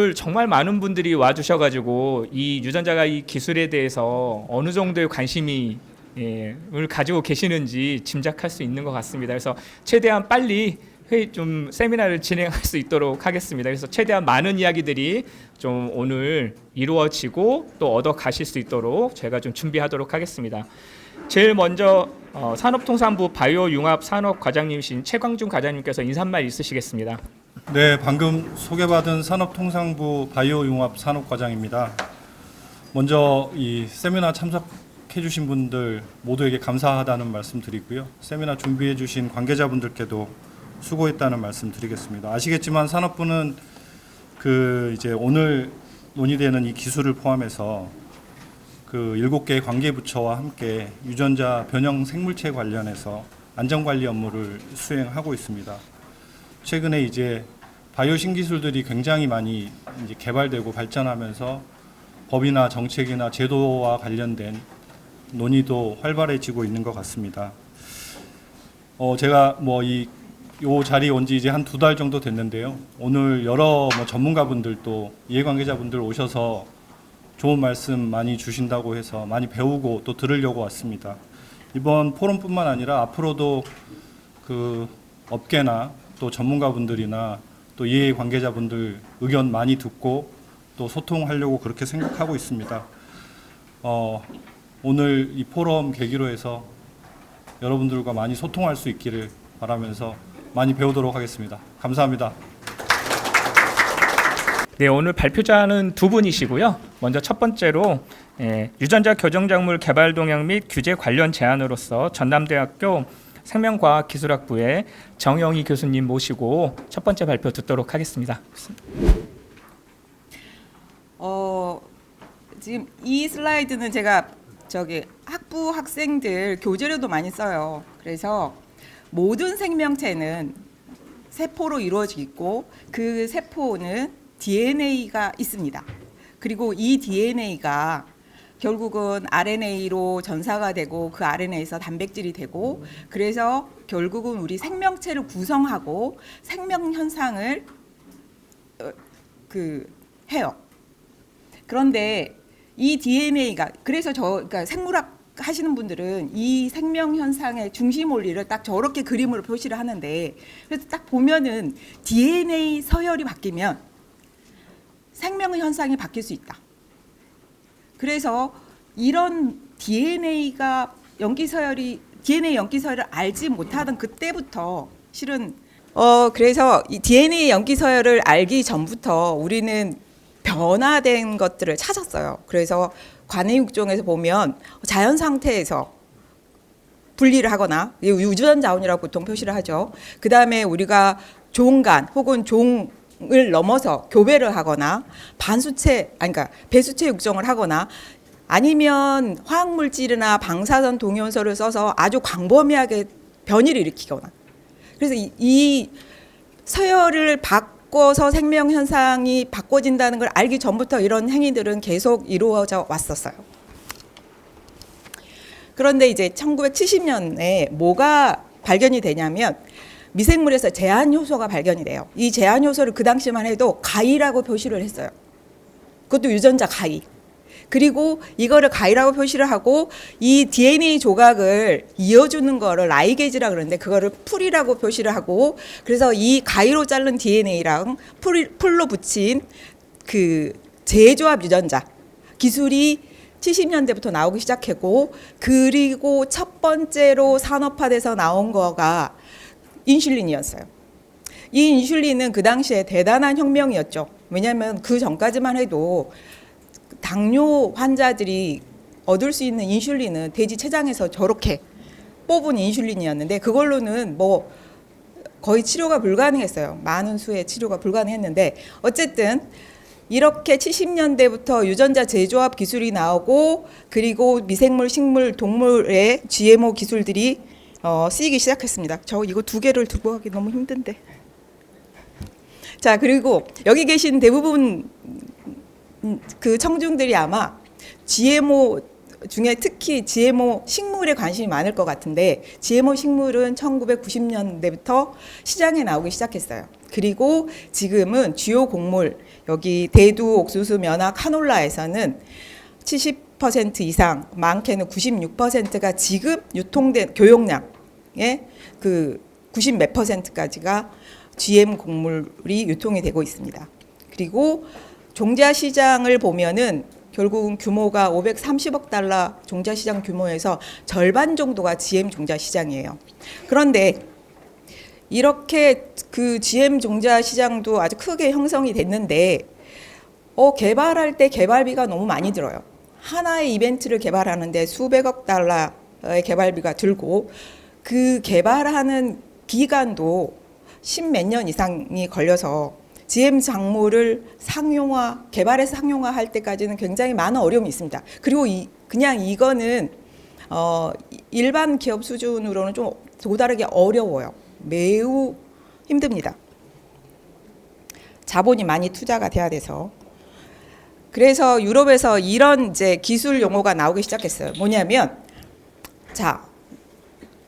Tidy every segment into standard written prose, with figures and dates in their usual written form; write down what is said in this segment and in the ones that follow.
오늘 정말 많은 분들이 와주셔가지고 이 유전자가 이 기술에 대해서 어느 정도의 관심이 을 가지고 계시는지 짐작할 수 있는 것 같습니다. 그래서 최대한 빨리 좀 세미나를 진행할 수 있도록 하겠습니다. 그래서 최대한 많은 이야기들이 좀 오늘 이루어지고 또 얻어 가실 수 있도록 제가 좀 준비하도록 하겠습니다. 제일 먼저 산업통상부 바이오융합산업과장님이신 최광준 과장님께서 인사말 있으시겠습니다. 네, 방금 소개받은 산업통상부 바이오융합산업과장입니다. 먼저 이 세미나 참석해 주신 분들 모두에게 감사하다는 말씀 드리고요. 세미나 준비해 주신 관계자분들께도 수고했다는 말씀 드리겠습니다. 아시겠지만 산업부는 이제 오늘 논의되는 이 기술을 포함해서 7개 관계부처와 함께 유전자 변형 생물체 관련해서 안전관리 업무를 수행하고 있습니다. 최근에 이제 바이오 신기술들이 굉장히 많이 이제 개발되고 발전하면서 법이나 정책이나 제도와 관련된 논의도 활발해지고 있는 것 같습니다. 제가 이 자리에 온 지 이제 한 2달 정도 됐는데요. 오늘 여러 전문가분들도 이해관계자분들 오셔서 좋은 말씀 많이 주신다고 해서 많이 배우고 또 들으려고 왔습니다. 이번 포럼뿐만 아니라 앞으로도 업계나 또 전문가분들이나 또 이해관계자분들 의견 많이 듣고 또 소통하려고 그렇게 생각하고 있습니다. 오늘 이 포럼 계기로 해서 여러분들과 많이 소통할 수 있기를 바라면서 많이 배우도록 하겠습니다. 감사합니다. 네, 오늘 발표자는 2분이시고요. 먼저 첫 번째로 유전자 교정작물 개발 동향 및 규제 관련 제안으로서 전남대학교 생명과학기술학부의 정영희 교수님 모시고 첫 번째 발표 듣도록 하겠습니다. 지금 이 슬라이드는 제가 학부 학생들 교재로도 많이 써요. 그래서 모든 생명체는 세포로 이루어져 있고 그 세포는 DNA가 있습니다. 그리고 이 DNA가 결국은 RNA로 전사가 되고 그 RNA에서 단백질이 되고 그래서 결국은 우리 생명체를 구성하고 생명 현상을 해요. 그런데 이 DNA가 그래서 그러니까 생물학 하시는 분들은 이 생명 현상의 중심 원리를 딱 저렇게 그림으로 표시를 하는데 그래서 딱 보면은 DNA 서열이 바뀌면 생명 현상이 바뀔 수 있다. 그래서 이런 DNA 연기 서열을 알지 못하던 그때부터 실은 그래서 이 DNA 연기 서열을 알기 전부터 우리는 변화된 것들을 찾았어요. 그래서 관해육종에서 보면 자연 상태에서 분리를 하거나 유전자원이라고 보통 표시를 하죠. 그 다음에 우리가 종간 혹은 종을 넘어서 교배를 하거나 그러니까 배수체 육종을 하거나 아니면 화학물질이나 방사선 동위원소를 써서 아주 광범위하게 변이를 일으키거나 그래서 이 서열을 바꿔서 생명 현상이 바꿔진다는 걸 알기 전부터 이런 행위들은 계속 이루어져 왔었어요. 그런데 이제 1970년에 뭐가 발견이 되냐면 미생물에서 제한 효소가 발견이 돼요. 이 제한 효소를 그 당시만 해도 가이라고 표시를 했어요. 그것도 유전자 가이. 그리고 이거를 가이라고 표시를 하고 이 DNA 조각을 이어주는 거를 라이게이즈라 그러는데 그거를 풀이라고 표시를 하고 그래서 이 가이로 자른 DNA랑 풀로 붙인 재조합 유전자 기술이 70년대부터 나오기 시작했고 그리고 첫 번째로 산업화돼서 나온 거가 인슐린이었어요. 이 인슐린은 그 당시에 대단한 혁명이었죠. 왜냐하면 그 전까지만 해도 당뇨 환자들이 얻을 수 있는 인슐린은 돼지 췌장에서 저렇게 뽑은 인슐린이었는데 그걸로는 거의 치료가 불가능했어요. 많은 수의 치료가 불가능했는데 어쨌든 이렇게 70년대부터 유전자 재조합 기술이 나오고 그리고 미생물, 식물, 동물의 GMO 기술들이 쓰이기 시작했습니다. 저 이거 2개를 두고 하기 너무 힘든데. 자, 그리고 여기 계신 대부분 청중들이 아마 GMO 중에 특히 GMO 식물에 관심이 많을 것 같은데 GMO 식물은 1990년대부터 시장에 나오기 시작했어요. 그리고 지금은 주요 곡물 여기 대두, 옥수수, 면화, 카놀라에서는 70% 이상, 많게는 96%가 지금 유통된 교역량의 그 90 몇 %까지가 GM 곡물이 유통이 되고 있습니다. 그리고 종자 시장을 보면은 결국은 규모가 530억 달러 종자 시장 규모에서 절반 정도가 GM 종자 시장이에요. 그런데 이렇게 그 GM 종자 시장도 아주 크게 형성이 됐는데 개발할 때 개발비가 너무 많이 들어요. 하나의 이벤트를 개발하는데 수백억 달러의 개발비가 들고 그 개발하는 기간도 10몇 년 이상이 걸려서 GM 작물을 개발해서 상용화할 때까지는 굉장히 많은 어려움이 있습니다. 그리고 그냥 이거는 일반 기업 수준으로는 좀 도달하기 어려워요. 매우 힘듭니다. 자본이 많이 투자가 돼야 돼서. 그래서 유럽에서 이런 이제 기술 용어가 나오기 시작했어요. 뭐냐면, 자,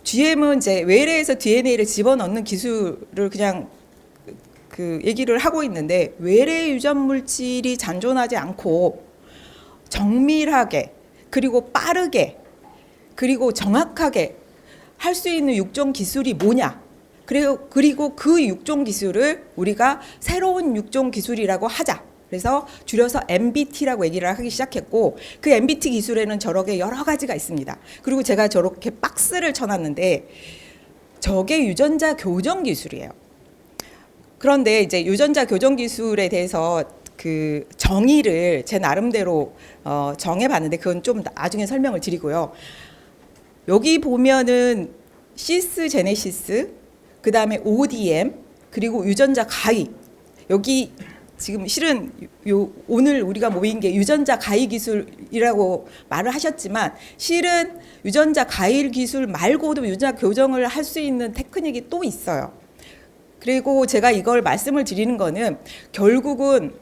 GM은 이제 외래에서 DNA를 집어넣는 기술을 그냥 그 얘기를 하고 있는데, 외래 유전 물질이 잔존하지 않고 정밀하게 그리고 빠르게 그리고 정확하게 할 수 있는 육종 기술이 뭐냐? 그리고 그 육종 기술을 우리가 새로운 육종 기술이라고 하자. 그래서 줄여서 MBT라고 얘기를 하기 시작했고, 그 MBT 기술에는 저렇게 여러 가지가 있습니다. 그리고 제가 저렇게 박스를 쳐놨는데 저게 유전자 교정 기술이에요. 그런데 이제 유전자 교정 기술에 대해서 그 정의를 제 나름대로 정해봤는데 그건 좀 나중에 설명을 드리고요. 여기 보면은 시스제네시스, 그 다음에 ODM, 그리고 유전자 가위. 여기 지금 실은 오늘 우리가 모인 게 유전자 가위 기술이라고 말을 하셨지만, 실은 유전자 가위 기술 말고도 유전자 교정을 할 수 있는 테크닉이 또 있어요. 그리고 제가 이걸 말씀을 드리는 거는 결국은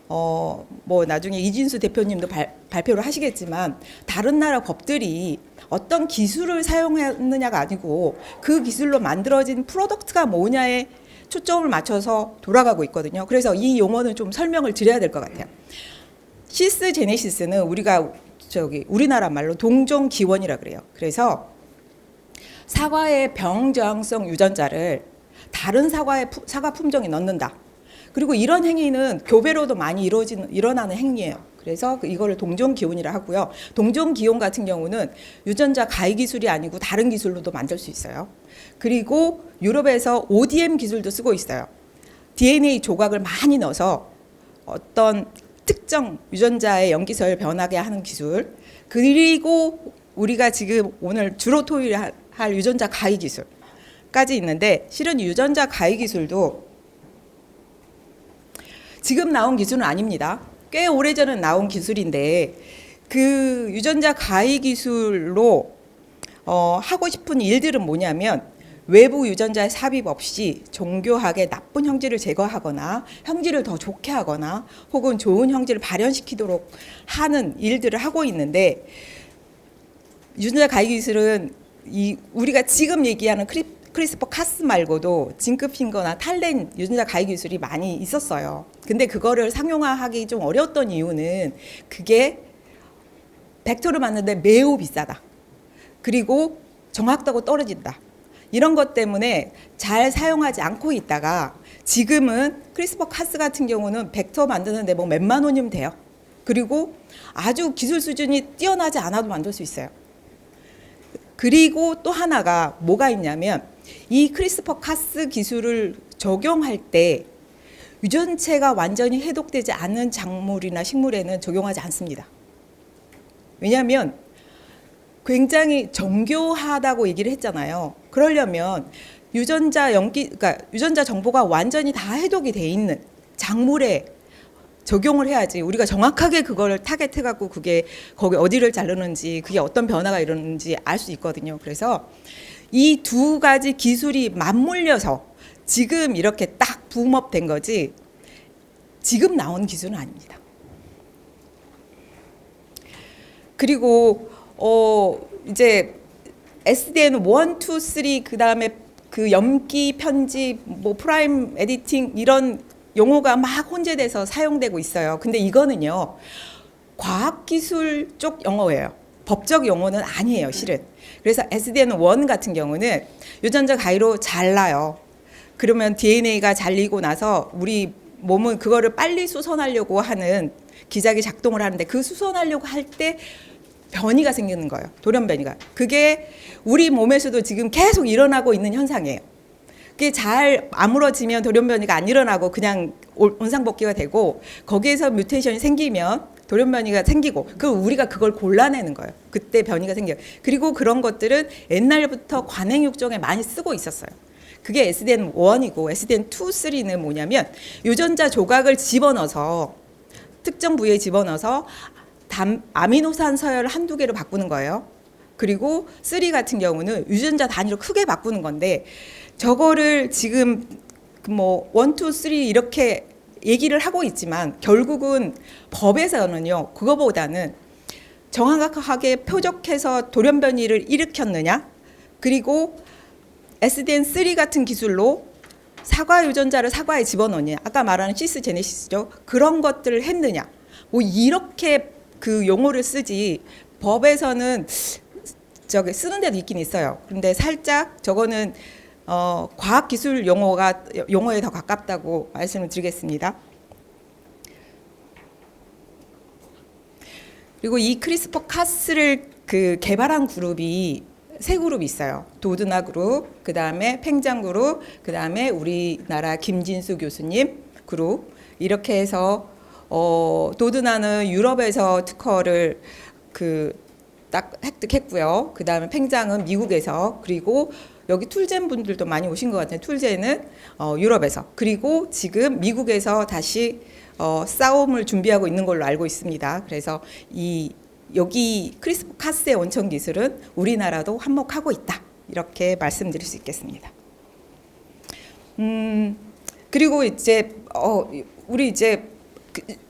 뭐 나중에 이진수 대표님도 발표를 하시겠지만, 다른 나라 법들이 어떤 기술을 사용했느냐가 아니고 그 기술로 만들어진 프로덕트가 뭐냐에 초점을 맞춰서 돌아가고 있거든요. 그래서 이 용어는 좀 설명을 드려야 될 것 같아요. 시스제네시스는 우리나라 말로 동종 기원이라 그래요. 그래서 사과의 병 저항성 유전자를 다른 사과 품종에 넣는다. 그리고 이런 행위는 교배로도 많이 일어나는 행위예요. 그래서 이거를 동종기원이라 하고요. 동종기원 같은 경우는 유전자 가위 기술이 아니고 다른 기술로도 만들 수 있어요. 그리고 유럽에서 ODM 기술도 쓰고 있어요. DNA 조각을 많이 넣어서 어떤 특정 유전자의 염기서열 변하게 하는 기술. 그리고 우리가 지금 오늘 주로 토의할 유전자 가위 기술까지 있는데, 실은 유전자 가위 기술도 지금 나온 기술은 아닙니다. 꽤 오래전에 나온 기술인데, 그 유전자 가위 기술로 하고 싶은 일들은 뭐냐면, 외부 유전자의 삽입 없이 정교하게 나쁜 형질을 제거하거나 형질을 더 좋게 하거나 혹은 좋은 형질을 발현시키도록 하는 일들을 하고 있는데, 유전자 가위 기술은 우리가 지금 얘기하는 크리스퍼 카스 말고도 징크핑거나 탈렌 유전자 가위 기술이 많이 있었어요. 근데 그거를 상용화하기 좀 어려웠던 이유는 그게 벡터를 맞는데 매우 비싸다. 그리고 정확도가 떨어진다. 이런 것 때문에 잘 사용하지 않고 있다가, 지금은 크리스퍼 카스 같은 경우는 벡터 만드는데 뭐 몇만 원이면 돼요. 그리고 아주 기술 수준이 뛰어나지 않아도 만들 수 있어요. 그리고 또 하나가 뭐가 있냐면, 이 크리스퍼 카스 기술을 적용할 때 유전체가 완전히 해독되지 않은 작물이나 식물에는 적용하지 않습니다. 왜냐하면 굉장히 정교하다고 얘기를 했잖아요. 그러려면 그러니까 유전자 정보가 완전히 다 해독이 돼 있는 작물에 적용을 해야지 우리가 정확하게 그걸 타겟해갖고 그게 거기 어디를 자르는지, 그게 어떤 변화가 일어나는지 알 수 있거든요. 그래서 이 두 가지 기술이 맞물려서 지금 이렇게 딱 붐업된 거지, 지금 나온 기술은 아닙니다. 그리고 이제 SDN 1, 2, 3 그 다음에 그 염기 편집, 뭐 프라임 에디팅 이런 용어가 막 혼재돼서 사용되고 있어요. 근데 이거는요, 과학기술 쪽 용어예요. 법적 용어는 아니에요, 실은. 그래서 SDN1 같은 경우는 유전자 가위로 잘라요. 그러면 DNA가 잘리고 나서 우리 몸은 그거를 빨리 수선하려고 하는 기작이 작동을 하는데, 그 수선하려고 할 때 변이가 생기는 거예요. 돌연 변이가. 그게 우리 몸에서도 지금 계속 일어나고 있는 현상이에요. 그게 잘 아물어지면 돌연 변이가 안 일어나고 그냥 원상복귀가 되고, 거기에서 뮤테이션이 생기면 돌연 변이가 생기고, 우리가 그걸 골라내는 거예요. 그때 변이가 생겨요. 그리고 그런 것들은 옛날부터 관행육종에 많이 쓰고 있었어요. 그게 SDN1이고 SDN2, 3는 뭐냐면 유전자 조각을 집어넣어서 특정 부위에 집어넣어서 아미노산 서열을 한두 개로 바꾸는 거예요. 그리고 3 같은 경우는 유전자 단위로 크게 바꾸는 건데, 저거를 지금 뭐 1, 2, 3 이렇게 얘기를 하고 있지만 결국은 법에서는요, 그거보다는 정확하게 표적해서 돌연 변이를 일으켰느냐, 그리고 SDN3 같은 기술로 사과 유전자를 사과에 집어넣느냐, 아까 말하는 시스제네시스죠. 그런 것들을 했느냐, 뭐 이렇게 그 용어를 쓰지, 법에서는 저기 쓰는 데도 있긴 있어요. 그런데 살짝 저거는 과학기술 용어에 더 가깝다고 말씀을 드리겠습니다. 그리고 이 크리스퍼 카스를 그 개발한 그룹이 세 그룹이 있어요. 도드나 그룹, 그 다음에 팽장 그룹, 그 다음에 우리나라 김진수 교수님 그룹. 이렇게 해서 도드나는 유럽에서 특허를 딱 획득했고요. 그 다음에 팽장은 미국에서, 그리고 여기 툴젠 분들도 많이 오신 것 같아요. 툴젠은 유럽에서, 그리고 지금 미국에서 다시 싸움을 준비하고 있는 걸로 알고 있습니다. 그래서 여기 크리스퍼 카스의 원천 기술은 우리나라도 한몫하고 있다, 이렇게 말씀드릴 수 있겠습니다. 그리고 이제 우리 이제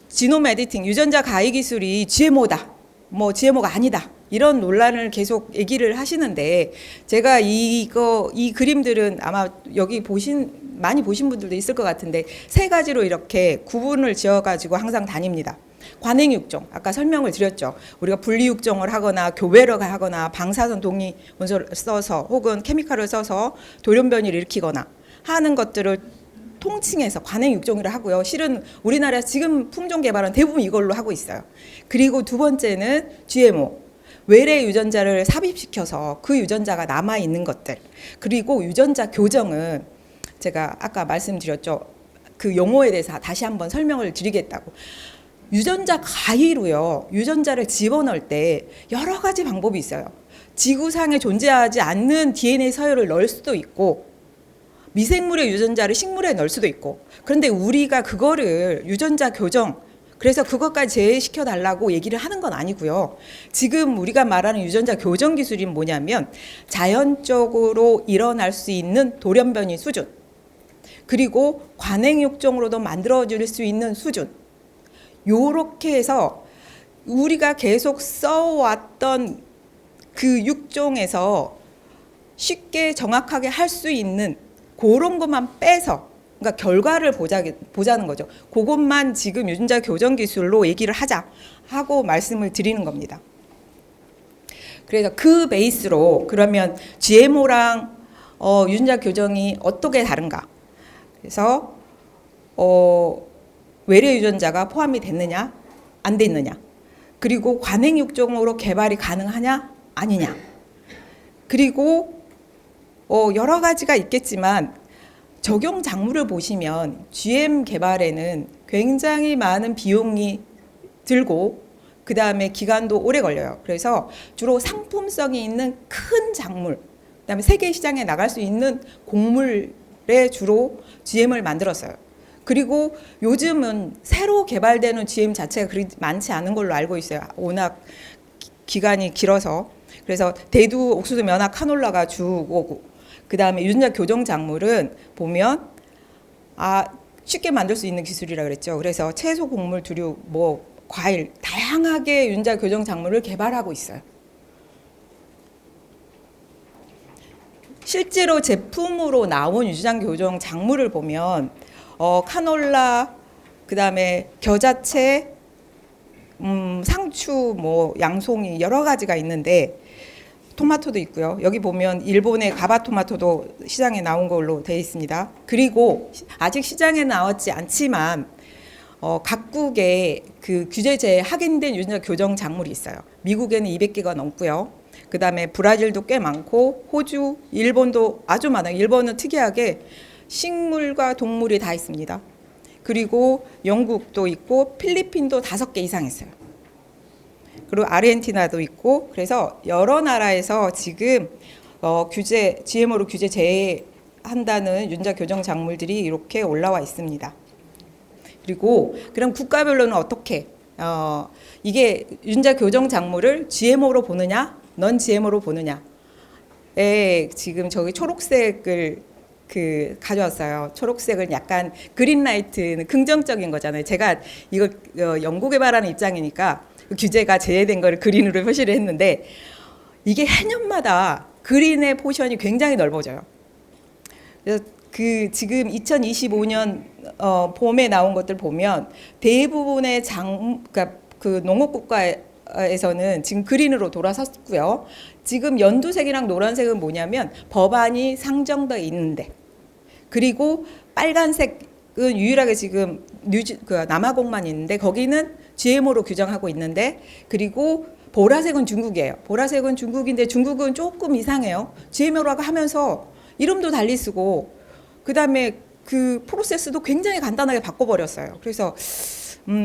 지노մ 에디팅, 유전자 가위 기술이 GMO다, 뭐 GMO가 아니다, 이런 논란을 계속 얘기를 하시는데, 제가 이 그림들은 아마 여기 많이 보신 분들도 있을 것 같은데, 세 가지로 이렇게 구분을 지어가지고 항상 다닙니다. 관행육종, 아까 설명을 드렸죠. 우리가 분리육종을 하거나 교배를 하거나 방사선 동위 원소를 써서 혹은 케미칼을 써서 돌연 변이를 일으키거나 하는 것들을 통칭해서 관행육종이라 하고요. 실은 우리나라 지금 품종 개발은 대부분 이걸로 하고 있어요. 그리고 두 번째는 GMO, 외래 유전자를 삽입시켜서 그 유전자가 남아 있는 것들. 그리고 유전자 교정은 제가 아까 말씀드렸죠. 그 용어에 대해서 다시 한번 설명을 드리겠다고. 유전자 가위로요, 유전자를 집어넣을 때 여러 가지 방법이 있어요. 지구상에 존재하지 않는 DNA 서열을 넣을 수도 있고, 미생물의 유전자를 식물에 넣을 수도 있고. 그런데 우리가 그거를 유전자 교정, 그래서 그것까지 제외시켜 달라고 얘기를 하는 건 아니고요. 지금 우리가 말하는 유전자 교정 기술이 뭐냐면 자연적으로 일어날 수 있는 돌연 변이 수준, 그리고 관행육종으로도 만들어질 수 있는 수준, 요렇게 해서 우리가 계속 써왔던 그 육종에서 쉽게 정확하게 할 수 있는 그런 것만 빼서, 그러니까 결과를 보자는 거죠. 그것만 지금 유전자 교정 기술로 얘기를 하자 하고 말씀을 드리는 겁니다. 그래서 그 베이스로 그러면 GMO랑 유전자 교정이 어떻게 다른가? 그래서 외래 유전자가 포함이 됐느냐, 안 됐느냐, 그리고 관행육종으로 개발이 가능하냐, 아니냐, 그리고 여러 가지가 있겠지만 적용 작물을 보시면 GM 개발에는 굉장히 많은 비용이 들고 그 다음에 기간도 오래 걸려요. 그래서 주로 상품성이 있는 큰 작물, 그 다음에 세계 시장에 나갈 수 있는 곡물에 주로 GM을 만들었어요. 그리고 요즘은 새로 개발되는 GM 자체가 그리 많지 않은 걸로 알고 있어요. 워낙 기간이 길어서. 그래서 대두, 옥수수, 면화, 카놀라가 주고, 그 다음에 유전자 교정 작물은 보면 쉽게 만들 수 있는 기술이라 그랬죠. 그래서 채소, 곡물, 두류, 뭐 과일 다양하게 유전자 교정 작물을 개발하고 있어요. 실제로 제품으로 나온 유전자 교정 작물을 보면 카놀라, 그다음에 겨자채, 상추, 뭐 양송이 여러 가지가 있는데 토마토도 있고요. 여기 보면 일본의 가바 토마토도 시장에 나온 걸로 되어 있습니다. 그리고 아직 시장에 나왔지 않지만 각국의 그 규제제에 확인된 유전자 교정 작물이 있어요. 미국에는 200개가 넘고요. 그다음에 브라질도 꽤 많고 호주, 일본도 아주 많아요. 일본은 특이하게 식물과 동물이 다 있습니다. 그리고 영국도 있고 필리핀도 5개 이상 있어요. 그리고 아르헨티나도 있고 그래서 여러 나라에서 지금 GMO로 규제 제한다는 유전자 교정 작물들이 이렇게 올라와 있습니다. 그리고 그럼 국가별로는 어떻게 이게 유전자 교정 작물을 GMO로 보느냐, 넌 GMO로 보느냐에 지금 저기 초록색을 가져왔어요. 초록색은 약간 그린라이트는 긍정적인 거잖아요. 제가 이걸 연구 개발하는 입장이니까 규제가 제외된 거를 그린으로 표시를 했는데 이게 해년마다 그린의 포션이 굉장히 넓어져요. 그래서 지금 2025년 봄에 나온 것들 보면 대부분의 그러니까 그 농업국가에서는 지금 그린으로 돌아섰고요. 지금 연두색이랑 노란색은 뭐냐면 법안이 상정돼 있는데, 그리고 빨간색은 유일하게 지금 남아공만 있는데 거기는 GMO로 규정하고 있는데, 그리고 보라색은 중국이에요. 보라색은 중국인데 중국은 조금 이상해요. GMO라고 하면서 이름도 달리 쓰고 그다음에 그 프로세스도 굉장히 간단하게 바꿔버렸어요. 그래서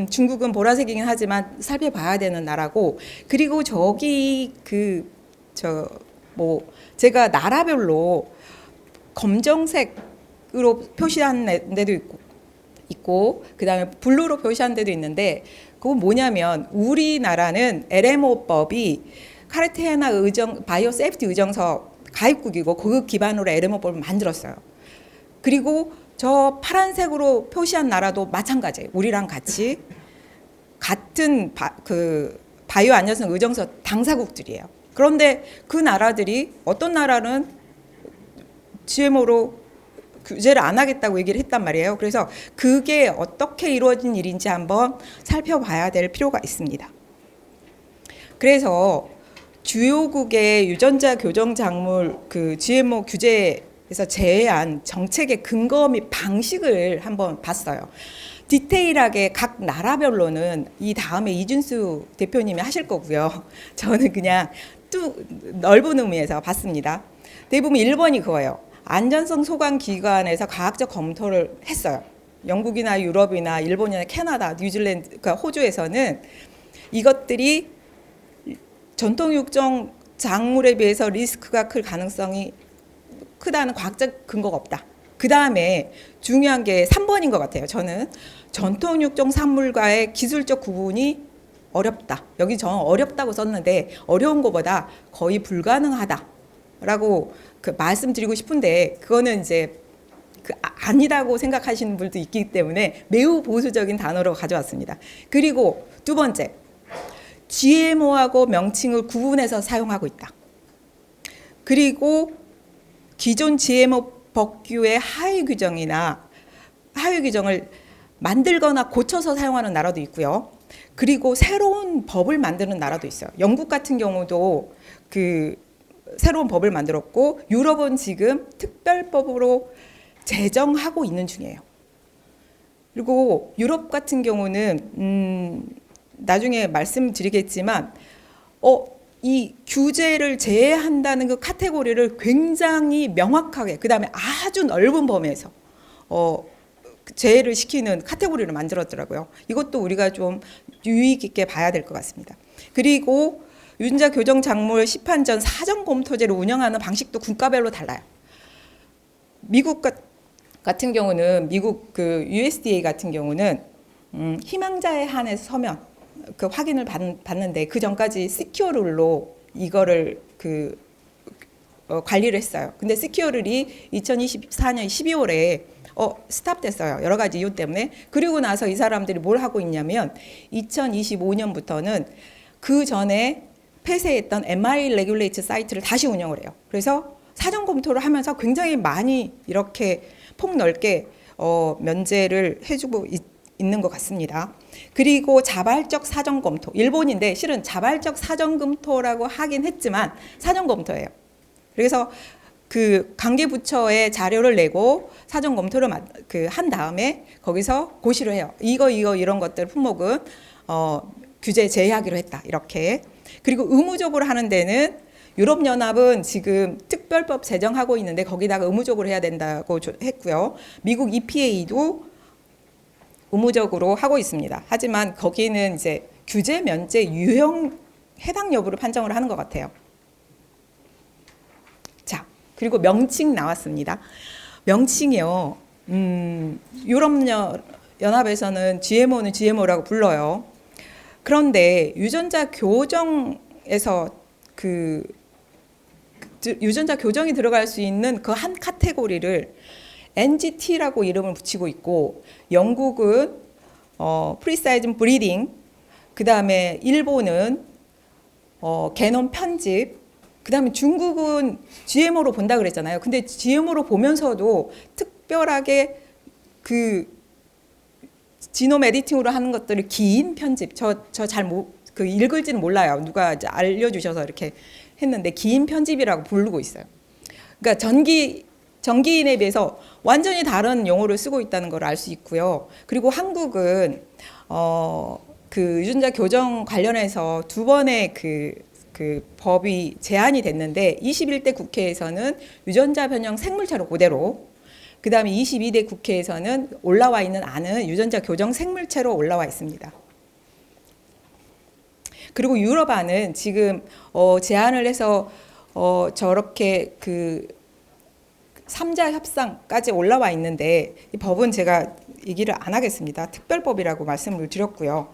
중국은 보라색이긴 하지만 살펴봐야 되는 나라고, 그리고 저기 제가 나라별로 검정색으로 표시한 데도 있고 그다음에 블루로 표시한 데도 있는데, 그건 뭐냐면 우리나라는 LMO법이 카르테나 바이오 세이프티 의정서 가입국이고 그 기반으로 LMO법을 만들었어요. 그리고 저 파란색으로 표시한 나라도 마찬가지예요. 우리랑 같이 같은 바이오 안전성 의정서 당사국들이에요. 그런데 그 나라들이 어떤 나라는 GMO로 규제를 안 하겠다고 얘기를 했단 말이에요. 그래서 그게 어떻게 이루어진 일인지 한번 살펴봐야 될 필요가 있습니다. 그래서 주요국의 유전자 교정 작물 GMO 규제에서 제외한 정책의 근거 및 방식을 한번 봤어요. 디테일하게 각 나라별로는 이 다음에 이준수 대표님이 하실 거고요. 저는 그냥 넓은 의미에서 봤습니다. 대부분 1번이 그거예요. 안전성 소관 기관에서 과학적 검토를 했어요. 영국이나 유럽이나 일본이나 캐나다, 뉴질랜드, 그러니까 호주에서는 이것들이 전통 육종 작물에 비해서 리스크가 클 가능성이 크다는 과학적 근거가 없다. 그 다음에 중요한 게 3번인 것 같아요. 저는 전통 육종 작물과의 기술적 구분이 어렵다. 여기 저는 어렵다고 썼는데 어려운 것보다 거의 불가능하다라고 말씀드리고 싶은데, 그거는 이제 아니라고 생각하시는 분도 있기 때문에 매우 보수적인 단어로 가져왔습니다. 그리고 두 번째, GMO하고 명칭을 구분해서 사용하고 있다. 그리고 기존 GMO 법규의 하위 규정을 만들거나 고쳐서 사용하는 나라도 있고요. 그리고 새로운 법을 만드는 나라도 있어요. 영국 같은 경우도 새로운 법을 만들었고, 유럽은 지금 특별법으로 제정하고 있는 중이에요. 그리고 유럽 같은 경우는 나중에 말씀드리겠지만 이 규제를 제외한다는 그 카테고리를 굉장히 명확하게, 그다음에 아주 넓은 범위에서 제외를 시키는 카테고리를 만들었더라고요. 이것도 우리가 좀 유의 깊게 봐야 될 것 같습니다. 그리고 유전자 교정 작물 시판전 사전 검토제를 운영하는 방식도 국가별로 달라요. 미국 같은 경우는 미국 USDA 같은 경우는 희망자에 한해서 서면 확인을 받는데, 그 전까지 시큐어룰로 이거를 관리를 했어요. 근데 시큐어룰이 2024년 12월에 스탑됐어요. 여러 가지 이유 때문에. 그리고 나서 이 사람들이 뭘 하고 있냐면 2025년부터는 그 전에 폐쇄했던 MI 레귤레이트 사이트를 다시 운영을 해요. 그래서 사전 검토를 하면서 굉장히 많이 이렇게 폭넓게 면제를 해주고 있는 것 같습니다. 그리고 자발적 사전 검토, 일본인데 실은 자발적 사전 검토라고 하긴 했지만 사전 검토예요. 그래서 그 관계 부처에 자료를 내고 사전 검토를 한 다음에 거기서 고시를 해요. 이거 이런 것들 품목은 규제 제외하기로 했다. 이렇게. 그리고 의무적으로 하는 데는 유럽연합은 지금 특별법 제정하고 있는데 거기다가 의무적으로 해야 된다고 했고요. 미국 EPA도 의무적으로 하고 있습니다. 하지만 거기는 이제 규제 면제 유형 해당 여부를 판정을 하는 것 같아요. 자, 그리고 명칭 나왔습니다. 명칭이요. 유럽연합에서는 GMO는 GMO라고 불러요. 그런데 유전자 교정에서 유전자 교정이 들어갈 수 있는 그 한 카테고리를 NGT라고 이름을 붙이고 있고, 영국은 프리사이즌 브리딩, 그 다음에 일본은 게놈 편집, 그 다음에 중국은 GMO로 본다 그랬잖아요. 근데 GMO로 보면서도 특별하게 그 지놈 에디팅으로 하는 것들을 기인 편집, 저 잘 읽을지는 몰라요. 누가 이제 알려주셔서 이렇게 했는데 기인 편집이라고 부르고 있어요. 그러니까 전기인에 비해서 완전히 다른 용어를 쓰고 있다는 걸 알 수 있고요. 그리고 한국은 그 유전자 교정 관련해서 두 번의 그 법이 제안이 됐는데 21대 국회에서는 유전자 변형 생물체로 그대로, 그 다음에 22대 국회에서는 올라와 있는 안은 유전자 교정 생물체로 올라와 있습니다. 그리고 유럽안은 지금 제안을 해서 저렇게 그 3자 협상까지 올라와 있는데 이 법은 제가 얘기를 안 하겠습니다. 특별법이라고 말씀을 드렸고요.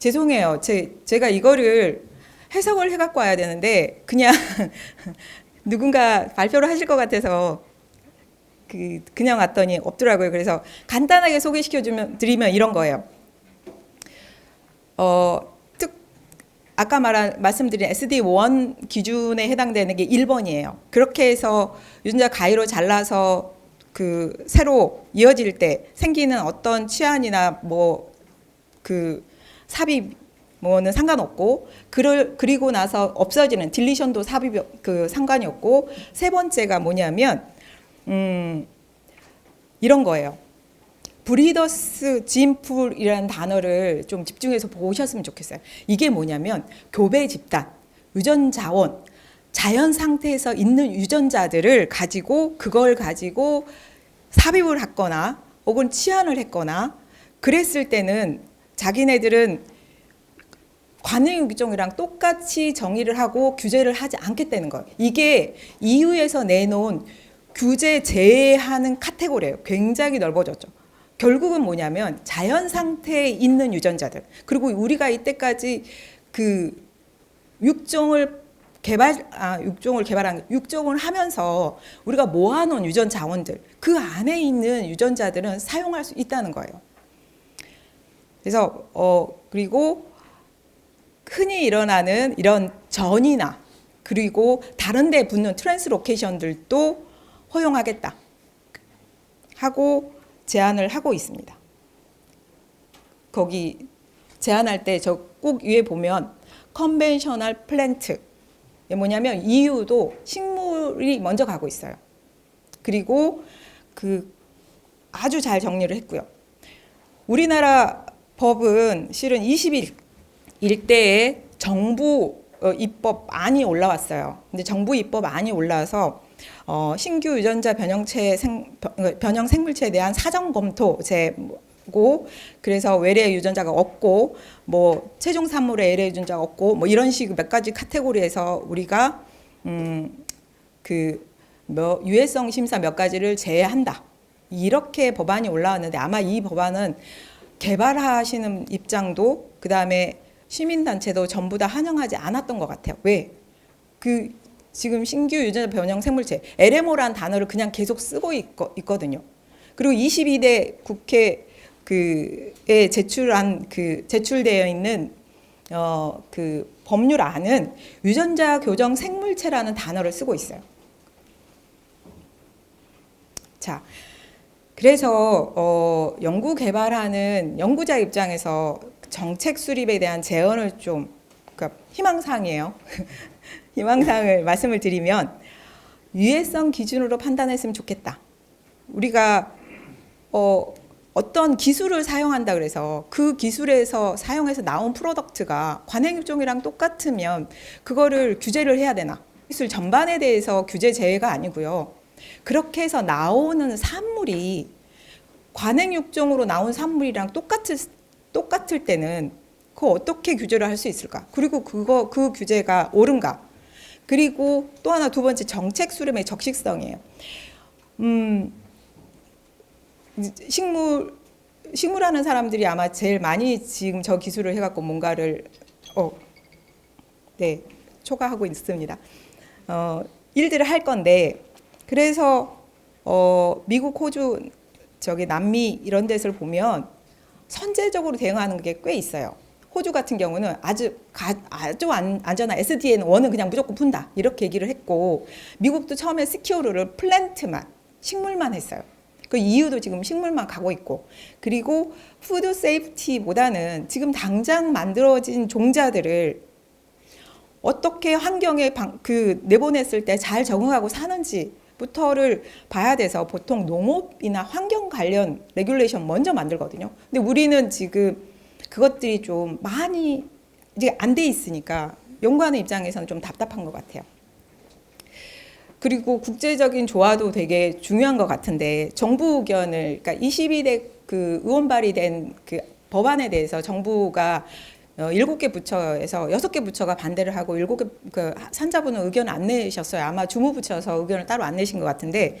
죄송해요. 제가 이거를 해석을 해갖고 와야 되는데 그냥 누군가 발표를 하실 것 같아서 그냥 왔더니 없더라고요. 그래서 간단하게 소개시켜 드리면 이런 거예요. 아까 말씀드린 SD1 기준에 해당되는 게 1번이에요. 그렇게 해서 유전자 가위로 잘라서 새로 이어질 때 생기는 어떤 치안이나 삽입 뭐는 상관없고, 그리고 나서 없어지는 딜리션도 삽입 상관이 없고, 세 번째가 뭐냐면 이런 거예요. 브리더스 진풀이라는 단어를 좀 집중해서 보셨으면 좋겠어요. 이게 뭐냐면 교배 집단, 유전자원, 자연 상태에서 있는 유전자들을 가지고 그걸 가지고 삽입을 했거나 혹은 치환을 했거나 그랬을 때는 자기네들은 관행유기종이랑 똑같이 정의를 하고 규제를 하지 않겠다는 거예요. 이게 EU에서 내놓은 규제 제외하는 카테고리예요. 굉장히 넓어졌죠. 결국은 뭐냐면 자연 상태에 있는 유전자들, 그리고 우리가 이때까지 육종을 하면서 우리가 모아놓은 유전 자원들, 그 안에 있는 유전자들은 사용할 수 있다는 거예요. 그래서 그리고 흔히 일어나는 이런 전이나 그리고 다른 데 붙는 트랜스로케이션들도 허용하겠다 하고 제안을 하고 있습니다. 거기 제안할 때 저 꼭 위에 보면 컨벤셔널 플랜트, 뭐냐면 EU도 식물이 먼저 가고 있어요. 그리고 아주 잘 정리를 했고요. 우리나라 법은 실은 21대에 정부 입법안이 올라왔어요. 근데 정부 입법안이 올라와서 신규 유전자 변형 생물체에 대한 사전 검토제고, 그래서 외래 유전자가 없고 최종 산물의 외래 유전자가 없고 이런 식 몇 가지 카테고리에서 우리가 유해성 심사 몇 가지를 제외한다, 이렇게 법안이 올라왔는데 아마 이 법안은 개발하시는 입장도 그 다음에 시민단체도 전부 다 환영하지 않았던 것 같아요. 왜? 지금 신규 유전자 변형 생물체 LMO라는 단어를 그냥 계속 쓰고 있거든요. 그리고 22대 국회에 제출되어 있는 법률안은 유전자 교정 생물체라는 단어를 쓰고 있어요. 자, 그래서 연구 개발하는 연구자 입장에서 정책 수립에 대한 제언을 좀, 그러니까 희망사항이에요. 희망사항을 말씀을 드리면 유해성 기준으로 판단했으면 좋겠다. 우리가 어떤 기술을 사용한다 그래서 그 기술에서 사용해서 나온 프로덕트가 관행육종이랑 똑같으면 그거를 규제를 해야 되나? 기술 전반에 대해서 규제 제외가 아니고요. 그렇게 해서 나오는 산물이 관행육종으로 나온 산물이랑 똑같을 때는 그거 어떻게 규제를 할 수 있을까? 그리고 그 규제가 옳은가? 그리고 또 하나 두 번째 정책 수립의 적식성이에요. 식물하는 사람들이 아마 제일 많이 지금 저 기술을 해갖고 뭔가를 초과하고 있습니다. 일들을 할 건데 그래서 미국, 호주, 남미 이런 데서를 보면 선제적으로 대응하는 게 꽤 있어요. 호주 같은 경우는 아주 안전한 SDN1은 그냥 무조건 푼다 이렇게 얘기를 했고 미국도 처음에 시큐어를 플랜트만 식물만 했어요. 그 이유도 지금 식물만 가고 있고 그리고 푸드 세이프티보다는 지금 당장 만들어진 종자들을 어떻게 환경에 내보냈을 때 잘 적응하고 사는지부터를 봐야 돼서 보통 농업이나 환경 관련 레귤레이션 먼저 만들거든요. 근데 우리는 지금 그것들이 좀 많이 이제 안 돼 있으니까 연구하는 입장에서는 좀 답답한 것 같아요. 그리고 국제적인 조화도 되게 중요한 것 같은데 정부 의견을 그러니까 22대 그 의원 발의된 그 법안에 대해서 정부가 7개 부처에서 6개 부처가 반대를 하고 7개 그 산자부는 의견을 안 내셨어요. 아마 주무부처에서 의견을 따로 안 내신 것 같은데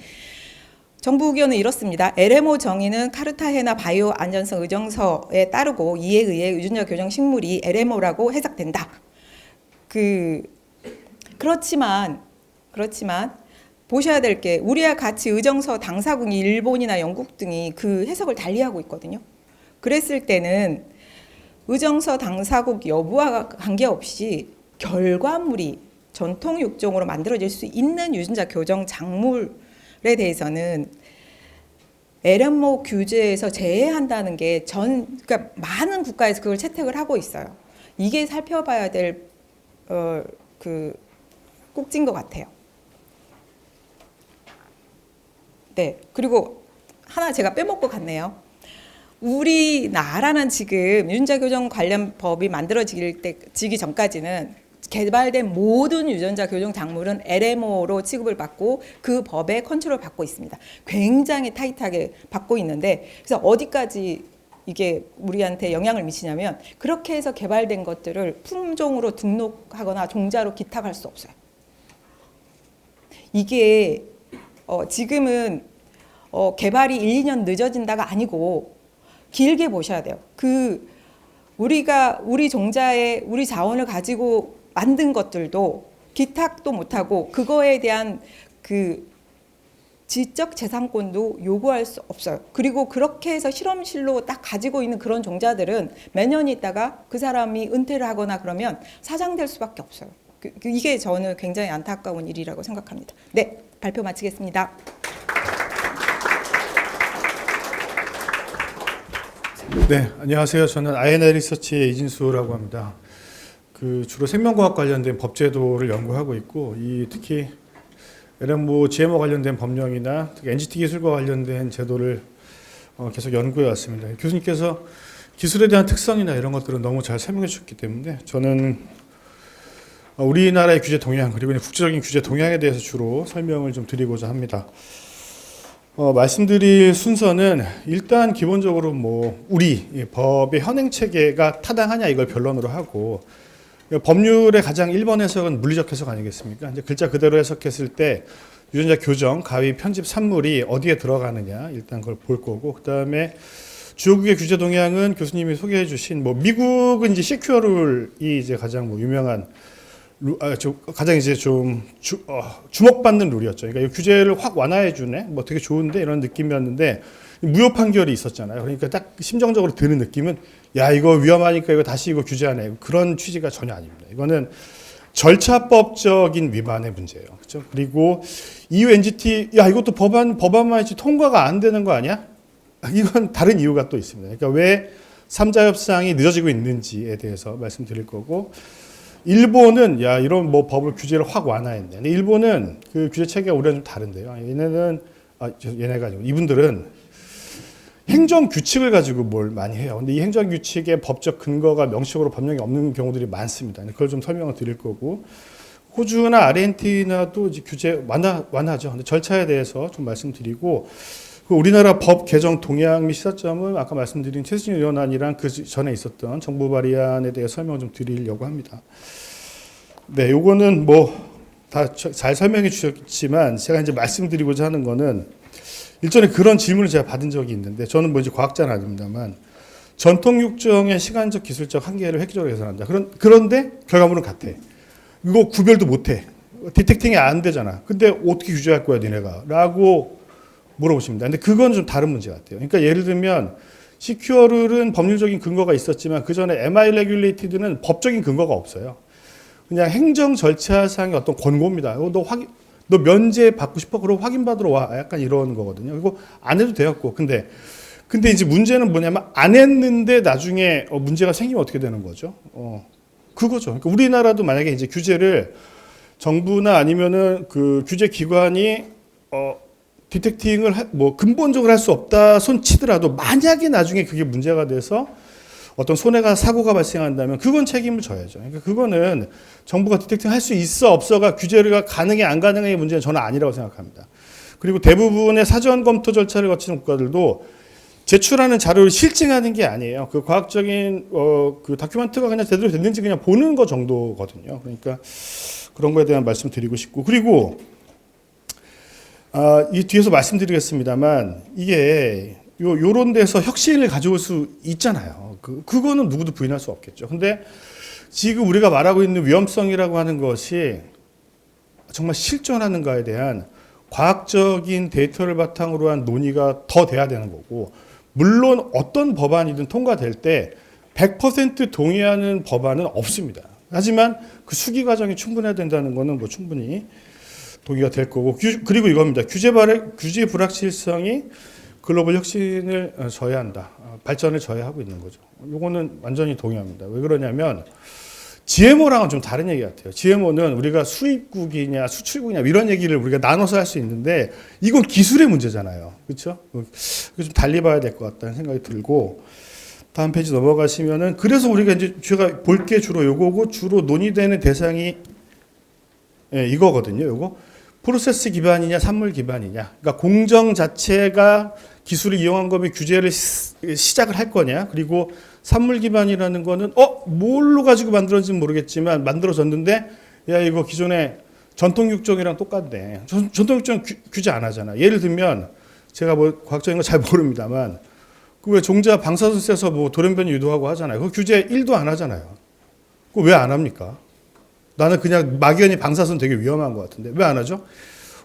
정부 의견은 이렇습니다. LMO 정의는 카르타헤나 바이오 안전성 의정서에 따르고 이에 의해 유전자 교정 식물이 LMO라고 해석된다. 그렇지만 보셔야 될 게 우리와 같이 의정서 당사국이 일본이나 영국 등이 그 해석을 달리하고 있거든요. 그랬을 때는 의정서 당사국 여부와 관계없이 결과물이 전통 육종으로 만들어질 수 있는 유전자 교정 작물에 대해서는 LMO 규제에서 제외한다는 게 그러니까 많은 국가에서 그걸 채택을 하고 있어요. 이게 살펴봐야 될 꼭지인 것 같아요. 네, 그리고 하나 제가 빼먹고 갔네요. 우리나라는 지금 유전자 교정 관련 법이 만들어지기 전까지는 개발된 모든 유전자 교정 작물은 LMO로 취급을 받고 그 법에 컨트롤 받고 있습니다. 굉장히 타이트하게 받고 있는데 그래서 어디까지 이게 우리한테 영향을 미치냐면 그렇게 해서 개발된 것들을 품종으로 등록하거나 종자로 기탁할 수 없어요. 이게 지금은 개발이 1, 2년 늦어진다가 아니고 길게 보셔야 돼요. 우리 종자에 우리 자원을 가지고 만든 것들도 기탁도 못하고 그거에 대한 지적 재산권도 요구할 수 없어요. 그리고 그렇게 해서 실험실로 딱 가지고 있는 그런 종자들은 몇 년 있다가 그 사람이 은퇴를 하거나 그러면 사장될 수밖에 없어요. 이게 저는 굉장히 안타까운 일이라고 생각합니다. 네, 발표 마치겠습니다. 네, 안녕하세요. 저는 INI 리서치의 이진수라고 합니다. 주로 생명과학 관련된 법제도를 연구하고 있고, 특히 LMO, GMO 관련된 법령이나 특히 NGT 기술과 관련된 제도를 계속 연구해 왔습니다. 교수님께서 기술에 대한 특성이나 이런 것들은 너무 잘 설명해 주셨기 때문에 저는 우리나라의 규제 동향 그리고 국제적인 규제 동향에 대해서 주로 설명을 좀 드리고자 합니다. 말씀드릴 순서는 일단 기본적으로 우리 법의 현행 체계가 타당하냐 이걸 변론으로 하고 법률의 가장 1번 해석은 물리적 해석 아니겠습니까? 이제 글자 그대로 해석했을 때 유전자 교정, 가위, 편집 산물이 어디에 들어가느냐 일단 그걸 볼 거고 그다음에 주요국의 규제 동향은 교수님이 소개해 주신 미국은 이제 시큐어 룰이 이제 가장 유명한 가장 이제 좀 주목받는 룰이었죠. 그러니까 이 규제를 확 완화해 주네, 되게 좋은데 이런 느낌이었는데 무효 판결이 있었잖아요. 그러니까 딱 심정적으로 드는 느낌은 야 이거 위험하니까 이거 다시 규제하네 그런 취지가 전혀 아닙니다. 이거는 절차법적인 위반의 문제예요. 그렇죠? 그리고 EU NGT 야 이것도 법안만 있지 통과가 안 되는 거 아니야? 이건 다른 이유가 또 있습니다. 그러니까 왜 3자 협상이 늦어지고 있는지에 대해서 말씀드릴 거고, 일본은 야 이런 뭐 법을 규제를 확 완화했네. 근데 일본은 그 규제 체계가 우리랑 좀 다른데요. 얘네가 아니고 이분들은 행정 규칙을 가지고 뭘 많이 해요. 근데 이 행정 규칙의 법적 근거가 명시적으로 법령에 없는 경우들이 많습니다. 그걸 좀 설명을 드릴 거고, 호주나 아르헨티나도 이제 규제 완화죠. 근데 절차에 대해서 좀 말씀드리고, 그 우리나라 법 개정 동향 및 시사점은 아까 말씀드린 최순실 의원안이랑 그 전에 있었던 정부 발의안에 대해 설명 좀 드리려고 합니다. 네, 요거는 뭐 다 잘 설명해 주셨지만 제가 이제 말씀드리고자 하는 거는, 일전에 그런 질문을 제가 받은 적이 있는데, 저는 뭐 이제 과학자는 아닙니다만 전통 육정의 시간적 기술적 한계를 획기적으로 개선한다. 그런데 결과물은 같아. 이거 구별도 못해. 디텍팅이 안 되잖아. 근데 어떻게 규제할 거야 니네가? 라고 물어보십니다. 근데 그건 좀 다른 문제 같아요. 그러니까 예를 들면 시큐어룰은 법률적인 근거가 있었지만 그 전에 MI 레귤레이티드는 법적인 근거가 없어요. 그냥 행정 절차상의 어떤 권고입니다. 너 면제 받고 싶어? 그럼 확인받으러 와. 약간 이런 거거든요. 그리고 안 해도 되었고. 근데 이제 문제는 뭐냐면 안 했는데 나중에 문제가 생기면 어떻게 되는 거죠? 그거죠. 그러니까 우리나라도 만약에 이제 규제를 정부나 아니면은 그 규제 기관이 디텍팅을 뭐 근본적으로 할 수 없다 손 치더라도, 만약에 나중에 그게 문제가 돼서 어떤 손해가 사고가 발생한다면 그건 책임을 져야죠. 그러니까 그거는 정부가 디텍팅 할 수 있어 없어가 규제가 가능해 안 가능해의 문제는 저는 아니라고 생각합니다. 그리고 대부분의 사전 검토 절차를 거치는 국가들도 제출하는 자료를 실증하는 게 아니에요. 그 과학적인 그 다큐멘트가 그냥 제대로 됐는지 그냥 보는 거 정도거든요. 그러니까 그런 거에 대한 말씀 드리고 싶고, 그리고 이 뒤에서 말씀드리겠습니다만 이게 요런 데서 혁신을 가져올 수 있잖아요. 그거는 누구도 부인할 수 없겠죠. 근데 지금 우리가 말하고 있는 위험성이라고 하는 것이 정말 실존하는가에 대한 과학적인 데이터를 바탕으로 한 논의가 더 돼야 되는 거고, 물론 어떤 법안이든 통과될 때 100% 동의하는 법안은 없습니다. 하지만 그 수기 과정이 충분해야 된다는 거는 뭐 충분히 동의가 될 거고, 그리고 이겁니다. 규제 불확실성이 글로벌 혁신을 저해한다. 발전을 저해하고 있는 거죠. 이거는 완전히 동의합니다. 왜 그러냐면 GMO랑은 좀 다른 얘기 같아요. GMO는 우리가 수입국이냐 수출국이냐 이런 얘기를 우리가 나눠서 할 수 있는데, 이건 기술의 문제잖아요. 그렇죠? 좀 달리 봐야 될 것 같다는 생각이 들고, 다음 페이지 넘어가시면은, 그래서 우리가 이제 제가 볼 게 주로 요거고, 주로 논의되는 대상이 이거거든요. 요거 프로세스 기반이냐 산물 기반이냐. 그러니까 공정 자체가 기술을 이용한 거면 규제를 시작을 할 거냐. 그리고 산물 기반이라는 거는 뭘로 가지고 만들어진지는 모르겠지만 만들어졌는데, 야 이거 기존에 전통 육종이랑 똑같네. 전통 육종 규제 안 하잖아. 예를 들면 제가 뭐 과학적인 거 잘 모릅니다만 그 왜 종자 방사선 쐬서 뭐 돌연변이 유도하고 하잖아요. 그 규제 1도 안 하잖아요. 그거 왜 안 합니까? 나는 그냥 막연히 방사선 되게 위험한 것 같은데 왜 안 하죠?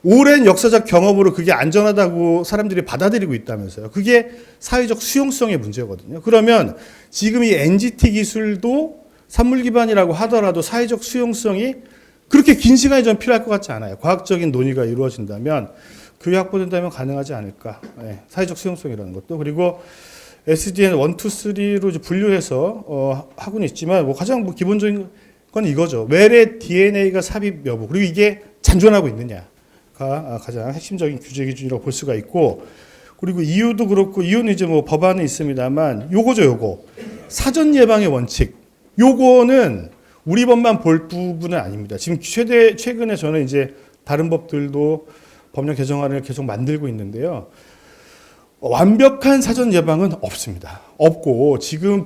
오랜 역사적 경험으로 그게 안전하다고 사람들이 받아들이고 있다면서요. 그게 사회적 수용성의 문제거든요. 그러면 지금 이 NGT 기술도 산물 기반이라고 하더라도 사회적 수용성이 그렇게 긴 시간이 좀 필요할 것 같지 않아요. 과학적인 논의가 이루어진다면, 교육 확보된다면 가능하지 않을까. 사회적 수용성이라는 것도. 그리고 SDN 1, 2, 3로 이제 분류해서 하고는 있지만, 뭐 가장 뭐 기본적인 건 이거죠. 외래 DNA가 삽입 여부, 그리고 이게 잔존하고 있느냐가 가장 핵심적인 규제 기준이라고 볼 수가 있고, 그리고 EU도 그렇고, EU는 이제 뭐 법안은 있습니다만 요거죠. 요거 사전 예방의 원칙, 요거는 우리 법만 볼 부분은 아닙니다. 지금 최근에 저는 이제 다른 법들도 법령 개정안을 계속 만들고 있는데요. 완벽한 사전 예방은 없습니다. 없고, 지금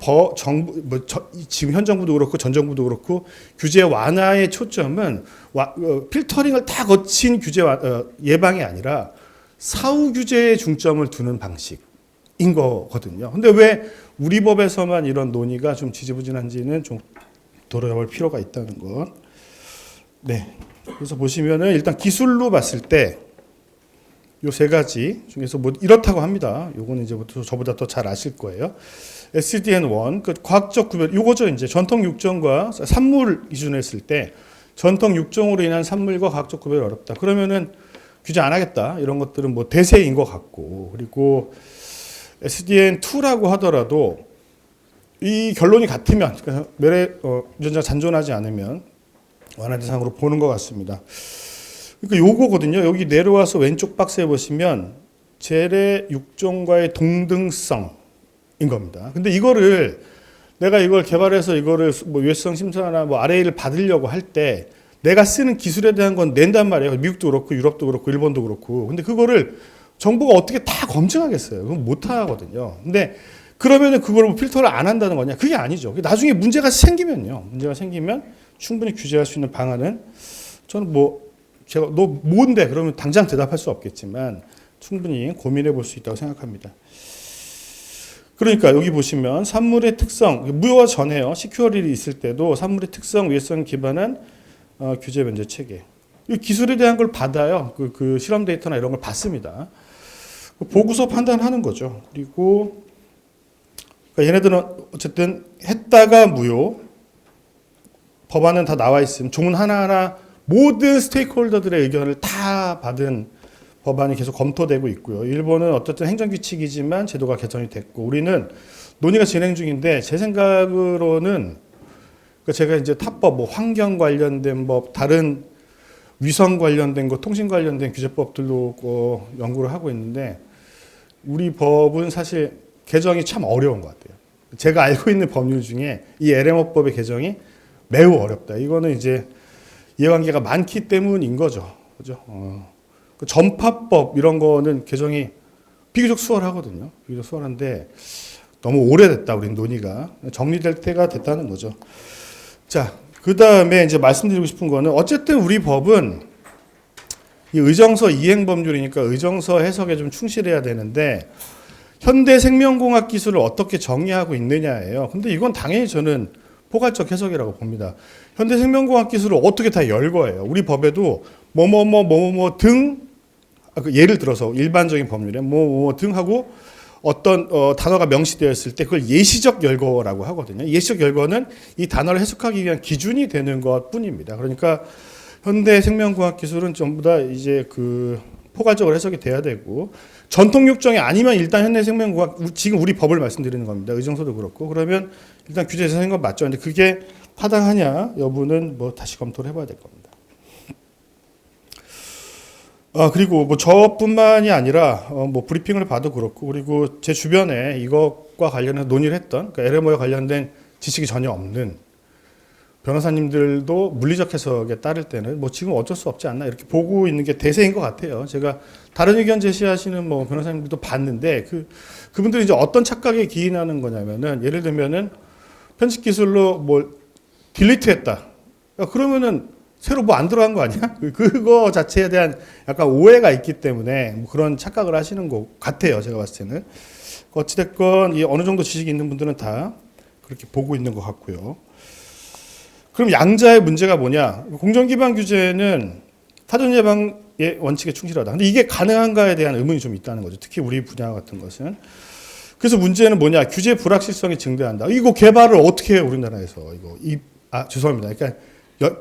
지금 현 정부도 그렇고 전 정부도 그렇고 규제 완화의 초점은 필터링을 다 거친 규제 예방이 아니라 사후 규제에 중점을 두는 방식인 거거든요. 근데 왜 우리 법에서만 이런 논의가 좀 지지부진한지는 좀 돌아볼 필요가 있다는 것. 네. 그래서 보시면은 일단 기술로 봤을 때 요 세 가지 중에서 뭐 이렇다고 합니다. 요거는 이제 저보다 더 잘 아실 거예요. SDN1, 그 과학적 구별, 요거죠. 이제 전통 육정과 산물 기준을 했을 때 전통 육종으로 인한 산물과 과학적 구별이 어렵다. 그러면은 규제 안 하겠다. 이런 것들은 뭐 대세인 것 같고, 그리고 SDN2라고 하더라도 이 결론이 같으면, 그러니까 유전자가 잔존하지 않으면 완화 대상으로 보는 것 같습니다. 그러니까 요거거든요. 여기 내려와서 왼쪽 박스에 보시면 재래 육종과의 동등성인 겁니다. 근데 이거를 내가 이걸 개발해서 이거를 뭐 유해성 심사나 뭐 RA를 받으려고 할 때 내가 쓰는 기술에 대한 건 낸단 말이에요. 미국도 그렇고 유럽도 그렇고 일본도 그렇고. 근데 그거를 정부가 어떻게 다 검증하겠어요? 그건 못 하거든요. 근데 그러면은 그걸 뭐 필터를 안 한다는 거냐? 그게 아니죠. 나중에 문제가 생기면요. 문제가 생기면 충분히 규제할 수 있는 방안은 저는 뭐 제가 너 뭔데 그러면 당장 대답할 수 없겠지만 충분히 고민해 볼 수 있다고 생각합니다. 그러니까 여기 보시면 산물의 특성, 무효화 전에요. 시큐어리이 있을 때도 산물의 특성, 위해성 기반한 규제 면제 체계. 이 기술에 대한 걸 받아요. 그 실험 데이터나 이런 걸 받습니다. 보고서 판단하는 거죠. 그리고 그러니까 얘네들은 어쨌든 했다가 무효, 법안은 다 나와 있음, 조문 하나하나 모든 스테이크홀더들의 의견을 다 받은 법안이 계속 검토되고 있고요. 일본은 어쨌든 행정규칙이지만 제도가 개정이 됐고, 우리는 논의가 진행 중인데 제 생각으로는 제가 이제 타법, 뭐 환경 관련된 법, 다른 위성 관련된 거, 통신 관련된 규제법들도 연구를 하고 있는데 우리 법은 사실 개정이 참 어려운 것 같아요. 제가 알고 있는 법률 중에 이 LMO법의 개정이 매우 어렵다. 이거는 이제 이해관계가 많기 때문인 거죠. 그죠? 그 전파법 이런 거는 개정이 비교적 수월하거든요. 비교적 수월한데 너무 오래됐다. 우리 논의가 정리될 때가 됐다는 거죠. 자, 그 다음에 이제 말씀드리고 싶은 거는 어쨌든 우리 법은 이 의정서 이행 법률이니까 의정서 해석에 좀 충실해야 되는데 현대 생명공학 기술을 어떻게 정의하고 있느냐예요. 근데 이건 당연히 저는 포괄적 해석이라고 봅니다. 현대 생명공학 기술을 어떻게 다 열 거예요. 우리 법에도 뭐뭐뭐 등, 예를 들어서 일반적인 법률에 뭐뭐 등 하고 어떤 단어가 명시되었을 때 그걸 예시적 열거라고 하거든요. 예시적 열거는 이 단어를 해석하기 위한 기준이 되는 것 뿐입니다. 그러니까 현대 생명공학 기술은 전부 다 이제 그 포괄적으로 해석이 돼야 되고, 전통 육종이 아니면 일단 현대 생명공학, 지금 우리 법을 말씀드리는 겁니다. 의정서도 그렇고, 그러면 일단 규제에서 생긴 건 맞죠. 근데 그게 타당하냐 여부는 뭐 다시 검토를 해봐야 될 겁니다. 그리고 뭐 저뿐만이 아니라 뭐 브리핑을 봐도 그렇고, 그리고 제 주변에 이것과 관련해서 논의를 했던, 그러니까 LMO에 관련된 지식이 전혀 없는 변호사님들도 물리적 해석에 따를 때는 뭐 지금 어쩔 수 없지 않나 이렇게 보고 있는 게 대세인 것 같아요. 제가 다른 의견 제시하시는 뭐 변호사님들도 봤는데 그분들이 이제 어떤 착각에 기인하는 거냐면은, 예를 들면은 편집 기술로 뭘 딜리트했다. 그러면은 새로 뭐 안 들어간 거 아니야? 그거 자체에 대한 약간 오해가 있기 때문에 뭐 그런 착각을 하시는 것 같아요. 제가 봤을 때는. 어찌됐건 이 어느 정도 지식이 있는 분들은 다 그렇게 보고 있는 것 같고요. 그럼 양자의 문제가 뭐냐? 공정기반 규제는 타전 예방의 원칙에 충실하다. 근데 이게 가능한가에 대한 의문이 좀 있다는 거죠. 특히 우리 분야 같은 것은. 그래서 문제는 뭐냐? 규제 불확실성이 증대한다. 이거 개발을 어떻게 해요, 우리나라에서? 죄송합니다. 그러니까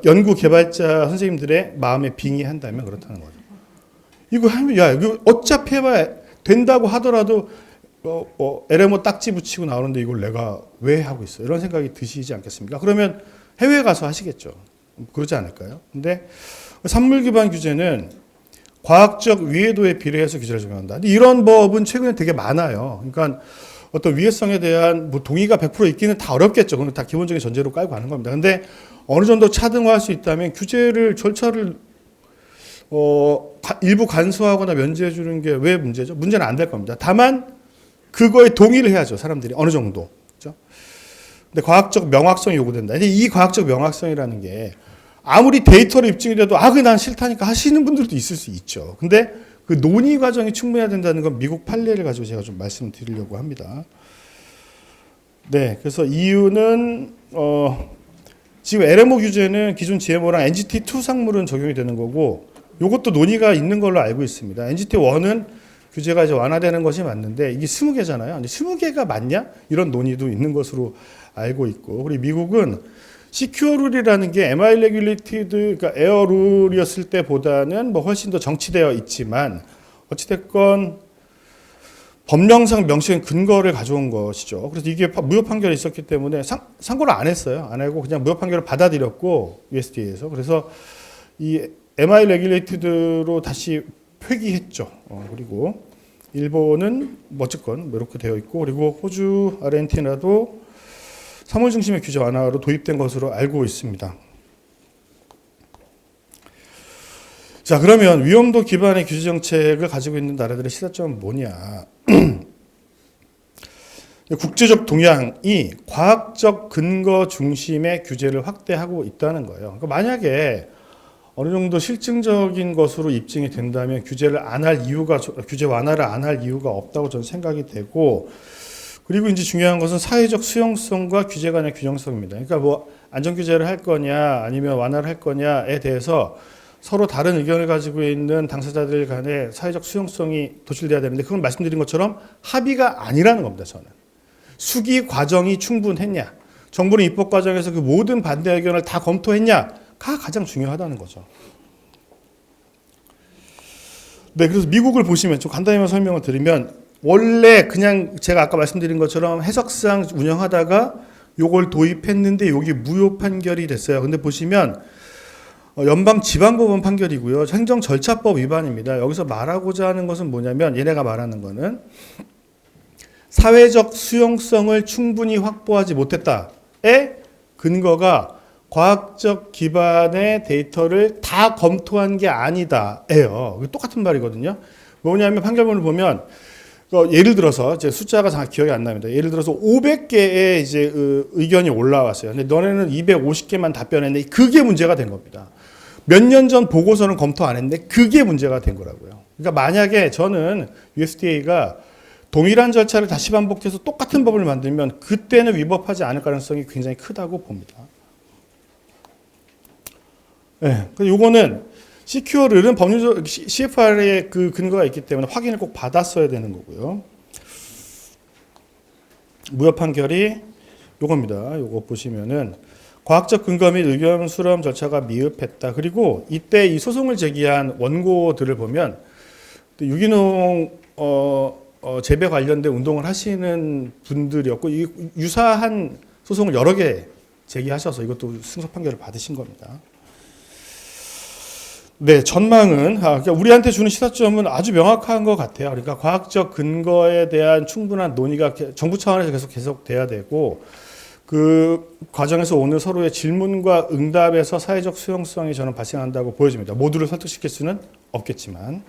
연구 개발자 선생님들의 마음에 빙의한다면 그렇다는 거죠. 이거 하면, 이거 어차피 해봐야 된다고 하더라도 LMO 딱지 붙이고 나오는데 이걸 내가 왜 하고 있어? 이런 생각이 드시지 않겠습니까? 그러면 해외에 가서 하시겠죠. 그러지 않을까요? 근데 산물 기반 규제는 과학적 위해도에 비례해서 규제를 적용한다. 근데 이런 법은 최근에 되게 많아요. 그러니까 어떤 위해성에 대한 뭐 동의가 100% 있기는 다 어렵겠죠. 그건 다 기본적인 전제로 깔고 가는 겁니다. 근데 어느 정도 차등화할 수 있다면 규제를 절차를 일부 간소화하거나 면제해 주는 게 왜 문제죠? 문제는 안 될 겁니다. 다만 그거에 동의를 해야죠. 사람들이 어느 정도. 그렇죠? 근데 과학적 명확성이 요구된다. 근데 이 과학적 명확성이라는 게 아무리 데이터로 입증이 돼도 그게 난 싫다니까 하시는 분들도 있을 수 있죠. 근데 그 논의 과정이 충분해야 된다는 건 미국 판례를 가지고 제가 좀 말씀드리려고 합니다. 네, 그래서 이유는 지금 LMO 규제는 기존 GMO랑 NGT2 상물은 적용이 되는 거고, 이것도 논의가 있는 걸로 알고 있습니다. NGT1은 규제가 이제 완화되는 것이 맞는데 이게 20개잖아요. 근데 20개가 맞냐? 이런 논의도 있는 것으로 알고 있고, 그리고 미국은 시큐어룰이라는 게 MI 레귤레이티드, 그러니까 에어룰이었을 때보다는 뭐 훨씬 더 정치되어 있지만 어찌됐건 법령상 명시한 근거를 가져온 것이죠. 그래서 이게 무효 판결이 있었기 때문에 상고를 안 했어요. 안 하고 그냥 무효 판결을 받아들였고 USDA에서. 그래서 이 MI 레귤레이티드로 다시 회귀했죠. 그리고 일본은 어쨌건 이렇게 되어 있고, 그리고 호주, 아르헨티나도 3월 중심의 규제 완화로 도입된 것으로 알고 있습니다. 자, 그러면 위험도 기반의 규제 정책을 가지고 있는 나라들의 시사점은 뭐냐? 국제적 동향이 과학적 근거 중심의 규제를 확대하고 있다는 거예요. 그러니까 만약에 어느 정도 실증적인 것으로 입증이 된다면 규제를 안 할 이유가, 규제 완화를 안 할 이유가 없다고 저는 생각이 되고, 그리고 이제 중요한 것은 사회적 수용성과 규제 간의 균형성입니다. 그러니까 뭐 안전 규제를 할 거냐 아니면 완화를 할 거냐에 대해서 서로 다른 의견을 가지고 있는 당사자들 간의 사회적 수용성이 도출돼야 되는데, 그건 말씀드린 것처럼 합의가 아니라는 겁니다. 저는 수기 과정이 충분했냐, 정부는 입법 과정에서 그 모든 반대 의견을 다 검토했냐가 가장 중요하다는 거죠. 네, 그래서 미국을 보시면 좀 간단히만 설명을 드리면, 원래 그냥 제가 아까 말씀드린 것처럼 해석상 운영하다가 요걸 도입했는데 요게 무효 판결이 됐어요. 근데 보시면 연방 지방법원 판결이고요. 행정 절차법 위반입니다. 여기서 말하고자 하는 것은 뭐냐면, 얘네가 말하는 거는 사회적 수용성을 충분히 확보하지 못했다의 근거가 과학적 기반의 데이터를 다 검토한 게 아니다예요. 똑같은 말이거든요. 뭐냐면 판결문을 보면 예를 들어서 제 숫자가 정확히 기억이 안 납니다. 예를 들어서 500개의 이제 의견이 올라왔어요. 근데 너네는 250개만 답변했는데 그게 문제가 된 겁니다. 몇 년 전 보고서는 검토 안 했는데 그게 문제가 된 거라고요. 그러니까 만약에 저는 USDA가 동일한 절차를 다시 반복해서 똑같은 법을 만들면 그때는 위법하지 않을 가능성이 굉장히 크다고 봅니다. 네, 요거는 시큐어룰은 법률적 CFR의 그 근거가 있기 때문에 확인을 꼭 받았어야 되는 거고요. 무효 판결이 요겁니다. 요거 보시면은 과학적 근거 및 의견 수렴 절차가 미흡했다. 그리고 이때 이 소송을 제기한 원고들을 보면 유기농 재배 관련된 운동을 하시는 분들이었고, 유사한 소송을 여러 개 제기하셔서 이것도 승소 판결을 받으신 겁니다. 네, 전망은 그러니까 우리한테 주는 시사점은 아주 명확한 것 같아요. 그러니까 과학적 근거에 대한 충분한 논의가 정부 차원에서 계속 돼야 되고, 그 과정에서 오는 서로의 질문과 응답에서 사회적 수용성이 저는 발생한다고 보여집니다. 모두를 설득시킬 수는 없겠지만.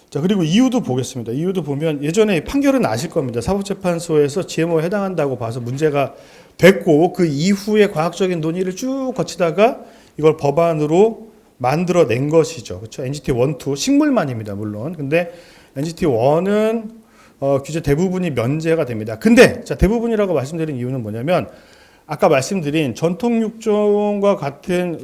자, 그리고 이유도 보겠습니다. 이유도 보면 예전에 판결은 아실 겁니다. 사법재판소에서 GMO에 해당한다고 봐서 문제가 됐고, 그 이후에 과학적인 논의를 쭉 거치다가 이걸 법안으로 만들어낸 것이죠. 그렇죠? NGT 1, 2 식물만입니다. 물론. 근데 NGT 1은 규제 대부분이 면제가 됩니다. 근데 자, 대부분이라고 말씀드린 이유는 뭐냐면, 아까 말씀드린 전통 육종과 같은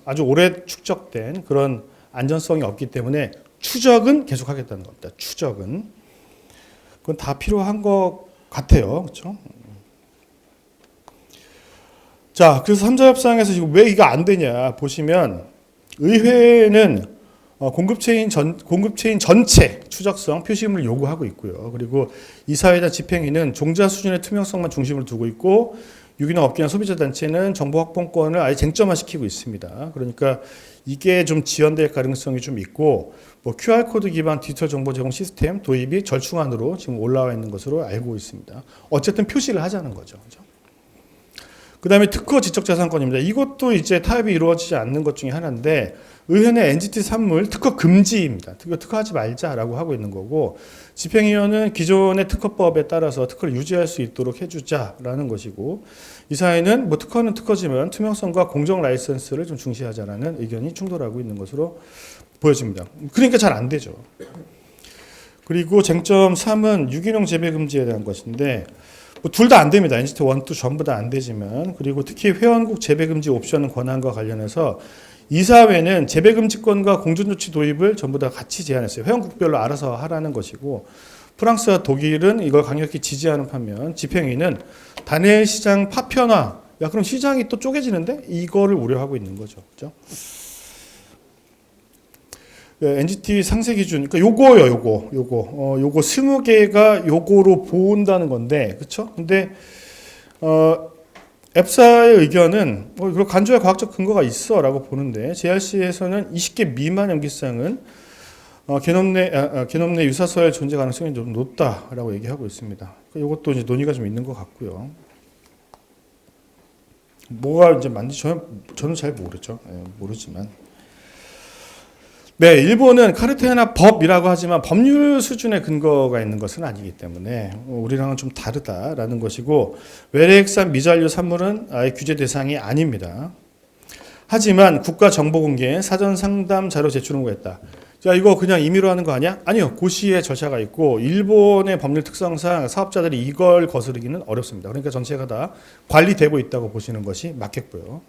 아주 오래 축적된 그런 안전성이 없기 때문에 추적은 계속하겠다는 겁니다. 추적은. 그건 다 필요한 것 같아요. 그렇죠? 자, 그래서 3자 협상에서 지금 왜 이거 안 되냐 보시면, 의회는 공급체인 전체 추적성 표시임을 요구하고 있고요. 그리고 이사회나 집행위는 종자 수준의 투명성만 중심으로 두고 있고, 유기농 업계나 소비자 단체는 정보 확보권을 아예 쟁점화시키고 있습니다. 그러니까 이게 좀 지연될 가능성이 좀 있고, 뭐 QR코드 기반 디지털 정보 제공 시스템 도입이 절충안으로 지금 올라와 있는 것으로 알고 있습니다. 어쨌든 표시를 하자는 거죠. 그 다음에 특허 지적자산권입니다. 이것도 이제 타협이 이루어지지 않는 것 중에 하나인데, 의회는 NGT 산물 특허 금지입니다. 특허하지 말자라고 하고 있는 거고, 집행위원회는 기존의 특허법에 따라서 특허를 유지할 수 있도록 해주자라는 것이고, 이사회는 뭐 특허는 특허지만 투명성과 공정 라이선스를 좀 중시하자라는 의견이 충돌하고 있는 것으로 보여집니다. 그러니까 잘 안 되죠. 그리고 쟁점 3은 유기농 재배 금지에 대한 것인데, 뭐 둘 다 안 됩니다. NGT 1, 2 전부 다 안 되지만, 그리고 특히 회원국 재배 금지 옵션 권한과 관련해서 이사회는 재배 금지권과 공존조치 도입을 전부 다 같이 제안했어요. 회원국별로 알아서 하라는 것이고, 프랑스와 독일은 이걸 강력히 지지하는 반면 집행위는 단일 시장 파편화. 야, 그럼 시장이 또 쪼개지는데? 이거를 우려하고 있는 거죠. 그죠? NGT 상세 기준, 그러니까 요거 20개가 요거로 본다는 건데, 그쵸? 근데, 앱사의 의견은, 이거 간주할 과학적 근거가 있어 라고 보는데, JRC에서는 20개 미만 염기쌍은 게놈 내 유사서의 존재 가능성이 좀 높다라고 얘기하고 있습니다. 이것도 이제 논의가 좀 있는 것 같고요. 뭐가 이제 맞는지 저는 잘 모르죠. 모르지만. 네, 일본은 카르테나 법이라고 하지만 법률 수준의 근거가 있는 것은 아니기 때문에 우리랑은 좀 다르다라는 것이고 외래액산 미잔류 산물은 아예 규제 대상이 아닙니다. 하지만 국가정보공개 사전 상담 자료 제출 의무가 있다. 자, 이거 그냥 임의로 하는 거 아니야? 아니요. 고시에 절차가 있고 일본의 법률 특성상 사업자들이 이걸 거스르기는 어렵습니다. 그러니까 전체가 다 관리되고 있다고 보시는 것이 맞겠고요.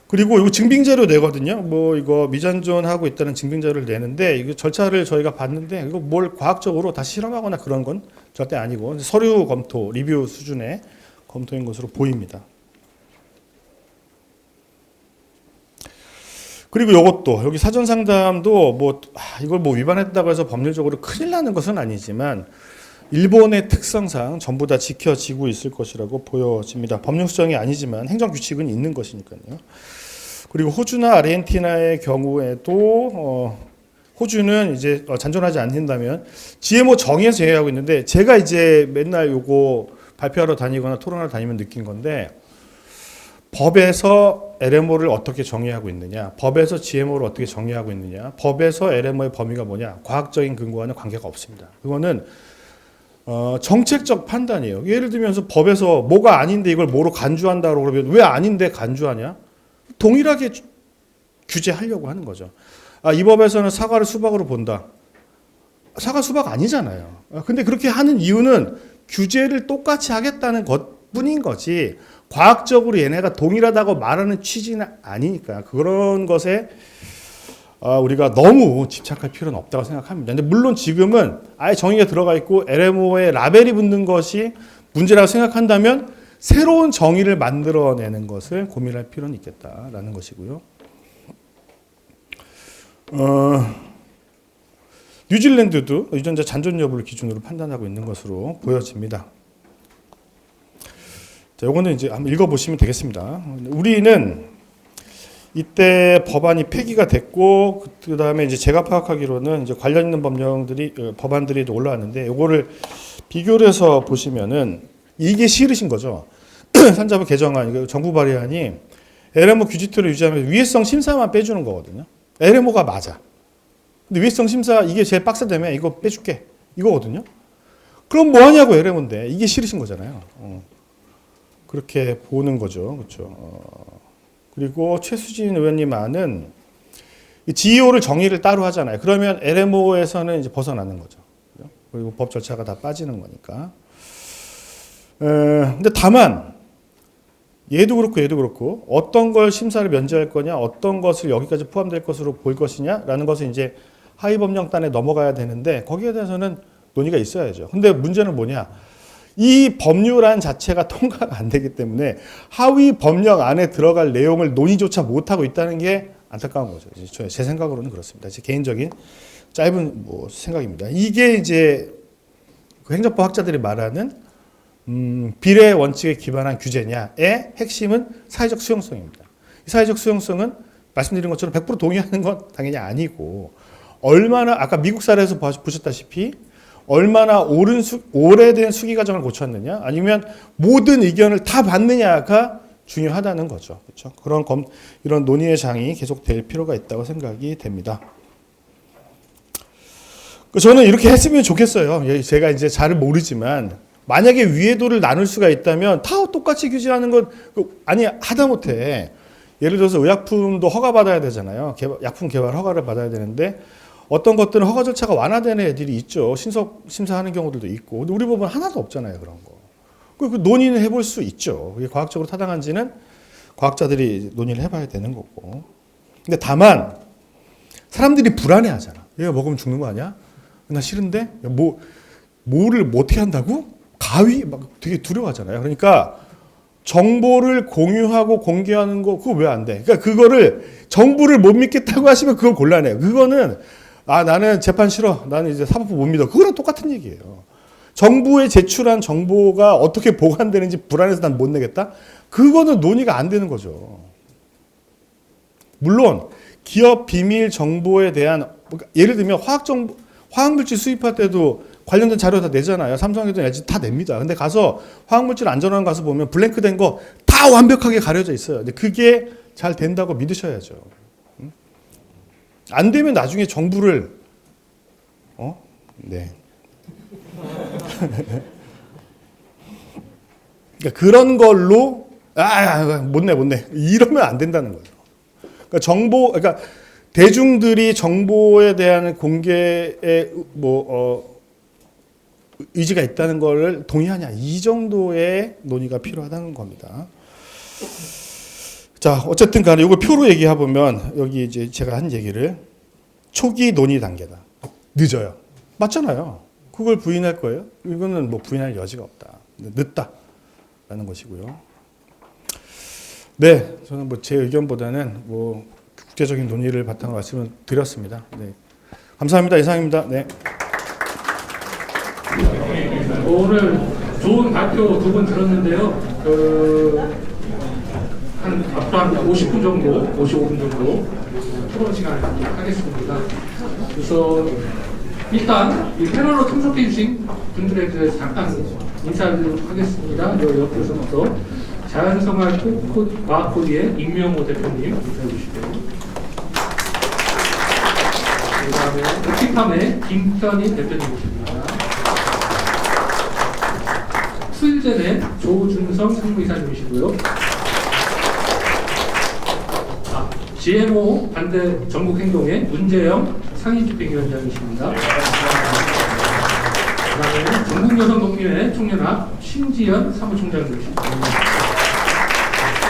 그리고 이거 증빙자료 내거든요. 뭐 이거 미잔존하고 있다는 증빙자료를 내는데 이거 절차를 저희가 봤는데 이거 뭘 과학적으로 다 실험하거나 그런 건 절대 아니고 서류 검토, 리뷰 수준의 검토인 것으로 보입니다. 그리고 이것도 여기 사전 상담도 뭐 이걸 뭐 위반했다고 해서 법률적으로 큰일 나는 것은 아니지만 일본의 특성상 전부 다 지켜지고 있을 것이라고 보여집니다. 법령 수정이 아니지만 행정 규칙은 있는 것이니까요. 그리고 호주나 아르헨티나의 경우에도 호주는 이제 잔존하지 않는다면 GMO 정의에서 제외하고 있는데 제가 이제 맨날 요거 발표하러 다니거나 토론하러 다니면 느낀 건데 법에서 LMO를 어떻게 정의하고 있느냐, 법에서 GMO를 어떻게 정의하고 있느냐, 법에서 LMO의 범위가 뭐냐, 과학적인 근거와는 관계가 없습니다. 그거는 정책적 판단이에요. 예를 들면서 법에서 뭐가 아닌데 이걸 뭐로 간주한다고 그러면 왜 아닌데 간주하냐? 동일하게 규제하려고 하는 거죠. 이 법에서는 사과를 수박으로 본다. 사과 수박 아니잖아요. 근데 그렇게 하는 이유는 규제를 똑같이 하겠다는 것뿐인 거지 과학적으로 얘네가 동일하다고 말하는 취지는 아니니까 그런 것에 우리가 너무 집착할 필요는 없다고 생각합니다. 근데 물론 지금은 아예 정의가 들어가 있고 LMO에 라벨이 붙는 것이 문제라고 생각한다면 새로운 정의를 만들어내는 것을 고민할 필요는 있겠다라는 것이고요. 뉴질랜드도 유전자 잔존 여부를 기준으로 판단하고 있는 것으로 보여집니다. 자, 요거는 이제 한번 읽어보시면 되겠습니다. 우리는 이때 법안이 폐기가 됐고 그 다음에 이제 제가 파악하기로는 이제 관련 있는 법안들이 올라왔는데 요거를 비교를 해서 보시면은 이게 싫으신 거죠. 산자부 개정안, 정부 발의안이 LMO 규칙틀을 유지하면서 위해성 심사만 빼주는 거거든요. LMO가 맞아. 근데 위해성 심사 이게 제일 빡세다며 이거 빼줄게 이거거든요. 그럼 뭐 하냐고 LMO인데 이게 싫으신 거잖아요. 그렇게 보는 거죠. 그렇죠. 그리고 최수진 의원님 안은 GEO를 정의를 따로 하잖아요. 그러면 LMO에서는 이제 벗어나는 거죠. 그리고 법 절차가 다 빠지는 거니까. 근데 다만 얘도 그렇고 어떤 걸 심사를 면제할 거냐, 어떤 것을 여기까지 포함될 것으로 볼 것이냐라는 것을 이제 하위 법령단에 넘어가야 되는데 거기에 대해서는 논의가 있어야죠. 근데 문제는 뭐냐? 이 법률안 자체가 통과가 안 되기 때문에 하위 법령 안에 들어갈 내용을 논의조차 못하고 있다는 게 안타까운 거죠. 제 생각으로는 그렇습니다. 제 개인적인 짧은 생각입니다. 이게 이제 그 행정법 학자들이 말하는 비례 원칙에 기반한 규제냐의 핵심은 사회적 수용성입니다. 이 사회적 수용성은 말씀드린 것처럼 100% 동의하는 건 당연히 아니고 얼마나 아까 미국 사례에서 보셨다시피 얼마나 오래된 수기 과정을 거쳤느냐 아니면 모든 의견을 다 받느냐가 중요하다는 거죠. 그렇죠? 이런 논의의 장이 계속될 필요가 있다고 생각이 됩니다. 저는 이렇게 했으면 좋겠어요. 제가 이제 잘 모르지만 만약에 위해도를 나눌 수가 있다면 다 똑같이 규제하는 건 아니 하다못해 예를 들어서 의약품도 허가받아야 되잖아요. 약품 개발 허가를 받아야 되는데 어떤 것들은 허가 절차가 완화되는 애들이 있죠. 신속 심사하는 경우들도 있고. 근데 우리 법은 하나도 없잖아요. 그런 거. 그 논의는 해볼 수 있죠. 그게 과학적으로 타당한지는 과학자들이 논의를 해봐야 되는 거고. 근데 다만 사람들이 불안해하잖아. 얘가 먹으면 죽는 거 아니야? 나 싫은데? 뭐를 어떻게 한다고? 가위? 막 되게 두려워하잖아요. 그러니까 정보를 공유하고 공개하는 거 그거 왜 안 돼? 그러니까 그거를 정부를 못 믿겠다고 하시면 그걸 곤란해요. 그거는 나는 재판 싫어. 나는 이제 사법부 못 믿어. 그거랑 똑같은 얘기예요. 정부에 제출한 정보가 어떻게 보관되는지 불안해서 난 못 내겠다? 그거는 논의가 안 되는 거죠. 물론 기업 비밀 정보에 대한 예를 들면 화학물질 수입할 때도 관련된 자료 다 내잖아요. 삼성이든 LG 다 냅니다. 근데 가서 화학물질 안전원 가서 보면 블랭크 된 거 다 완벽하게 가려져 있어요. 근데 그게 잘 된다고 믿으셔야죠. 안 되면 나중에 정부를 네. 그러니까 그런 걸로 못 내. 이러면 안 된다는 거죠. 그러니까 대중들이 정보에 대한 공개에 의지가 있다는 걸 동의하냐 이 정도의 논의가 필요하다는 겁니다. 자, 어쨌든 간에 이걸 표로 얘기해 보면 여기 이제 제가 한 얘기를 초기 논의 단계다. 늦어요. 맞잖아요. 그걸 부인할 거예요? 이거는 뭐 부인할 여지가 없다. 늦다라는 것이고요. 네, 저는 뭐 제 의견보다는 뭐 국제적인 논의를 바탕으로 말씀을 드렸습니다. 네, 감사합니다. 이상입니다. 네. 오늘 좋은 발표 두 분 들었는데요. 앞으로 한 50분 정도, 55분 정도 토론 시간을 갖도록 하겠습니다. 그래서 일단 이 패널로 참석해 주신 분들에 대해서 잠깐 인사드리도록 하겠습니다. 옆에서부터 자연생활 과학코디의 임명호 대표님 인사해 주시고요. 그 다음에 옥시팜의 김현희 대표님이십니다. 수일젠의 조준성 상무이사님이시고요. GMO 반대 전국행동의 문재영 상임집행위원장이십니다. 그다음에 전국여성독립회 총연합 심지연 사무총장님이십니다.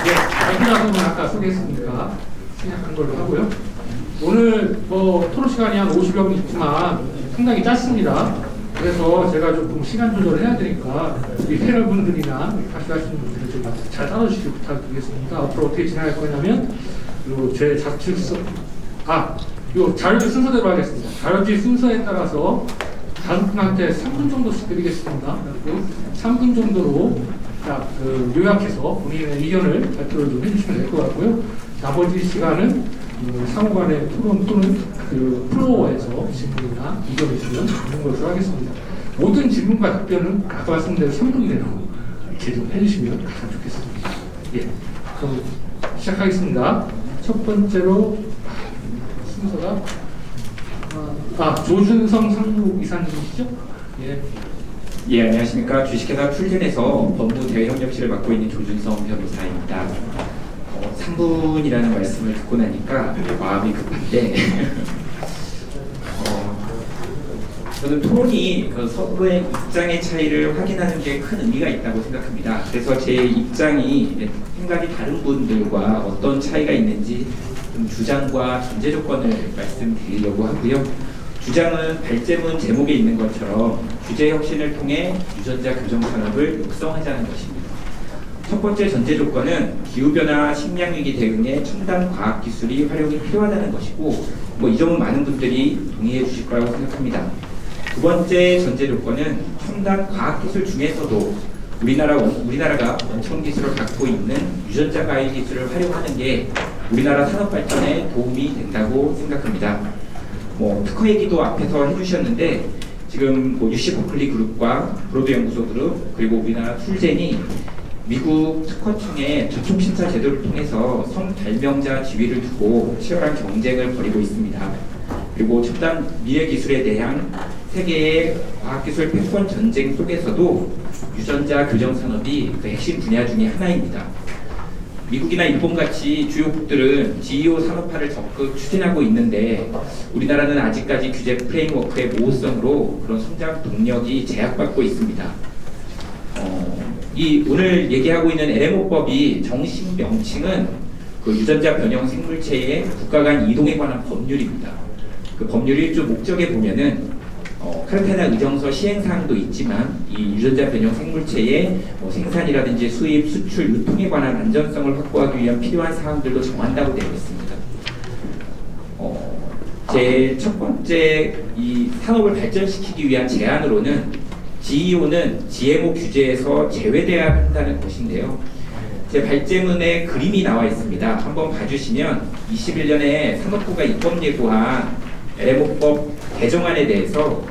네, 발표자분은 아까 소개했으니까 생략한 걸로 하고요. 오늘 토론 시간이 한 50여 분 있지만 상당히 짧습니다. 그래서 제가 조금 시간 조절을 해야 되니까 우리 패널 분들이나 발표하시는 분들을 좀 잘 따라주시길 부탁드리겠습니다. 앞으로 어떻게 진행할 거냐면 제 자출서 요 자료지 순서대로 하겠습니다. 자료지 순서에 따라서 다른 분한테 3분 정도씩 드리겠습니다. 그리고 3분 정도로 딱 요약해서 본인의 의견을 발표를 좀 해주시면 될 것 같고요. 나머지 시간은 상호간의 토론 또는 플로어에서 질문이나 의견을 주시면 듣는 것으로 하겠습니다. 모든 질문과 답변은 아까 말씀드린 3분 내로 이렇게 좀 해주시면 가장 좋겠습니다. 예, 그럼 시작하겠습니다. 첫 번째로 순서가 조준성 상무이사님이시죠? 예. 예, 안녕하십니까. 주식회사 풀젠에서 법무 대외협력실을 맡고 있는 조준성 변호사입니다. 3분이라는 말씀을 듣고 나니까 마음이 급한데 저는 토론이 서로의 입장의 차이를 확인하는 게 큰 의미가 있다고 생각합니다. 그래서 제 입장이 생각이 다른 분들과 어떤 차이가 있는지 좀 주장과 전제 조건을 말씀드리려고 하고요. 주장은 발제문 제목에 있는 것처럼 규제 혁신을 통해 유전자 교정 산업을 육성하자는 것입니다. 첫 번째 전제 조건은 기후변화, 식량위기 대응에 첨단 과학기술이 활용이 필요하다는 것이고 이 점은 많은 분들이 동의해 주실 거라고 생각합니다. 두 번째 전제 조건은 첨단 과학기술 중에서도 우리나라가 원천 기술을 갖고 있는 유전자 가해 기술을 활용하는 게 우리나라 산업 발전에 도움이 된다고 생각합니다. 특허 얘기도 앞에서 해주셨는데 지금 UC 버클리 그룹과 브로드 연구소 그룹 그리고 우리나라 풀젠이 미국 특허청의 접촉 심사 제도를 통해서 성발명자 지위를 두고 치열한 경쟁을 벌이고 있습니다. 그리고 첨단 미래 기술에 대한 세계의 과학기술 패권 전쟁 속에서도 유전자 교정 산업이 그 핵심 분야 중에 하나입니다. 미국이나 일본같이 주요국들은 GEO 산업화를 적극 추진하고 있는데 우리나라는 아직까지 규제 프레임워크의 모호성으로 그런 성장 동력이 제약받고 있습니다. 이 오늘 얘기하고 있는 LMO법이 정식 명칭은 그 유전자 변형 생물체의 국가 간 이동에 관한 법률입니다. 그 법률 1조 목적에 보면은 카르타나 의정서 시행사항도 있지만 이 유전자 변형 생물체의 생산이라든지 수입, 수출, 유통에 관한 안전성을 확보하기 위한 필요한 사항들도 정한다고 되어 있습니다. 제 첫 번째 이 산업을 발전시키기 위한 제안으로는 GEO는 GMO 규제에서 제외돼야 한다는 것인데요. 제 발제문에 그림이 나와 있습니다. 한번 봐주시면 21년에 산업부가 입법 예고한 LMO법 개정안에 대해서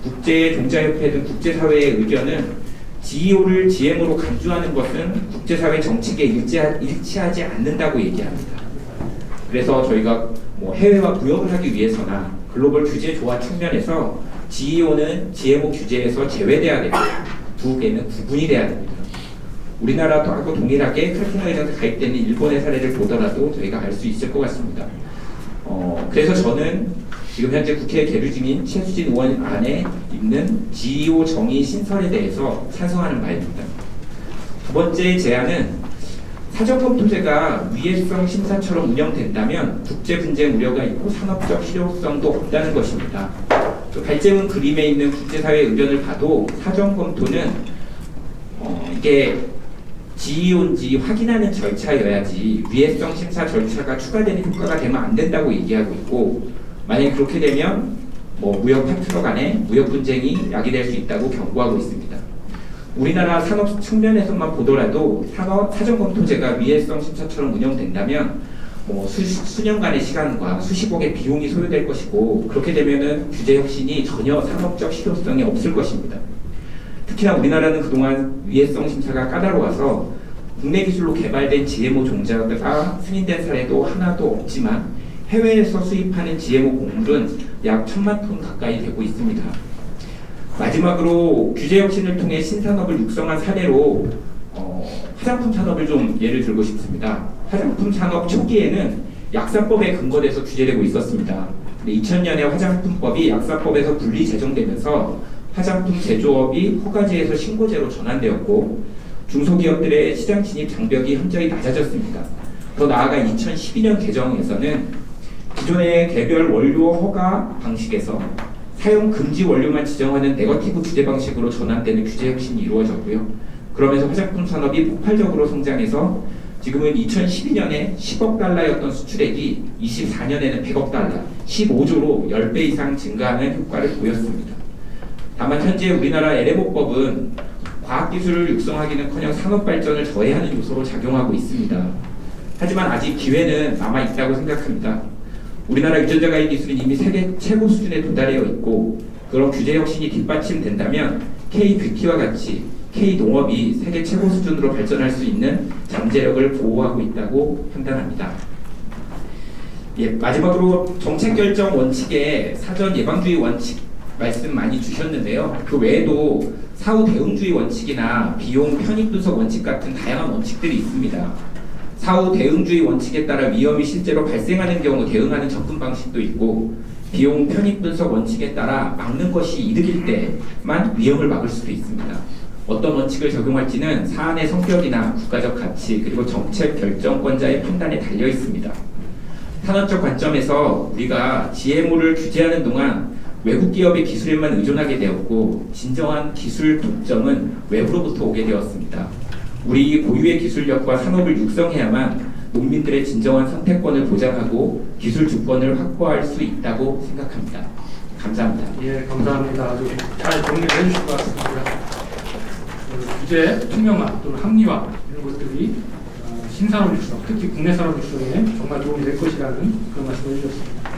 국제종자협회 등 국제사회의 의견은 GEO를 GMO로 간주하는 것은 국제사회 정책에 일치하지 않는다고 얘기합니다. 그래서 저희가 해외와 무역을 하기 위해서나 글로벌 규제 조화 측면에서 GEO는 GMO 규제에서 제외돼야 됩니다. 두 개는 구분이 돼야 됩니다. 우리나라하고 동일하게 카르타나 의정서에 가입되는 일본의 사례를 보더라도 저희가 알 수 있을 것 같습니다. 그래서 저는 지금 현재 국회에 계류 중인 최수진 의원 안에 있는 GEO 정의 신설에 대해서 찬성하는 바입니다. 두 번째 제안은 사전검토제가 위해성 심사처럼 운영된다면 국제 분쟁 우려가 있고 산업적 실효성도 없다는 것입니다. 그 발제문 그림에 있는 국제사회 의견을 봐도 사전검토는 이게 GEO인지 확인하는 절차여야지 위해성 심사 절차가 추가되는 효과가 되면 안 된다고 얘기하고 있고, 만약에 그렇게 되면 무역 파트너 간의 무역 분쟁이 야기될 수 있다고 경고하고 있습니다. 우리나라 산업 측면에서만 보더라도 사전검토제가 위해성 심사처럼 운영된다면 수년간의 시간과 수십억의 비용이 소요될 것이고, 그렇게 되면은 규제 혁신이 전혀 산업적 실효성이 없을 것입니다. 특히나 우리나라는 그동안 위해성 심사가 까다로워서 국내 기술로 개발된 GMO 종자가 승인된 사례도 하나도 없지만 해외에서 수입하는 GMO 곡물은 약 1000만 톤 가까이 되고 있습니다. 마지막으로 규제 혁신을 통해 신산업을 육성한 사례로 화장품 산업을 좀 예를 들고 싶습니다. 화장품 산업 초기에는 약사법에 근거돼서 규제되고 있었습니다. 2000년에 화장품법이 약사법에서 분리 제정되면서 화장품 제조업이 허가제에서 신고제로 전환되었고, 중소기업들의 시장 진입 장벽이 현저히 낮아졌습니다. 더 나아가 2012년 개정에서는 기존의 개별 원료 허가 방식에서 사용 금지 원료만 지정하는 네거티브 규제 방식으로 전환되는 규제 혁신이 이루어졌고요. 그러면서 화장품 산업이 폭발적으로 성장해서 지금은 2012년에 10억 달러였던 수출액이 24년에는 100억 달러, 15조로 10배 이상 증가하는 효과를 보였습니다. 다만 현재 우리나라 LMO법은 과학기술을 육성하기는커녕 산업발전을 저해하는 요소로 작용하고 있습니다. 하지만 아직 기회는 남아있다고 생각합니다. 우리나라 유전자 가입 기술은 이미 세계 최고 수준에 도달해 있고, 그런 규제 혁신이 뒷받침된다면 K-뷰티와 같이 K-농업이 세계 최고 수준으로 발전할 수 있는 잠재력을 보호하고 있다고 판단합니다. 마지막으로 정책 결정 원칙에 사전 예방주의 원칙 말씀 많이 주셨는데요. 그 외에도 사후 대응주의 원칙이나 비용 편익 분석 원칙 같은 다양한 원칙들이 있습니다. 사후 대응주의 원칙에 따라 위험이 실제로 발생하는 경우 대응하는 접근 방식도 있고, 비용 편익 분석 원칙에 따라 막는 것이 이득일 때만 위험을 막을 수도 있습니다. 어떤 원칙을 적용할지는 사안의 성격이나 국가적 가치, 그리고 정책 결정권자의 판단에 달려 있습니다. 산업적 관점에서 우리가 GMO를 규제하는 동안 외국 기업의 기술에만 의존하게 되었고, 진정한 기술 독점은 외부로부터 오게 되었습니다. 우리 고유의 기술력과 산업을 육성해야만 농민들의 진정한 선택권을 보장하고 기술 주권을 확보할 수 있다고 생각합니다. 감사합니다. 예, 감사합니다. 아주 잘 정리를 해주실 것 같습니다. 규제 투명화 또는 합리화 이런 것들이 신산업 육성, 특히 국내 산업 육성에 정말 도움이 될 것이라는 그런 말씀을 해주셨습니다.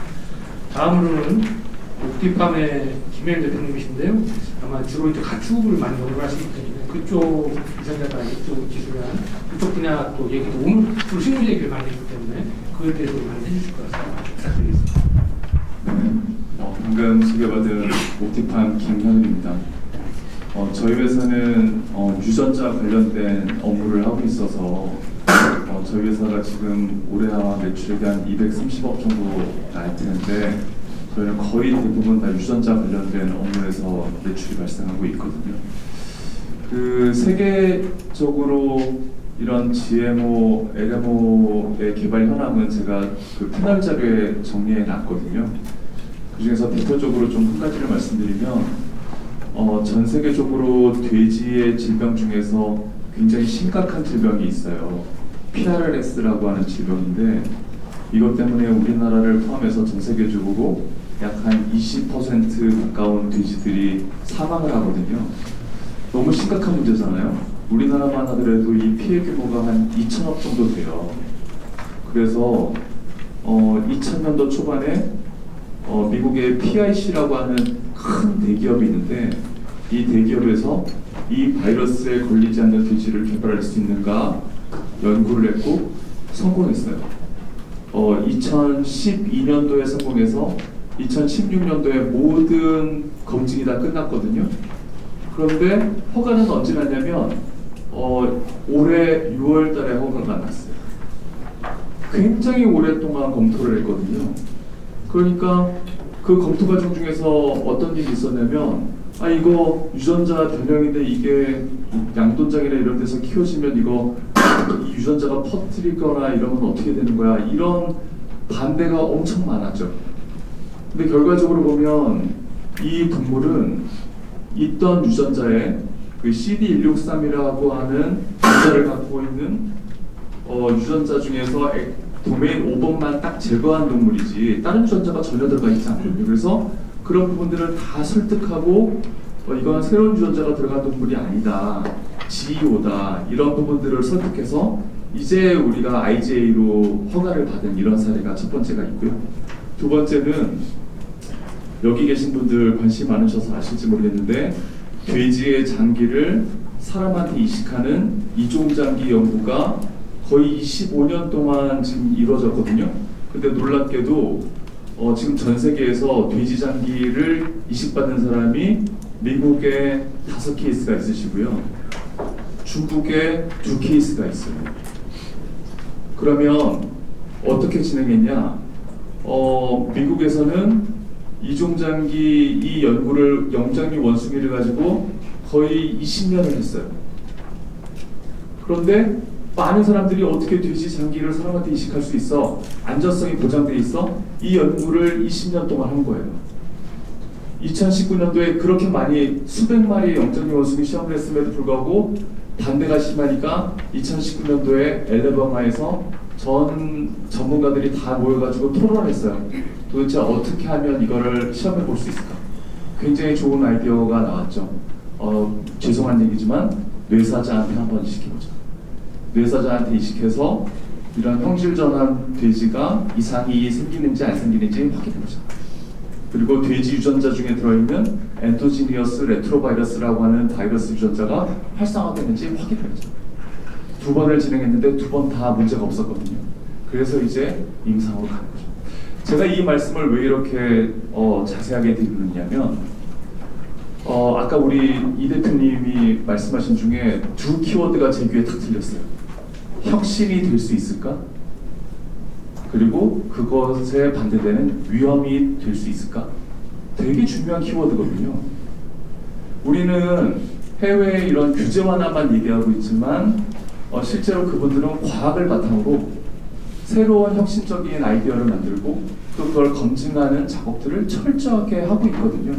다음으로는 옥티팜의 김혜연 대표님이신데요. 아마 주로 이제 가축을 많이 연구하시기 때문에 그쪽 유전자가 이쪽 기술이나 그쪽 분야 또 얘기도 오늘 주로 식물 얘기를 많이 했기 때문에 그에 대해서 많이 해주실 것 같습니다. 부탁드리겠습니다. 방금 소개받은 옥티팜 김현우입니다. 저희 회사는 유전자 관련된 업무를 하고 있어서 저희 회사가 지금 올해 아마 매출액이 한 230억 정도 나올 텐데, 저희는 거의 대부분 다 유전자 관련된 업무에서 매출이 발생하고 있거든요. 그 세계적으로 이런 GMO, LMO의 개발 현황은 제가 그 패널 자료에 정리해 놨거든요. 그중에서 대표적으로 좀 한 가지를 말씀드리면 전 세계적으로 돼지의 질병 중에서 굉장히 심각한 질병이 있어요. PRLS라고 하는 질병인데 이것 때문에 우리나라를 포함해서 전 세계적으로 약 한 20% 가까운 돼지들이 사망을 하거든요. 너무 심각한 문제잖아요. 우리나라만 하더라도 이 피해 규모가 한 2천억 정도 돼요. 그래서 2000년도 초반에 미국의 PIC라고 하는 큰 대기업이 있는데 이 대기업에서 이 바이러스에 걸리지 않는 돼지를 개발할 수 있는가 연구를 했고 성공했어요. 2012년도에 성공해서 2016년도에 모든 검증이 다 끝났거든요. 그런데 허가는 언제 났냐면 올해 6월 달에 허가가 났어요. 굉장히 오랫동안 검토를 했거든요. 그러니까 그 검토 과정 중에서 어떤 일이 있었냐면 이거 유전자 변형인데 이게 양돈장이나 이런 데서 키워지면 이거 이 유전자가 퍼뜨리거나 이러면 어떻게 되는 거야, 이런 반대가 엄청 많았죠. 근데 결과적으로 보면 이 동물은 있던 유전자에 그 CD163이라고 하는 유전자를 갖고 있는 유전자 중에서 도메인 5번만 딱 제거한 동물이지 다른 유전자가 전혀 들어가 있지 않거든요. 그래서 그런 부분들을 다 설득하고 이건 새로운 유전자가 들어간 동물이 아니다, GEO다, 이런 부분들을 설득해서 이제 우리가 IJ로 허가를 받은 이런 사례가 첫 번째가 있고요. 두 번째는 여기 계신 분들 관심 많으셔서 아실지 모르겠는데 돼지의 장기를 사람한테 이식하는 이종장기 연구가 거의 25년 동안 지금 이루어졌거든요. 근데 놀랍게도 지금 전 세계에서 돼지 장기를 이식받는 사람이 미국에 5케이스가 있으시고요. 중국에 2케이스가 있어요. 그러면 어떻게 진행했냐? 미국에서는 이종장기 이 연구를 영장류 원숭이를 가지고 거의 20년을 했어요. 그런데 많은 사람들이 어떻게 돼지 장기를 사람한테 이식할 수 있어? 안전성이 보장돼 있어? 이 연구를 20년 동안 한 거예요. 2019년도에 그렇게 많이 수백 마리의 영장류 원숭이 시험을 했음에도 불구하고 반대가 심하니까 2019년도에 엘레바마에서 전 전문가들이 다 모여가지고 토론했어요. 도대체 어떻게 하면 이거를 시험해 볼 수 있을까? 굉장히 좋은 아이디어가 나왔죠. 죄송한 얘기지만 뇌사자한테 한번 이식해보자. 뇌사자한테 이식해서 이런 형질전환 돼지가 이상이 생기는지 안 생기는지 확인해보자. 그리고 돼지 유전자 중에 들어있는 엔도지니어스 레트로바이러스라고 하는 바이러스 유전자가 활성화되는지 확인해보자. 2번을 진행했는데 2번 다 문제가 없었거든요. 그래서 이제 임상으로 가는 거죠. 제가 이 말씀을 왜 이렇게 자세하게 드리느냐면 아까 우리 이 대표님이 말씀하신 중에 2 키워드가 제 귀에 탁 들렸어요. 혁신이 될 수 있을까? 그리고 그것에 반대되는 위험이 될 수 있을까? 되게 중요한 키워드거든요. 우리는 해외의 이런 규제 완화만 얘기하고 있지만 실제로 그분들은 과학을 바탕으로 새로운 혁신적인 아이디어를 만들고 또 그걸 검증하는 작업들을 철저하게 하고 있거든요.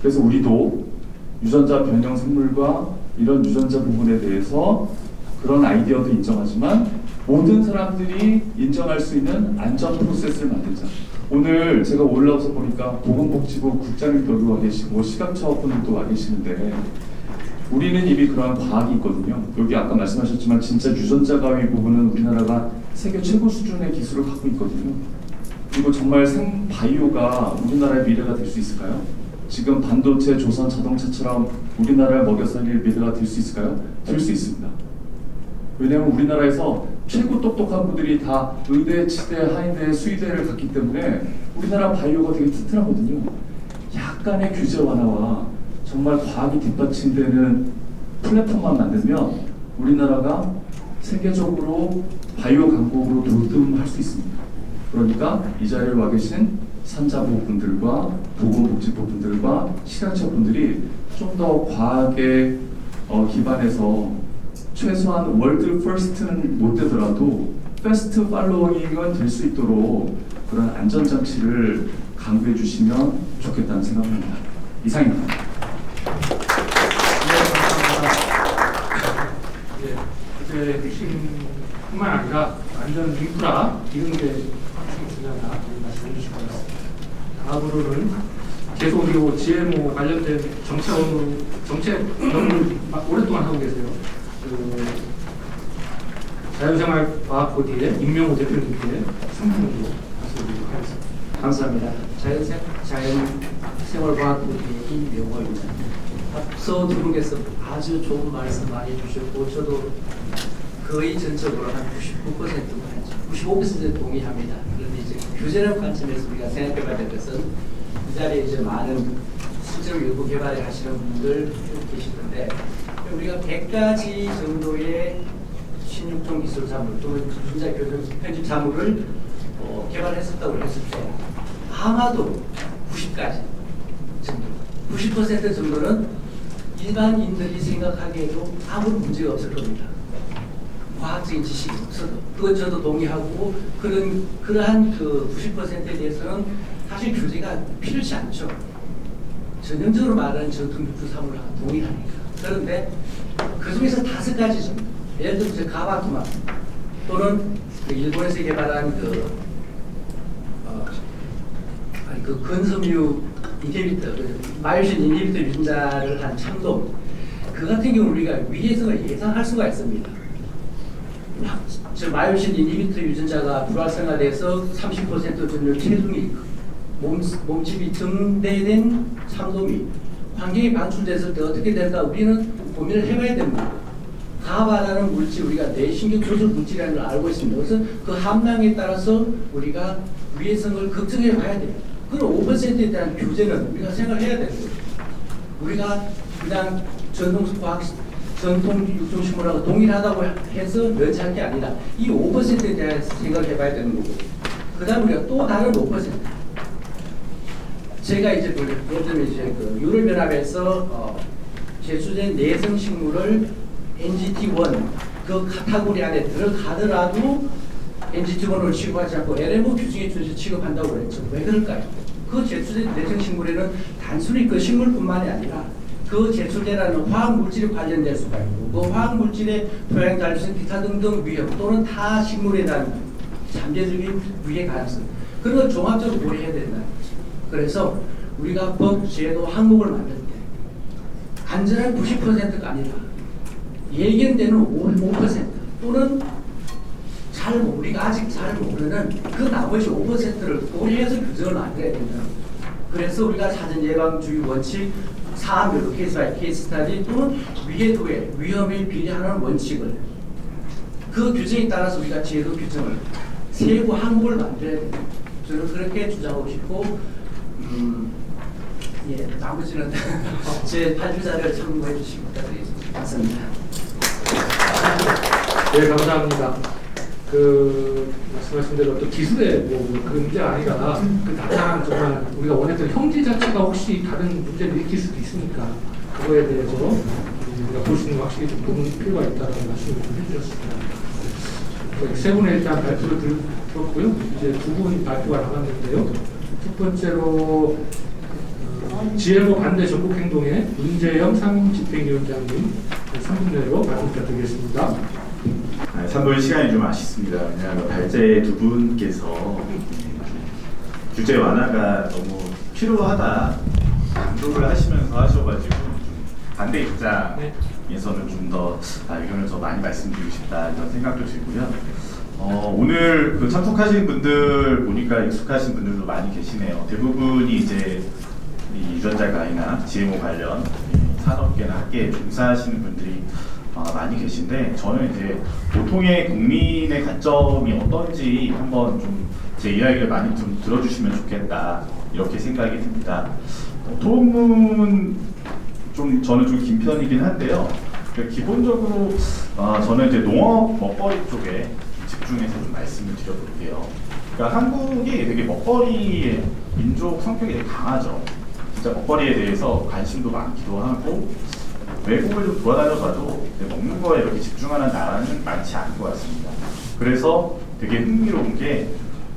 그래서 우리도 유전자 변형 생물과 이런 유전자 부분에 대해서 그런 아이디어도 인정하지만 모든 사람들이 인정할 수 있는 안전 프로세스를 만들자. 오늘 제가 올라와서 보니까 보건복지부 국장님도 와 계시고 시각처분도 와 계시는데 우리는 이미 그러한 과학이 있거든요. 여기 아까 말씀하셨지만 진짜 유전자 가위 부분은 우리나라가 세계 최고 수준의 기술을 갖고 있거든요. 그리고 정말 생바이오가 우리나라의 미래가 될 수 있을까요? 지금 반도체, 조선 자동차처럼 우리나라를 먹여 살릴 미래가 될 수 있을까요? 될 수 있습니다. 왜냐하면 우리나라에서 최고 똑똑한 분들이 다 의대, 치대, 하인대, 수의대를 갔기 때문에 우리나라 바이오가 되게 튼튼하거든요. 약간의 규제 완화와 정말 과학이 뒷받침되는 플랫폼만 만들면 우리나라가 세계적으로 바이오 강국으로 도듬할 수 있습니다. 그러니까 이 자리에 와 계신 산자부분들과 보건복지부분들과 시각처분들이 좀 더 과학에 기반해서 최소한 월드 퍼스트는 못 되더라도 패스트 팔로잉은 될 수 있도록 그런 안전장치를 강구해 주시면 좋겠다는 생각합니다. 이상입니다. 예, 핵심뿐만 아니라 안전 인프라 이런 게 확실히 중요하다 이런 말씀해 주신 것 같습니다. 다음으로는 계속 그리고 GMO 관련된 정책을 오랫동안 하고 계세요. 그 자연생활과학코디의 임명호 대표님께 상품으로 말씀드리도록 하겠습니다. 감사합니다. 자연생활과학부의 임명호입니다. 앞서 두 분께서 아주 좋은 말씀 많이 주셨고 저도 거의 전적으로 한 99%, 95% 동의합니다. 그런데 이제 규제력 관점에서 우리가 생각해봐야 될 것은 이 자리에 이제 많은 실제로 연구 개발을 하시는 분들 계시는데 우리가 100가지 정도의 신육종 기술 자물 또는 유전자 교정 편집 자물을 개발했었다고 했을 때 아마도 90가지 정도, 90% 정도는 일반인들이 생각하기에도 아무런 문제가 없을 겁니다. 과학적인 지식이 없어도 그건 저도 동의하고 그러한 그 90%에 대해서는 사실 규제가 필요치 않죠. 전형적으로 말하는 전통육주 사물하고 동일하니까. 그런데 그 중에서 5가지 정도, 예를 들어서 가바토마 또는 그 일본에서 개발한 그 근섬유 이니비터, 마이오신 이니비터 유전자를 한 참돔, 그 같은 경우 우리가 위해성을 예상할 수가 있습니다. 저 마이오신 이니비터 유전자가 불활성화돼서 30% 전율 체중이 몸집이 증대된 참돔이 환경에 방출됐을 때 어떻게 될까 우리는 고민을 해봐야 됩니다. 가바라는 물질, 우리가 뇌신경 조절 물질이라는 걸 알고 있습니다. 그래서 그 함량에 따라서 우리가 위해성을 걱정해 봐야 돼요. 그럼 5%에 대한 규제는 우리가 생각해야 되는 거예요. 우리가 그냥 전통 육종식물하고 동일하다고 해서 면제할 게 아니라 이 5%에 대해서 생각해 봐야 되는 거고, 그 다음 우리가 또 다른 5%. 제가 이제 예를 들면 이제 그 유럽연합에서 제출된 내성식물을 NGT1 그 카테고리 안에 들어가더라도 NGT1을 취급하지 않고 LMO 규정에 준해서 취급한다고 그랬죠. 왜 그럴까요? 그 제출된 내성식물에는 단순히 그 식물뿐만이 아니라 그 제출되라는 화학물질에 관련될 수가 있고 그 화학물질의 토양 잔류성 기타 등등 위험 또는 타 식물에 대한 잠재적인 위해 가능성 그런 걸 종합적으로 고려해야 된다는 거죠. 그래서 우리가 법, 제도, 항목을 만들 때 안전한 90%가 아니라 예견되는 5% 또는 우리가 아직 잘 모르는 그 나머지 5%를 고려해서 규정을 만들어야 된다는 거죠. 그래서 우리가 사전 예방주의 원칙, 사안별로 케이스 바이 케이스 스타디 또는 위해도의 위험에 비례하는 원칙을 그 규정에 따라서 우리가 제도 규정을 세부 항목을 만들어야 됩니다. 저는 그렇게 주장하고 싶고 예, 나머지는 제 발표 자료를 참고해 주시기 부탁드리겠습니다. 감사합니다. 네, 감사합니다. 그 말씀하신 대로 또 기술의 그런 문제가 아니라 그 다양한 정말 우리가 원했던 형제 자체가 혹시 다른 문제를 일으킬 수도 있으니까 그거에 대해서 우리가 볼 수 있는 거 확실히 좀 보는 필요가 있다는 말씀을 좀 해주셨습니다. 세 분의 일단 발표를 들었고요. 이제 두 분 발표가 남았는데요. 첫 번째로 GMO 반대 전국 행동의 문재영 상임집행위원장님 3분 내로 말씀 부탁드리겠습니다. 선보일 시간이 좀 아쉽습니다. 왜냐하면 발제 두 분께서 규제 완화가 너무 필요하다 강조를 하시면서 하셔가지고 좀 반대 입장에서는 좀 더 의견을 더 많이 말씀드리고 싶다 이런 생각도 들고요. 오늘 그 참석하신 분들 보니까 익숙하신 분들도 많이 계시네요. 대부분이 이제 이 유전자 가이나 GMO 관련 산업계나 학계에 종사하시는 분들이 많이 계신데 저는 이제 보통의 국민의 관점이 어떤지 한번 좀 제 이야기를 많이 좀 들어주시면 좋겠다 이렇게 생각이 듭니다. 토론문 저는 좀 긴 편이긴 한데요. 기본적으로 저는 이제 농업 먹거리 쪽에 집중해서 좀 말씀을 드려볼게요. 그러니까 한국이 되게 먹거리의 민족 성격이 되게 강하죠. 진짜 먹거리에 대해서 관심도 많기도 하고 외국을 좀 돌아다녀봐도 먹는 거에 이렇게 집중하는 나라는 많지 않은 것 같습니다. 그래서 되게 흥미로운 게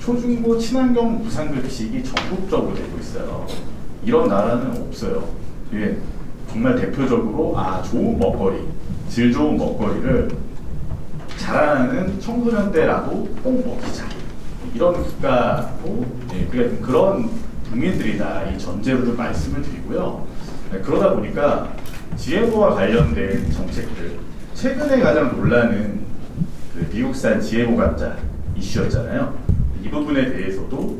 초중고 친환경 무상급식이 전국적으로 되고 있어요. 이런 나라는 없어요. 이게 정말 대표적으로 좋은 먹거리, 질 좋은 먹거리를 자라나는 청소년대라도 꼭 먹이자. 이런 국가고 그런 국민들이다. 이 전제로 좀 말씀을 드리고요. 그러다 보니까 GMO와 관련된 정책들, 최근에 가장 논란은 그 미국산 GMO 감자 이슈였잖아요. 이 부분에 대해서도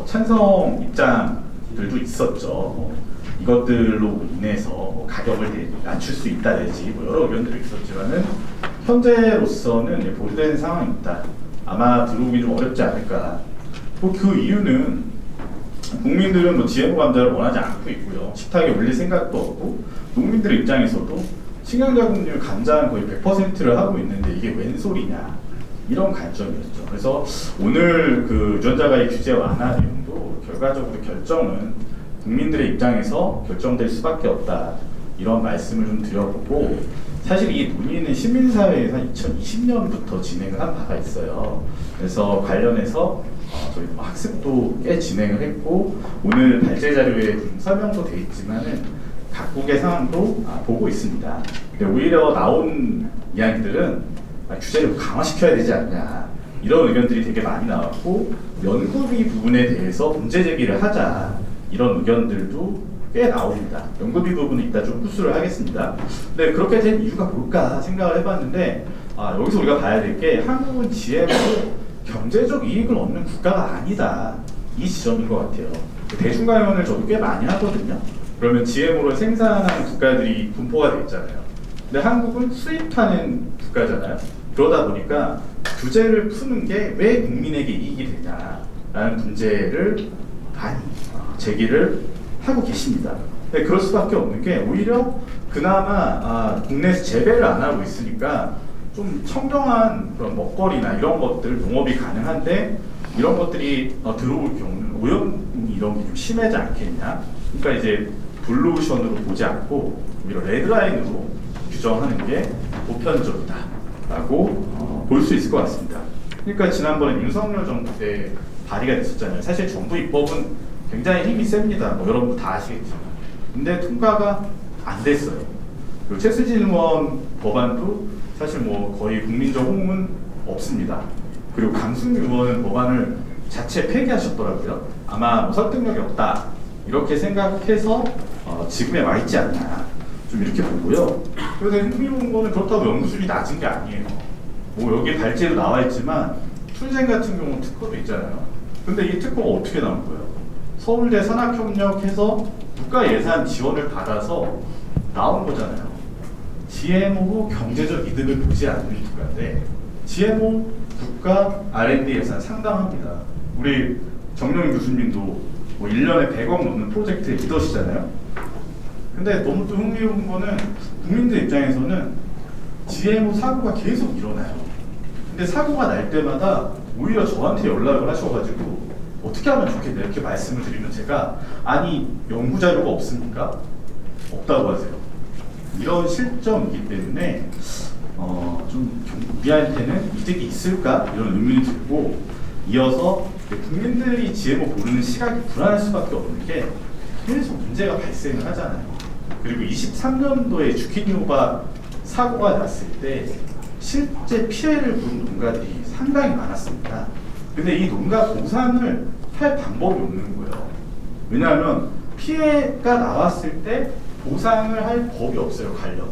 찬성 입장들도 있었죠. 이것들로 인해서 가격을 낮출 수 있다든지 여러 의견들이 있었지만은 현재로서는 보류되는 상황입니다. 아마 들어오기 좀 어렵지 않을까. 그 이유는 국민들은 GMO 감자를 원하지 않고 있고요. 식탁에 올릴 생각도 없고, 농민들 입장에서도 식량자급률 감자는 거의 100%를 하고 있는데 이게 웬 소리냐, 이런 관점이었죠. 그래서 오늘 그 유전자가의 규제 완화 내용도 결과적으로 결정은 국민들의 입장에서 결정될 수밖에 없다, 이런 말씀을 좀 드려보고, 사실 이 논의는 시민사회에서 2020년부터 진행을 한 바가 있어요. 그래서 관련해서 저희 학습도 꽤 진행을 했고, 오늘 발제 자료에 설명도 돼 있지만은 각국의 상황도 보고 있습니다. 근데 오히려 나온 이야기들은 규제를 강화시켜야 되지 않냐, 이런 의견들이 되게 많이 나왔고, 연구비 부분에 대해서 문제 제기를 하자, 이런 의견들도 꽤 나옵니다. 연구비 부분은 이따 좀 후수를 하겠습니다. 근데 그렇게 된 이유가 뭘까 생각을 해봤는데, 여기서 우리가 봐야 될 게 한국은 GM으로 경제적 이익을 얻는 국가가 아니다, 이 지점인 것 같아요. 대중가요원을 저도 꽤 많이 하거든요. 그러면 GM으로 생산하는 국가들이 분포가 돼 있잖아요. 근데 한국은 수입하는 국가잖아요. 그러다 보니까 규제를 푸는 게 왜 국민에게 이익이 되냐라는 문제를 많이 제기를 하고 계십니다. 네, 그럴 수밖에 없는 게 오히려 그나마 국내에서 재배를 안 하고 있으니까 좀 청정한 그런 먹거리나 이런 것들, 농업이 가능한데 이런 것들이 들어올 경우는 오염이 이런 게 좀 심하지 않겠냐. 그러니까 이제 블루오션으로 보지 않고 오히려 레드라인으로 규정하는 게 보편적이다라고 볼 수 있을 것 같습니다. 그러니까 지난번에 윤석열 정부 때 발의가 됐었잖아요. 사실 정부 입법은 굉장히 힘이 셉니다. 여러분도 다 아시겠지만. 근데 통과가 안 됐어요. 그리고 최수진 의원 법안도 사실 거의 국민적 호응은 없습니다. 그리고 강승규 의원은 법안을 자체 폐기하셨더라고요. 아마 설득력이 없다, 이렇게 생각해서 지금에 와 있지 않나, 좀 이렇게 보고요. 그래서 흥미로운 거는 그렇다고 연구수준이 낮은 게 아니에요. 여기 발제도 나와 있지만 툴젠 같은 경우는 특허도 있잖아요. 근데 이 특허가 어떻게 나온 거예요? 서울대 산학협력해서 국가 예산 지원을 받아서 나온 거잖아요. GMO로 경제적 이득을 보지 않는 국가인데 GMO 국가 R&D 예산 상당합니다. 우리 정영인 교수님도 1년에 100억 넘는 프로젝트의 리더시잖아요. 근데 너무 또 흥미로운 거는 국민들 입장에서는 GMO 사고가 계속 일어나요. 근데 사고가 날 때마다 오히려 저한테 연락을 하셔가지고 어떻게 하면 좋겠냐, 이렇게 말씀을 드리면 제가 아니 연구자료가 없습니까? 없다고 하세요. 이런 실정이기 때문에 좀 우리한테는 이득이 있을까, 이런 의문이 들고, 이어서 국민들이 GMO 고르는 시각이 불안할 수밖에 없는 게 계속 문제가 발생을 하잖아요. 그리고 23년도에 주키니오바 사고가 났을 때 실제 피해를 본 농가들이 상당히 많았습니다. 근데 이 농가 보상을 할 방법이 없는 거예요. 왜냐하면 피해가 나왔을 때 보상을 할 법이 없어요, 관련.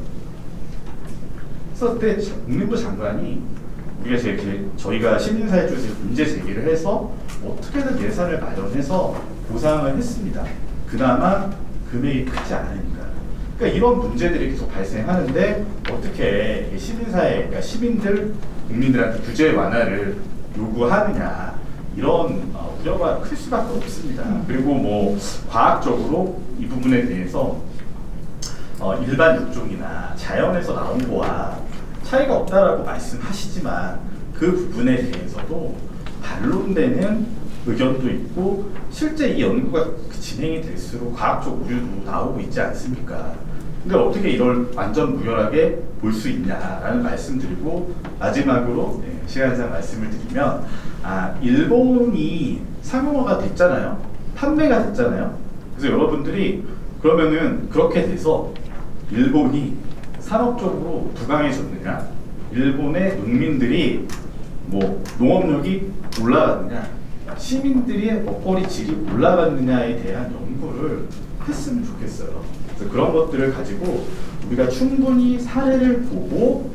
그래서 그때 국민부 장관이 저희가 시민사회 쪽에서 문제 제기를 해서 어떻게든 예산을 마련해서 보상을 했습니다. 그나마 금액이 크지 않으니까. 그러니까 이런 문제들이 계속 발생하는데 어떻게 시민사회, 그러니까 시민들, 국민들한테 규제 완화를 요구하느냐, 이런 우려가 클 수밖에 없습니다. 그리고 과학적으로 이 부분에 대해서 일반 육종이나 자연에서 나온 거와 차이가 없다라고 말씀하시지만 그 부분에 대해서도 반론되는 의견도 있고, 실제 이 연구가 진행이 될수록 과학적 오류도 나오고 있지 않습니까? 근데 어떻게 이걸 완전 무혈하게 볼 수 있냐라는 말씀드리고, 마지막으로 시간상 말씀을 드리면 일본이 상용화가 됐잖아요. 판매가 됐잖아요. 그래서 여러분들이 그러면은 그렇게 돼서 일본이 산업적으로 부강해졌느냐, 일본의 농민들이 뭐 농업력이 올라갔느냐, 시민들의 먹거리 질이 올라갔느냐에 대한 연구를 했으면 좋겠어요. 그래서 그런 것들을 가지고 우리가 충분히 사례를 보고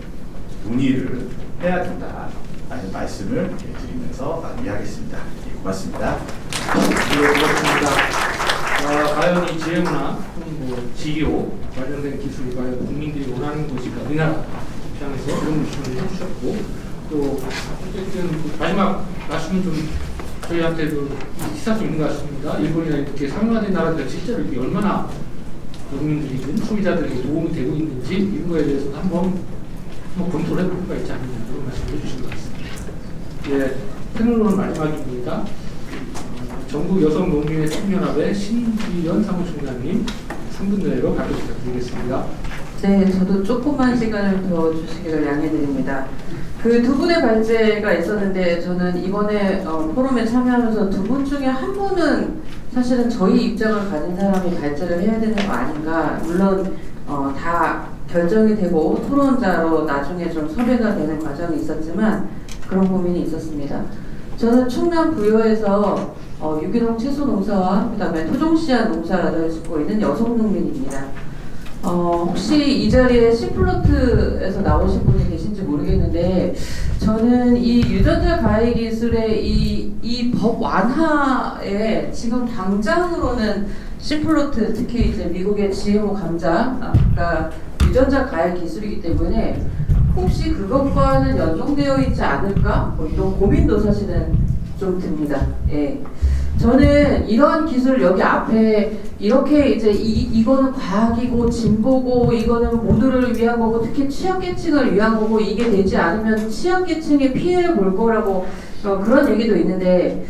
논의를 해야 된다라는 말씀을 드리면서 마무리하겠습니다. 고맙습니다. 네, 고맙습니다. 과연 이 지혜문화, 뭐 지교 관련된 기술이 과연 국민들이 원하는 것인가, 우리나라 입장에서 그런 말씀을 해주셨고, 또 어쨌든 마지막 말씀은 좀 저희한테도 시사도 있는 것 같습니다. 일본이나 이렇게 상용화된 나라들 실제로 이게 얼마나 국민들이든 소비자들에게 도움이 되고 있는지 이런 거에 대해서 한번 검토를 해볼 필요가 있지 않느냐, 그런 말씀을 해주신 것 같습니다. 예, 패널로는 마지막입니다. 전국 여성 농민의 총연합의 신지연 사무총장님 3분 내로 발표 부탁드리겠습니다. 네, 저도 조금만 시간을 더 주시기를 양해드립니다. 그 두 분의 발제가 있었는데 저는 이번에 포럼에 참여하면서 두 분 중에 한 분은 사실은 저희 입장을 가진 사람이 발제를 해야 되는 거 아닌가. 물론 다 결정이 되고 토론자로 나중에 좀 섭외가 되는 과정이 있었지만 그런 고민이 있었습니다. 저는 충남 부여에서 유기농 채소 농사와 그다음에 토종씨앗 농사를 짓고 있는 여성 농민입니다. 혹시 이 자리에 시플로트에서 나오신 분이 계신지 모르겠는데 저는 이 유전자 가해 기술의 이 법 완화에 지금 당장으로는 시플로트, 특히 이제 미국의 GMO 감자가 유전자 가해 기술이기 때문에 혹시 그것과는 연동되어 있지 않을까? 뭐 이런 고민도 사실은 좀 듭니다. 예. 저는 이러한 기술 여기 앞에 이렇게 이제 이거는 과학이고 진보고 이거는 모두를 위한 거고 특히 취약계층을 위한 거고 이게 되지 않으면 취약계층에 피해를 볼 거라고 그런 얘기도 있는데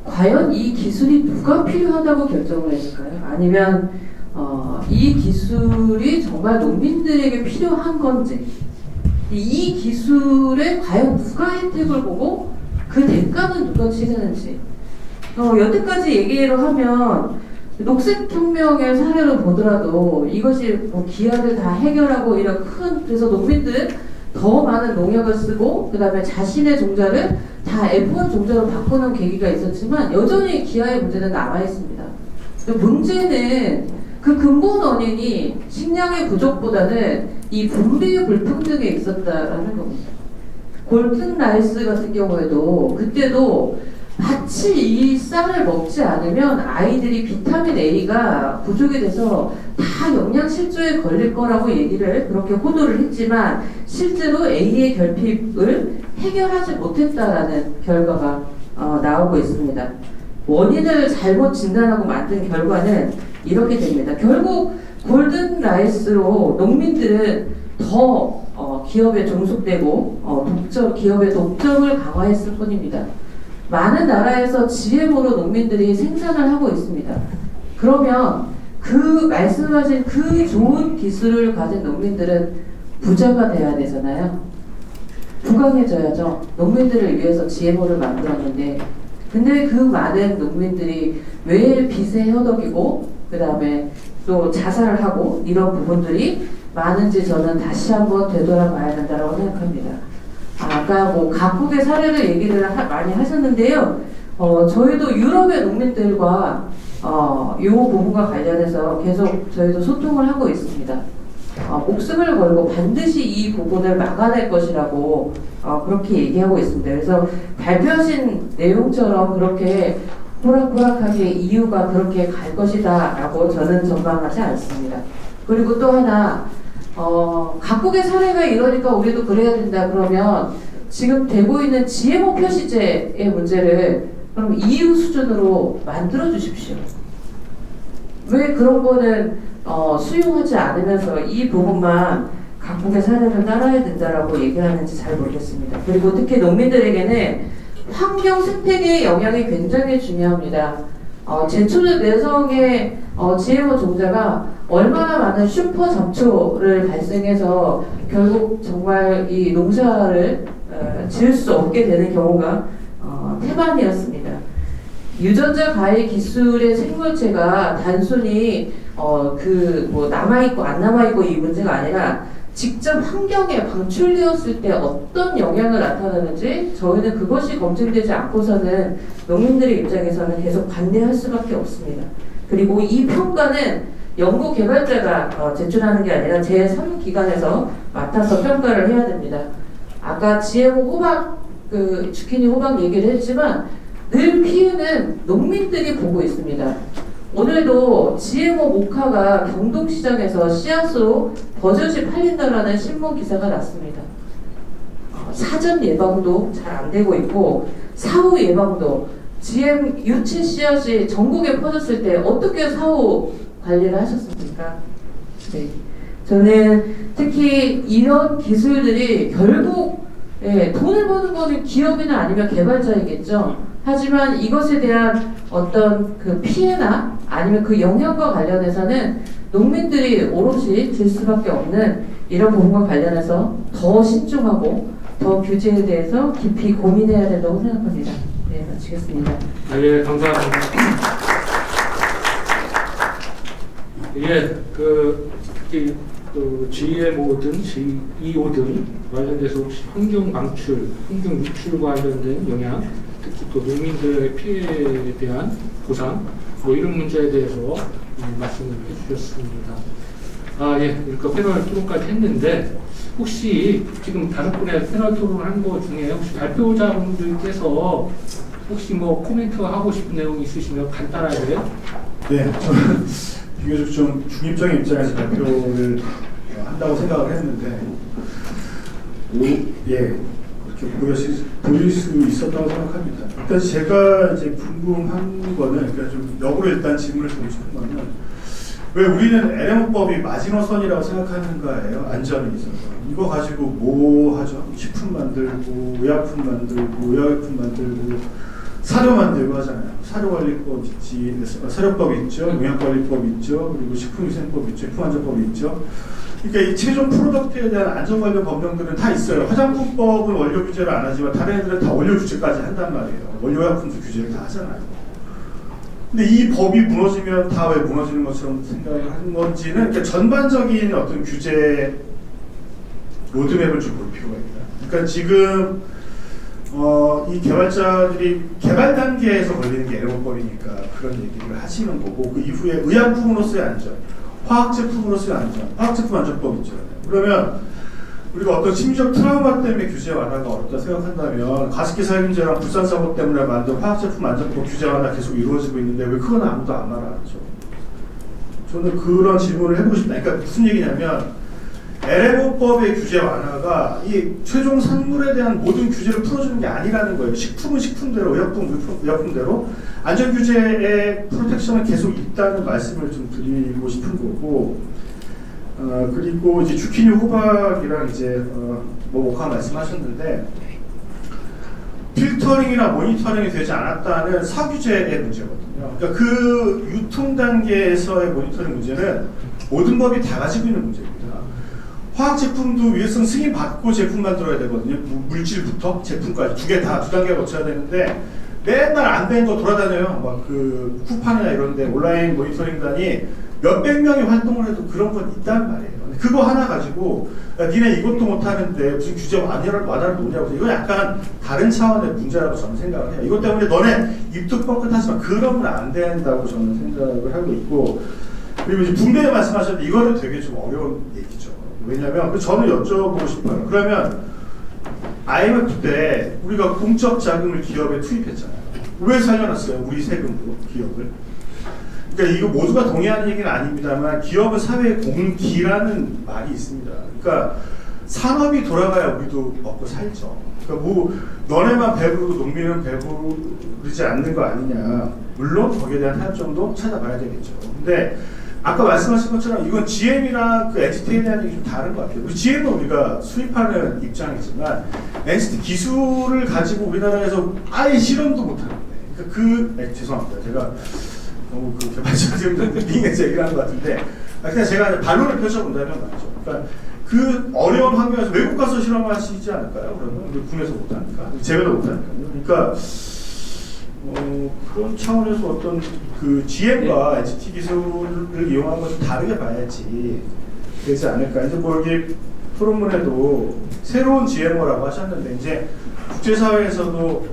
과연 이 기술이 누가 필요하다고 결정을 했을까요? 아니면 이 기술이 정말 농민들에게 필요한 건지 이 기술에 과연 누가 혜택을 보고 그 대가는 누가 치르는지 여태까지 얘기를 하면 녹색혁명의 사례를 보더라도 이것이 뭐 기아를 다 해결하고 이런 큰 그래서 농민들은 더 많은 농약을 쓰고 그 다음에 자신의 종자를 다 F1 종자로 바꾸는 계기가 있었지만 여전히 기아의 문제는 남아있습니다. 문제는 그 근본 원인이 식량의 부족보다는 이 분배 불평등에 있었다라는 겁니다. 골든 라이스 같은 경우에도 그때도 마치 이 쌀을 먹지 않으면 아이들이 비타민 A가 부족이 돼서 다 영양실조에 걸릴 거라고 얘기를 그렇게 호도를 했지만 실제로 A의 결핍을 해결하지 못했다라는 결과가 나오고 있습니다. 원인을 잘못 진단하고 만든 결과는 이렇게 됩니다. 결국 골든 라이스로 농민들은 더 기업에 종속되고 기업의 독점을 강화했을 뿐입니다. 많은 나라에서 GMO로 농민들이 생산을 하고 있습니다. 그러면 그 말씀하신 그 좋은 기술을 가진 농민들은 부자가 돼야 되잖아요. 부강해져야죠. 농민들을 위해서 GMO를 만들었는데 근데 그 많은 농민들이 왜 빚에 허덕이고 그 다음에 또 자살을 하고 이런 부분들이 많은지 저는 다시 한번 되돌아봐야 된다고 생각합니다. 아까 뭐 각국의 사례를 얘기를 많이 하셨는데요. 저희도 유럽의 농민들과 이 부분과 관련해서 계속 저희도 소통을 하고 있습니다. 목숨을 걸고 반드시 이 부분을 막아낼 것이라고 그렇게 얘기하고 있습니다. 그래서 발표하신 내용처럼 그렇게 호락호락하게 EU가 그렇게 갈 것이다 라고 저는 전망하지 않습니다. 그리고 또 하나 각국의 사례가 이러니까 우리도 그래야 된다 그러면 지금 되고 있는 GMO 표시제의 문제를 그럼 EU 수준으로 만들어 주십시오. 왜 그런 거는 수용하지 않으면서 이 부분만 각국의 사례를 따라야 된다라고 얘기를 하는지 잘 모르겠습니다. 그리고 특히 농민들에게는 환경 생태계의 영향이 굉장히 중요합니다. 제초제 내성의 GMO 종자가 얼마나 많은 슈퍼 잡초를 발생해서 결국 정말 이 농사를 지을 수 없게 되는 경우가 태반이었습니다. 유전자 가해 기술의 생물체가 단순히 남아있고 안 남아있고 이 문제가 아니라 직접 환경에 방출되었을 때 어떤 영향을 나타나는지 저희는 그것이 검증되지 않고서는 농민들의 입장에서는 계속 반대할 수밖에 없습니다. 그리고 이 평가는 연구 개발자가 제출하는 게 아니라 제3기관에서 맡아서 평가를 해야 됩니다. 아까 GMO 호박, 주키니 호박 얘기를 했지만 늘 피해는 농민들이 보고 있습니다. 오늘도 GMO 모카가 경동시장에서 씨앗으로 버젓이 팔린다라는 신문 기사가 났습니다. 사전 예방도 잘 안 되고 있고 사후 예방도 GM 유체 씨앗이 전국에 퍼졌을 때 어떻게 사후 관리를 하셨습니까? 네. 저는 특히 이런 기술들이 결국 돈을 버는 거는 기업이나 아니면 개발자이겠죠. 하지만 이것에 대한 어떤 그 피해나 아니면 그 영향과 관련해서는 농민들이 오롯이 질 수밖에 없는 이런 부분과 관련해서 더 신중하고 더 규제에 대해서 깊이 고민해야 된다고 생각합니다. 네, 마치겠습니다. 예, 감사합니다. 예, 특히 GMO든 GEO든 관련돼서 혹시 환경 방출, 환경 유출과 관련된 영향, 특히 또 농민들의 피해에 대한 보상, 이런 문제에 대해서 말씀을 해주셨습니다. 그러니까 패널 토론까지 했는데 혹시 지금 5분의 패널 토론한 거 중에 혹시 발표자분들께서 혹시 코멘트 하고 싶은 내용 있으시면 간단하게. 네, 저는 비교적 좀 중립적인 입장에서 발표를 한다고 생각을 했는데, 그렇게 보일 수 있었다고 생각합니다. 일단 제가 이제 궁금한 거는, 그러니까 좀 역으로 일단 질문을 드리고 싶은 거는, 왜 우리는 LMO법이 마지노선이라고 생각하는가예요? 안전에 있어서. 이거 가지고 뭐 하죠? 식품 만들고, 의약품 만들고, 의약품 만들고, 사료 만들고 하잖아요. 사료관리법 있지, 사료법 있죠, 농약관리법 있죠, 그리고 식품위생법 있죠, 식품안전법 있죠. 그러니까 이 최종 프로덕트에 대한 안전 관련 법령들은 다 있어요. 화장품법은 원료 규제를 안 하지만 다른 애들은 다 원료 규제까지 한단 말이에요. 원료약품도 규제를 다 하잖아요. 근데 이 법이 무너지면 다 왜 무너지는 것처럼 생각을 하는 건지는, 그러니까 전반적인 어떤 규제 로드맵을 좀 볼 필요가 있다. 그러니까 지금 이 개발자들이 개발 단계에서 걸리는 게 LMO법이니까 그런 얘기를 하시는 거고, 그 이후에 의약품으로서의 안전, 화학제품으로서의 안전, 화학제품 안전법 있잖아요. 그러면 우리가 어떤 심리적 트라우마 때문에 규제 완화가 어렵다 생각한다면, 가습기 살균제랑 불산사고 때문에 만든 화학제품 안전법 규제 완화 계속 이루어지고 있는데 왜 그건 아무도 안 말하죠? 저는 그런 질문을 해보고 싶다. 그러니까 무슨 얘기냐면, LMO법의 규제 완화가 이 최종 산물에 대한 모든 규제를 풀어주는 게 아니라는 거예요. 식품은 식품대로, 의약품은 의약품대로 안전 규제의 프로텍션은 계속 있다는 말씀을 좀 드리고 싶은 거고, 그리고 이제 주키니 호박이랑 이제 모카 말씀하셨는데, 필터링이나 모니터링이 되지 않았다는 사규제의 문제거든요. 그러니까 그 유통 단계에서의 모니터링 문제는 모든 법이 다 가지고 있는 문제입니다. 화학 제품도 위해성 승인 받고 제품 만들어야 되거든요. 물질부터 제품까지 두 단계 거쳐야 되는데, 맨날 안 된 거 돌아다녀요. 막 그 쿠팡이나 이런데 온라인 모니터링단이 몇백 명이 활동을 해도 그런 건 있단 말이에요. 그거 하나 가지고 야, 니네 이것도 못 하는데 무슨 규제 완화를 놓냐고. 이건 약간 다른 차원의 문제라고 저는 생각을 해요. 이것 때문에 너네 입도 뻥끗하지만 그러면 안 된다고 저는 생각을 하고 있고, 그리고 이제 분배에 말씀하셨는데 이거는 되게 좀 어려운 얘기죠. 왜냐하면 저는 여쭤보고 싶어요. 그러면 IMF 때 우리가 공적 자금을 기업에 투입했잖아요. 왜 살려놨어요? 우리 세금으로 기업을. 그러니까 이거 모두가 동의하는 얘기는 아닙니다만, 기업은 사회의 공기라는 말이 있습니다. 그러니까 산업이 돌아가야 우리도 먹고 살죠. 그러니까 너네만 배부르고 농민은 배부르지 않는 거 아니냐. 물론 거기에 대한 타협점도 찾아봐야 되겠죠. 근데 아까 말씀하신 것처럼 이건 GM이랑 그 NCT에 대한 얘기 좀 다른 것 같아요. 우리 GM은 우리가 수입하는 입장이지만 NCT 기술을 가지고 우리나라에서 아예 실험도 못하는데, 그러니까 죄송합니다. 제가 너무 그 개발자들한테 빙에서 얘기를 하는 것 같은데, 그냥 제가 반론을 펼쳐본다면 말이죠. 그러니까 그 어려운 환경에서 외국 가서 실험하시지 않을까요? 그러면 우리 국내에서 못하니까, 제외도 못하니까요. 그러니까 그런 차원에서 어떤 그 GM과 NCT 기술을 이용한 것을 다르게 봐야지 되지 않을까. 이제 뭐 여기 토론문에도 새로운 GMO라고 하셨는데 이제 국제사회에서도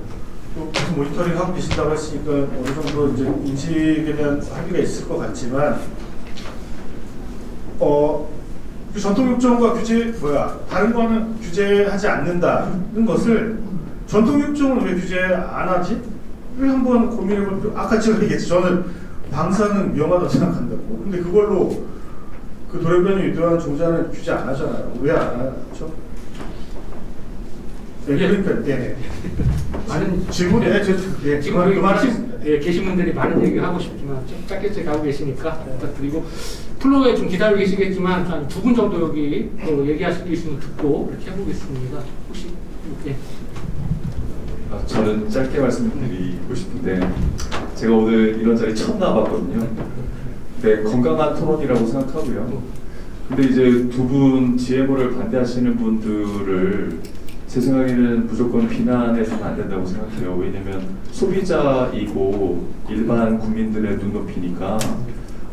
또 계속 모니터링 하고 계신다고 했으니까 어느 정도 이제 인식에 대한 합의가 있을 것 같지만 그 전통육종과 다른 거는 규제하지 않는다는 것을 전통육종을 왜 규제 안 하지? 왜 한번 고민해볼 필요. 아까 제가 얘기했죠. 저는 방사능 위험하다고 생각한다고. 근데 그걸로 그 돌연변이 유도하는 종자는 규제 안 하잖아요. 왜 안 하죠? 네, 그러니까 네. 많은 질문 지금 여기 계신 분들이 많은 얘기 하고 싶지만 좀 짧게 가고 계시니까 부탁드리고 플로우에 좀 기다리고 계시겠지만 한 2분 정도 여기 얘기하실 게 있으면 듣고 이렇게 해보겠습니다. 혹시 저는 짧게 말씀드리고 싶은데 제가 오늘 이런 자리 처음 나와봤거든요. 네, 건강한 토론이라고 생각하고요. 근데 이제 두 분 GMO를 반대하시는 분들을 제 생각에는 무조건 비난해서는 안 된다고 생각해요. 왜냐면 소비자이고 일반 국민들의 눈높이니까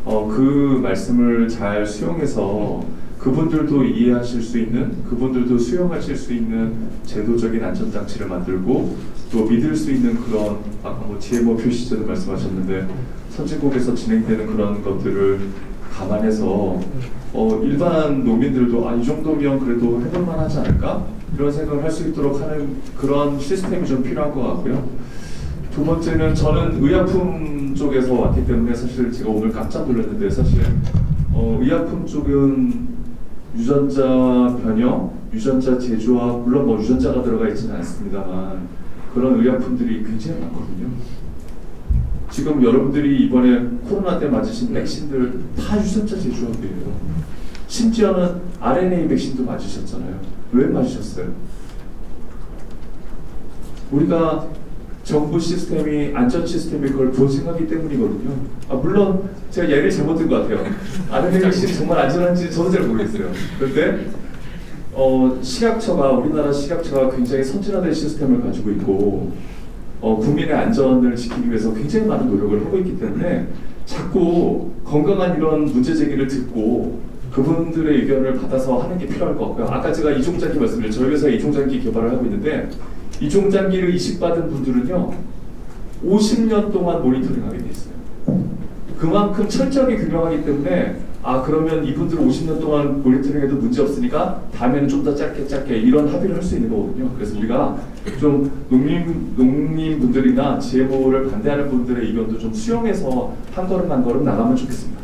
그 말씀을 잘 수용해서 그분들도 이해하실 수 있는, 그분들도 수용하실 수 있는 제도적인 안전장치를 만들고 또 믿을 수 있는 그런 아까 뭐 GMO 표시제도 말씀하셨는데 선진국에서 진행되는 그런 것들을 감안해서 일반 농민들도 이 정도면 그래도 해볼만 하지 않을까? 이런 생각을 할 수 있도록 하는 그런 시스템이 좀 필요한 것 같고요. 두 번째는 저는 의약품 쪽에서 왔기 때문에 사실 제가 오늘 깜짝 놀랐는데 사실 의약품 쪽은 유전자 변형, 유전자 제조와 물론 뭐 유전자가 들어가 있지는 않습니다만 그런 의약품들이 굉장히 많거든요. 지금 여러분들이 이번에 코로나 때 맞으신 백신들 다 유전자 제조업이에요. 심지어는 RNA 백신도 맞으셨잖아요. 왜 맞으셨어요? 우리가 정부 시스템이 안전 시스템이 그걸 보증하기 때문이거든요. 물론 제가 예를 잘못 든 것 같아요. RNA 백신 정말 안전한지 저도 잘 모르겠어요. 그런데 우리나라 식약처가 굉장히 선진화된 시스템을 가지고 있고 국민의 안전을 지키기 위해서 굉장히 많은 노력을 하고 있기 때문에 자꾸 건강한 이런 문제 제기를 듣고 그분들의 의견을 받아서 하는 게 필요할 것 같고요. 아까 제가 이종장기 말씀드렸죠. 저희 회사에 이종장기 개발을 하고 있는데 이종장기를 이식받은 분들은요 50년 동안 모니터링하게 돼 있어요. 그만큼 철저하게 규명하기 때문에 그러면 이분들은 50년 동안 모니터링해도 문제 없으니까 다음에는 좀 더 짧게 이런 합의를 할 수 있는 거거든요. 그래서 우리가 좀 농민분들이나 GMO를 반대하는 분들의 의견도 좀 수용해서 한 걸음 나가면 좋겠습니다.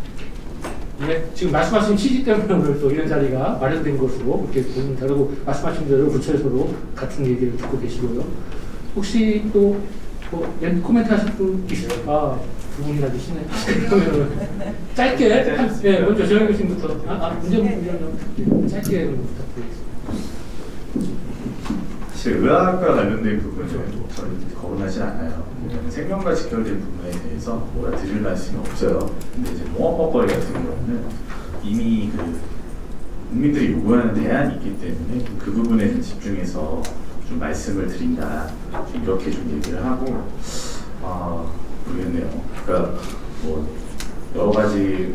네, 지금 말씀하신 취지 때문에 오늘 또 이런 자리가 마련된 것으로 이렇게 보면 되고 말씀하신 대로 구체적으로 같은 얘기를 듣고 계시고요. 혹시 또 코멘트 하실 분 있어요? 두 분이나 계시네. 그러면 짧게 먼저 조영 교수님부터 문제는 짧게 부탁드리겠습니다. 사실 의학과 관련된 부분은 저는 거론하지 않아요. 생명과 직결된 부분에 대해서 뭐라 드릴 말씀이 없어요. 근데 이제 농업법거리 같은 경우는 이미 국민들이 요구하는 대안이 있기 때문에 그 부분에 좀 집중해서 좀 말씀을 드린다. 좀 이렇게 좀 얘기를 하고 모르겠네요. 그러니까 뭐 여러 가지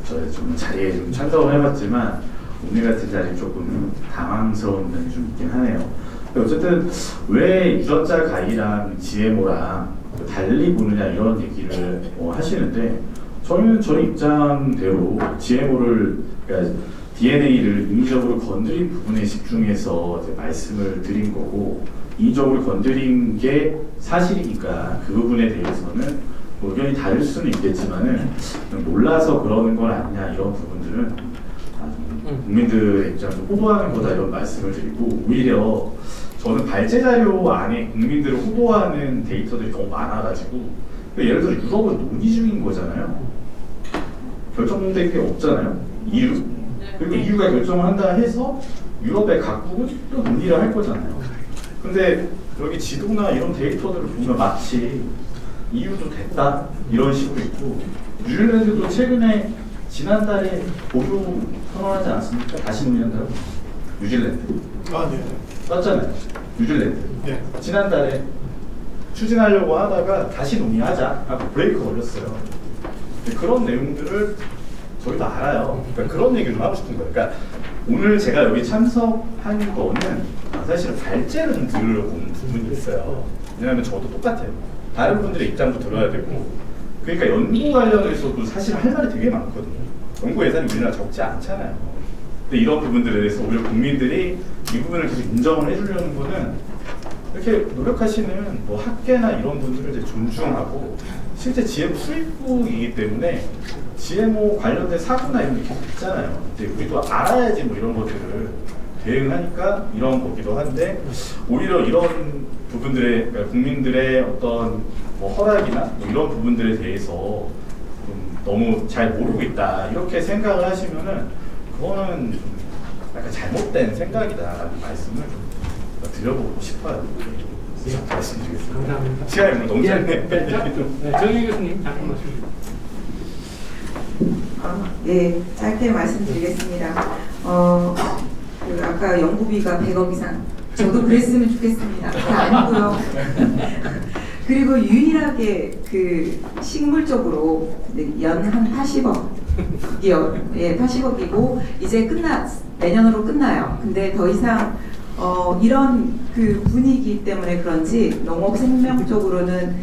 저희 좀 자리에 좀 참석을 해봤지만 오늘 같은 자리 조금 당황스러운 면이 좀 있긴 하네요. 어쨌든 왜 유전자 가이랑 GMO랑 달리 보느냐 이런 얘기를 하시는데 저희 입장대로 GMO를 그러니까 DNA를 인위적으로 건드린 부분에 집중해서 이제 말씀을 드린 거고 인위적으로 건드린 게 사실이니까 그 부분에 대해서는 의견이 다를 수는 있겠지만은 몰라서 그러는 건 아니냐 이런 부분들은 국민들의 입장에서 호도하는 거다 이런 말씀을 드리고 오히려 저는 발제 자료 안에 국민들을 호도하는 데이터들이 너무 많아가지고 예를 들어 유럽은 논의 중인 거잖아요. 결정된 게 없잖아요. EU 그리고 EU가 결정을 한다 해서 유럽의 각국은 또 논의를 할 거잖아요. 근데 여기 지도나 이런 데이터들을 보면 마치 EU도 됐다 이런 식으로 있고 뉴질랜드도 최근에 지난달에 보류 선언하지 않았습니까? 다시 논의한다고? 뉴질랜드. 네. 썼잖아요. 뉴질랜드. 네. 지난달에 추진하려고 하다가 다시 논의하자 하고 브레이크 걸렸어요. 근데 그런 내용들을 저희도 알아요. 그러니까 그런 얘기를 좀 하고 싶은 거예요. 그러니까 오늘 제가 여기 참석한 거는 사실 발제를 좀 들으려고 온 부분이 있어요. 왜냐하면 저도 똑같아요. 다른 분들의 입장도 들어야 되고, 그러니까 연구 관련해서도 사실 할 말이 되게 많거든요. 연구 예산이 우리나라 적지 않잖아요. 근데 이런 부분들에 대해서 오히려 국민들이 이 부분을 계속 인정을 해주려는 거는 이렇게 노력하시는 뭐 학계나 이런 분들을 이제 존중하고, 실제 GMO 수입국이기 때문에 GMO 관련된 사고나 이런 게 계속 있잖아요. 근데 우리도 알아야지 뭐 이런 것들을 대응하니까 이런 거기도 한데, 오히려 이런 부분들의, 그러니까 국민들의 어떤 뭐 허락이나 뭐 이런 부분들에 대해서 좀 너무 잘 모르고 있다 이렇게 생각을 하시면은 그거는 좀 약간 잘못된 생각이다라는 말씀을 좀 드려보고 싶어요. 말씀드리겠습니다. 감사합니다. 시간이 오늘 너무 짧네. 정희 교수님 잠깐 말씀. 네, 짧게 말씀드리겠습니다. 그 아까 연구비가 100억 이상, 저도 그랬으면 좋겠습니다. 그게 아니고요. 그리고 유일하게 그 식물적으로 연 한 80억이요. 예, 80억이고 이제 내년으로 끝나요. 근데 더 이상 이런 그 분위기 때문에 그런지 농업 생명 쪽으로는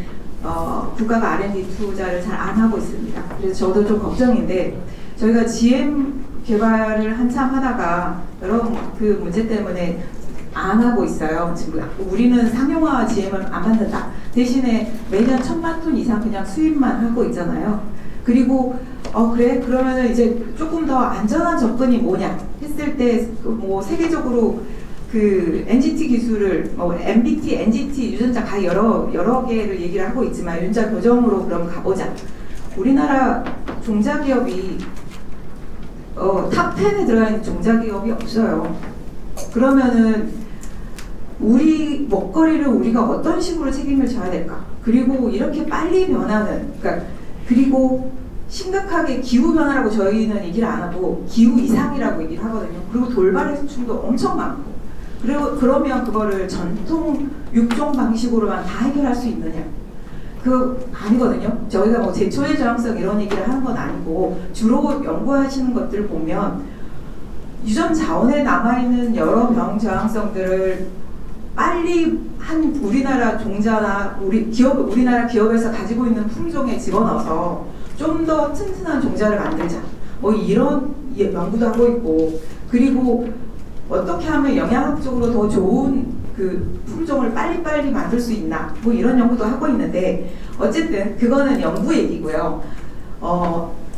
국가가 R&D 투자를 잘 안 하고 있습니다. 그래서 저도 좀 걱정인데, 저희가 GM 개발을 한참 하다가 여러 그 문제 때문에 안 하고 있어요. 지금 우리는 상용화 GM을 안 만든다. 대신에 매년 1000만 톤 이상 그냥 수입만 하고 있잖아요. 그리고 그래? 그러면은 이제 조금 더 안전한 접근이 뭐냐 했을 때 뭐 세계적으로 그 NGT 기술을 MBT, NGT 유전자 가 여러 개를 얘기를 하고 있지만 유전자 교정으로 그럼 가보자. 우리나라 종자 기업이 탑 10에 들어가 있는 종자 기업이 없어요. 그러면은 우리 먹거리를 우리가 어떤 식으로 책임을 져야 될까? 그리고 이렇게 빨리 변하는, 그러니까 그리고 심각하게 기후 변화라고 저희는 얘기를 안 하고 기후 이상이라고 얘기를 하거든요. 그리고 돌발 해충도 엄청 많고. 그러면 그거를 전통 육종 방식으로만 다 해결할 수 있느냐? 그 아니거든요. 저희가 뭐 제초의 저항성 이런 얘기를 하는 건 아니고, 주로 연구하시는 것들을 보면 유전 자원에 남아있는 여러 병 저항성들을 빨리 한 우리나라 종자나 우리나라 기업에서 가지고 있는 품종에 집어넣어서 좀 더 튼튼한 종자를 만들자. 뭐 이런 연구도 하고 있고, 그리고 어떻게 하면 영양학적으로 더 좋은 그 품종을 빨리빨리 만들 수 있나, 뭐 이런 연구도 하고 있는데, 어쨌든 그거는 연구 얘기고요.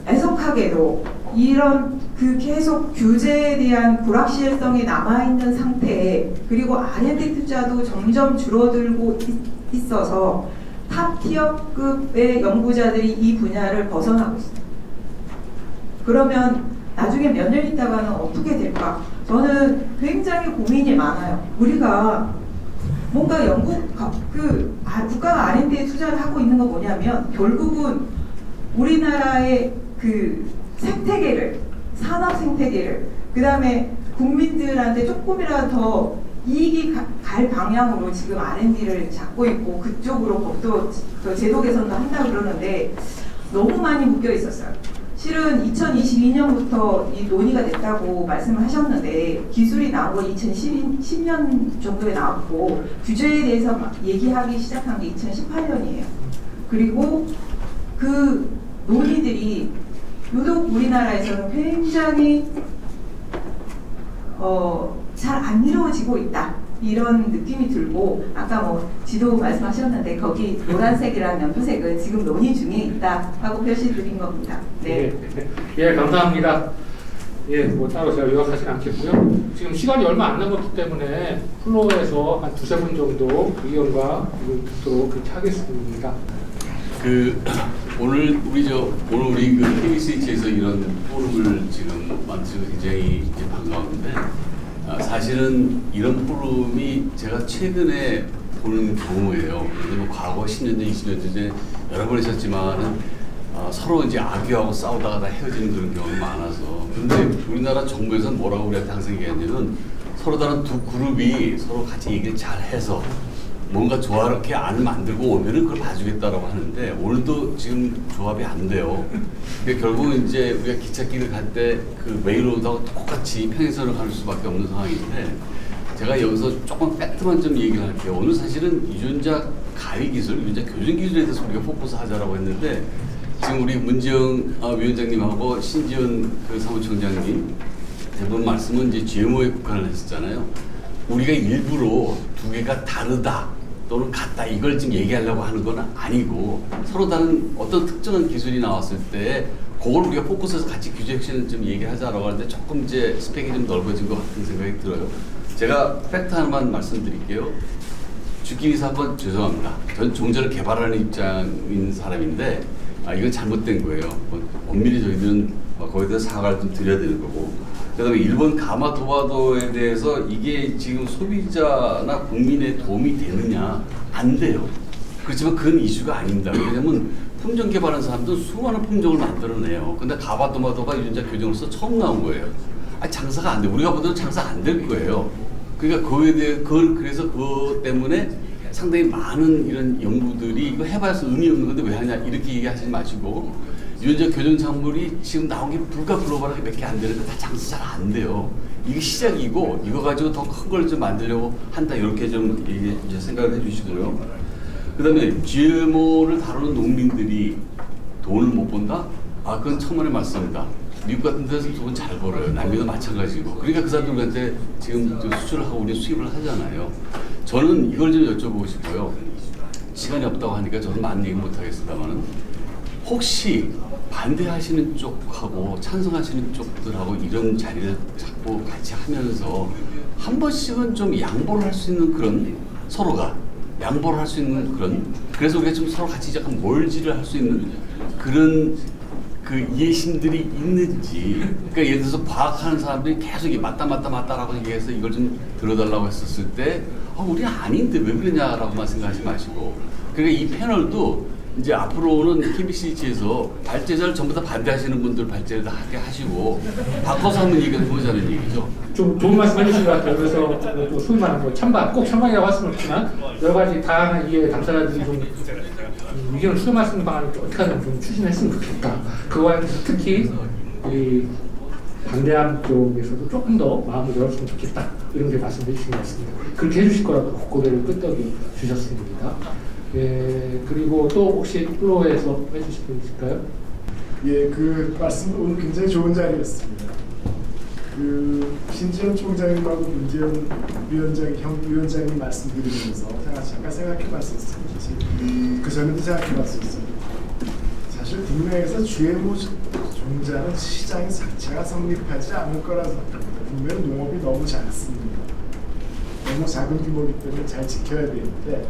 애석하게도 이런 그 계속 규제에 대한 불확실성이 남아있는 상태에, 그리고 R&D 투자도 점점 줄어들고 있어서 탑 티어급의 연구자들이 이 분야를 벗어나고 있어요. 그러면 나중에 몇 년 있다가는 어떻게 될까? 저는 굉장히 고민이 많아요. 우리가 뭔가 국가가 R&D에 투자를 하고 있는 건 뭐냐면, 결국은 우리나라의 그 생태계를, 산업 생태계를, 그 다음에 국민들한테 조금이라도 더 이익이 갈 방향으로 지금 R&D를 잡고 있고, 그쪽으로 법도 제도 개선도 한다고 그러는데 너무 많이 묶여 있었어요. 실은 2022년부터 이 논의가 됐다고 말씀을 하셨는데, 기술이 나온 건 2010년 정도에 나왔고, 규제에 대해서 얘기하기 시작한 게 2018년이에요. 그리고 그 논의들이 유독 우리나라에서는 굉장히 잘 안 이루어지고 있다, 이런 느낌이 들고, 아까 뭐 지도 말씀하셨는데 거기 노란색이랑 연두색은 지금 논의 중에 있다 하고 표시 드린 겁니다. 네. 예, 감사합니다. 예, 뭐 따로 제가 요약하진 않겠고요. 지금 시간이 얼마 안 남았기 때문에 플로어에서 한 두세 분 정도 의견과 듣도록 그렇게 하겠습니다. 오늘 우리 그 KBCH에서 이런 포럼을 지금 만드셔서 굉장히 이제 반가운데, 사실은 이런 포럼이 제가 최근에 보는 경우예요. 그런데 뭐 과거 10년 전, 20년 전에 여러 번 있었지만은 서로 이제 악유하고 싸우다가 다 헤어지는 그런 경우가 많아서. 그런데 우리나라 정부에서는 뭐라고 우리한테 항상 얘기하냐면, 서로 다른 두 그룹이 서로 같이 얘기를 잘 해서 뭔가 조화롭게 안을 만들고 오면은 그걸 봐주겠다라고 하는데 오늘도 지금 조합이 안 돼요. 그러니까 결국은 이제 우리가 기찻길을 갈 때 그 웨이로드하고 똑같이 평행선을 갈 수밖에 없는 상황인데 제가 여기서 조금 팩트만 좀 얘기를 할게요. 오늘 사실은 유전자 가위 기술, 유전자 교정 기술에 대해서 우리가 포커스 하자라고 했는데 지금 우리 문지영 위원장님하고 신지연 그 사무총장님 대부분 말씀은 이제 GMO에 국한을 했었잖아요. 우리가 일부러 두 개가 다르다 또는 같다 이걸 지금 얘기하려고 하는 건 아니고 서로 다른 어떤 특정한 기술이 나왔을 때 그걸 우리가 포커스해서 같이 규제 혁신을 좀 얘기하자라고 하는데 조금 이제 스펙이 좀 넓어진 것 같은 생각이 들어요. 제가 팩트 하나만 말씀드릴게요. 주기위사 한번 죄송합니다. 전 종자를 개발하는 입장인 사람인데 이건 잘못된 거예요. 엄밀히 저희들은 거기에 대해서 사과를 좀 드려야 되는 거고 그다음에 일본 가마토마토에 대해서 이게 지금 소비자나 국민에 도움이 되느냐 안 돼요. 그렇지만 그건 이슈가 아닙니다. 왜냐하면 품종 개발하는 사람들은 수많은 품종을 만들어내요. 근데 가마토마토가 유전자 교정으로서 처음 나온 거예요. 장사가 안 돼. 우리가 보더라도 장사 안 될 거예요. 그러니까 그거에 대해 그래서 그것 때문에 상당히 많은 이런 연구들이 이거 해봐서 의미 없는 건데 왜 하냐 이렇게 얘기하지 마시고 유전자 교정 작물이 지금 나온 게 불과 글로벌하게 몇 개 안 되는데 다 장사 잘 안 돼요. 이게 시작이고 이거 가지고 더 큰 걸 좀 만들려고 한다 이렇게 좀 이제 생각을 해주시고요. 그다음에 GMO를 다루는 농민들이 돈을 못 번다? 그건 천만의 말씀입니다. 미국 같은 데서 돈 잘 벌어요. 남미도 마찬가지고. 그러니까 그 사람들한테 지금 수출을 하고 우리 수입을 하잖아요. 저는 이걸 좀 여쭤보고 싶어요. 시간이 없다고 하니까 저는 많은 얘기 못 하겠습니다만은 혹시 반대하시는 쪽하고 찬성하시는 쪽들하고 이런 자리를 자꾸 같이 하면서 한 번씩은 좀 양보를 할 수 있는 그런 서로가 양보를 할 수 있는 그런 그래서 우리가 좀 서로 같이 약간 몰지를 할 수 있는 그런 그 이해심들이 있는지 그러니까 예를 들어서 과학하는 사람들이 계속 맞다라고 얘기해서 이걸 좀 들어달라고 했었을 때 우리 아닌데 왜 그러냐라고만 생각하지 마시고 그러니까 이 패널도 이제 앞으로는 KBC에서 발제자를 전부 다 반대하시는 분들 발제를 다 하게 하시고 바꿔서 한번 얘기를 해보자는 얘기죠. 좀 좋은 말씀 해주신 것 같아요. 그래서 또 소위 말하는 뭐 찬반, 꼭 찬반이라고 할 수는 없지만 여러 가지 다양한 이해 당사자들이 좀 의견을 수렴할 수 있는 방안을 어떻게 하든 좀 추진했으면 좋겠다. 그거에 대해서 특히 이 반대한 쪽에서도 조금 더 마음을 열었으면 좋겠다. 이런 게 말씀해 주신 것 같습니다. 그렇게 해주실 거라고 고개를 끄덕여 주셨습니다. 예, 그리고 또 혹시 플로어에서 해주실 분 있을까요? 예, 그 말씀 오늘 굉장히 좋은 자리였습니다. 그 신지현 총장님하고 문재현 위원장님 말씀드리면서 제가 잠깐 생각해봤었어요. 그 전에도 생각해봤었어요. 사실 국내에서 GMO 종자는 시장 자체가 성립하지 않을 거라서 국내 농업이 너무 작습니다. 너무 작은 규모이기 때문에 잘 지켜야 되는데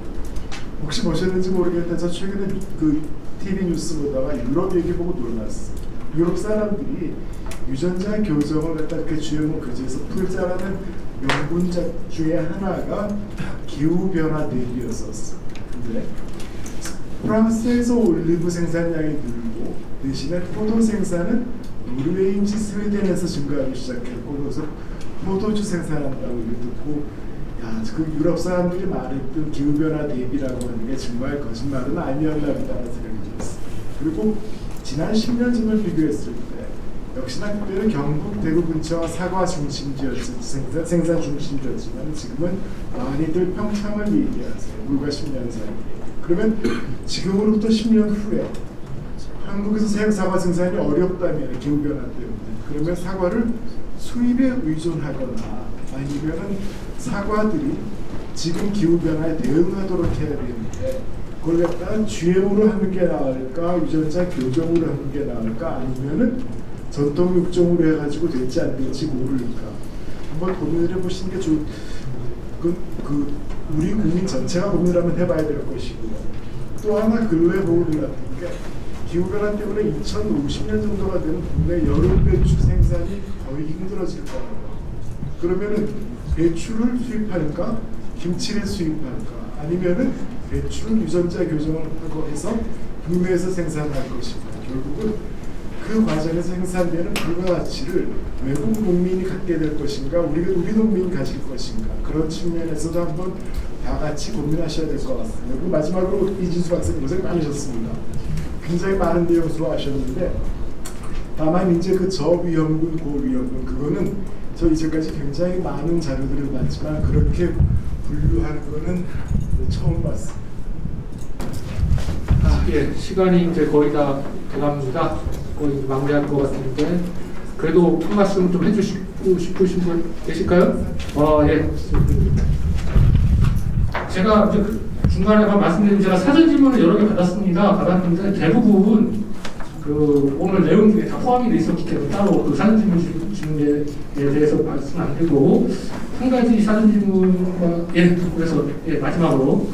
혹시 보셨는지 모르겠는데 저 최근에 그 TV 뉴스 보다가 유럽 얘기 보고 놀랐어요. 유럽 사람들이 유전자 교정을 갖다 그 GMO 교제에서 풀자라는 명분작 중에 하나가 기후 변화 대비였었어. 근데 프랑스에서 올리브 생산량이 늘고 대신에 포도 생산은 노르웨이인지 스웨덴에서 증가하기 시작했고 그래서 포도주 생산한다고 듣고 그 유럽 사람들이 말했던 기후변화 대비라고 하는 게 정말 거짓말은 아니었나 보다는 생각이 들었어요. 그리고 지난 10년 전을 비교했을 때 역시나 그때는 경북, 대구 근처와 사과 중심지였지만 생산 중심지였지만 지금은 많이들 평창을 얘기하세요. 불과 10년 사이. 그러면 지금으로부터 10년 후에 한국에서 사과 생산이 어렵다면 기후변화 때문에 그러면 사과를 수입에 의존하거나 아니면은 사과들이 지금 기후변화에 대응하도록 해야 되는데 그걸 갖다가 GM으로 하는 게 나을까 유전자 교정으로 하는 게 나을까 아니면은 전통 육종으로 해가지고 될지 안 될지 모를까 한번 고민을 해보시는 게 좋을 우리 국민 전체가 고민을 한번 해봐야 될 것이고요. 또 하나 근래에 보고 놀랐던 게 기후변화 때문에 2050년 정도가 되면 국내 여름 배추 생산이 거의 힘들어질 거예요. 그러면은 배추를 수입할까? 김치를 수입할까? 아니면은 배추를 유전자 교정을 하고 해서 국내에서 생산할 것인가? 결국은 그 과정에서 생산되는 부가가치를 외국 농민이 갖게 될 것인가? 우리 농민이 가질 것인가? 그런 측면에서도 한번 다 같이 고민하셔야 될 것 같습니다. 그리고 마지막으로 이진수 박사님 고생 많으셨습니다. 굉장히 많은 내용 수고하셨는데 다만 이제 그 저위험군, 고위험군 그거는 저 이제까지 굉장히 많은 자료들을 봤지만 그렇게 분류하는 거는 처음 봤습니다. 예, 시간이 이제 거의 다 돼갑니다. 거의 마무리할 것 같은데 그래도 한 말씀 좀 해주시고 싶으신 분 계실까요? 예. 제가 이제 중간에 한번 말씀드린 제가 사전 질문을 여러 개 받았는데 대부분 그 오늘 내용 중에 다 포함이 돼 있었기 때문에 따로 그 사전 질문에 대해서 말씀 안 드리고 한 가지 사전 질문과 그래서 마지막으로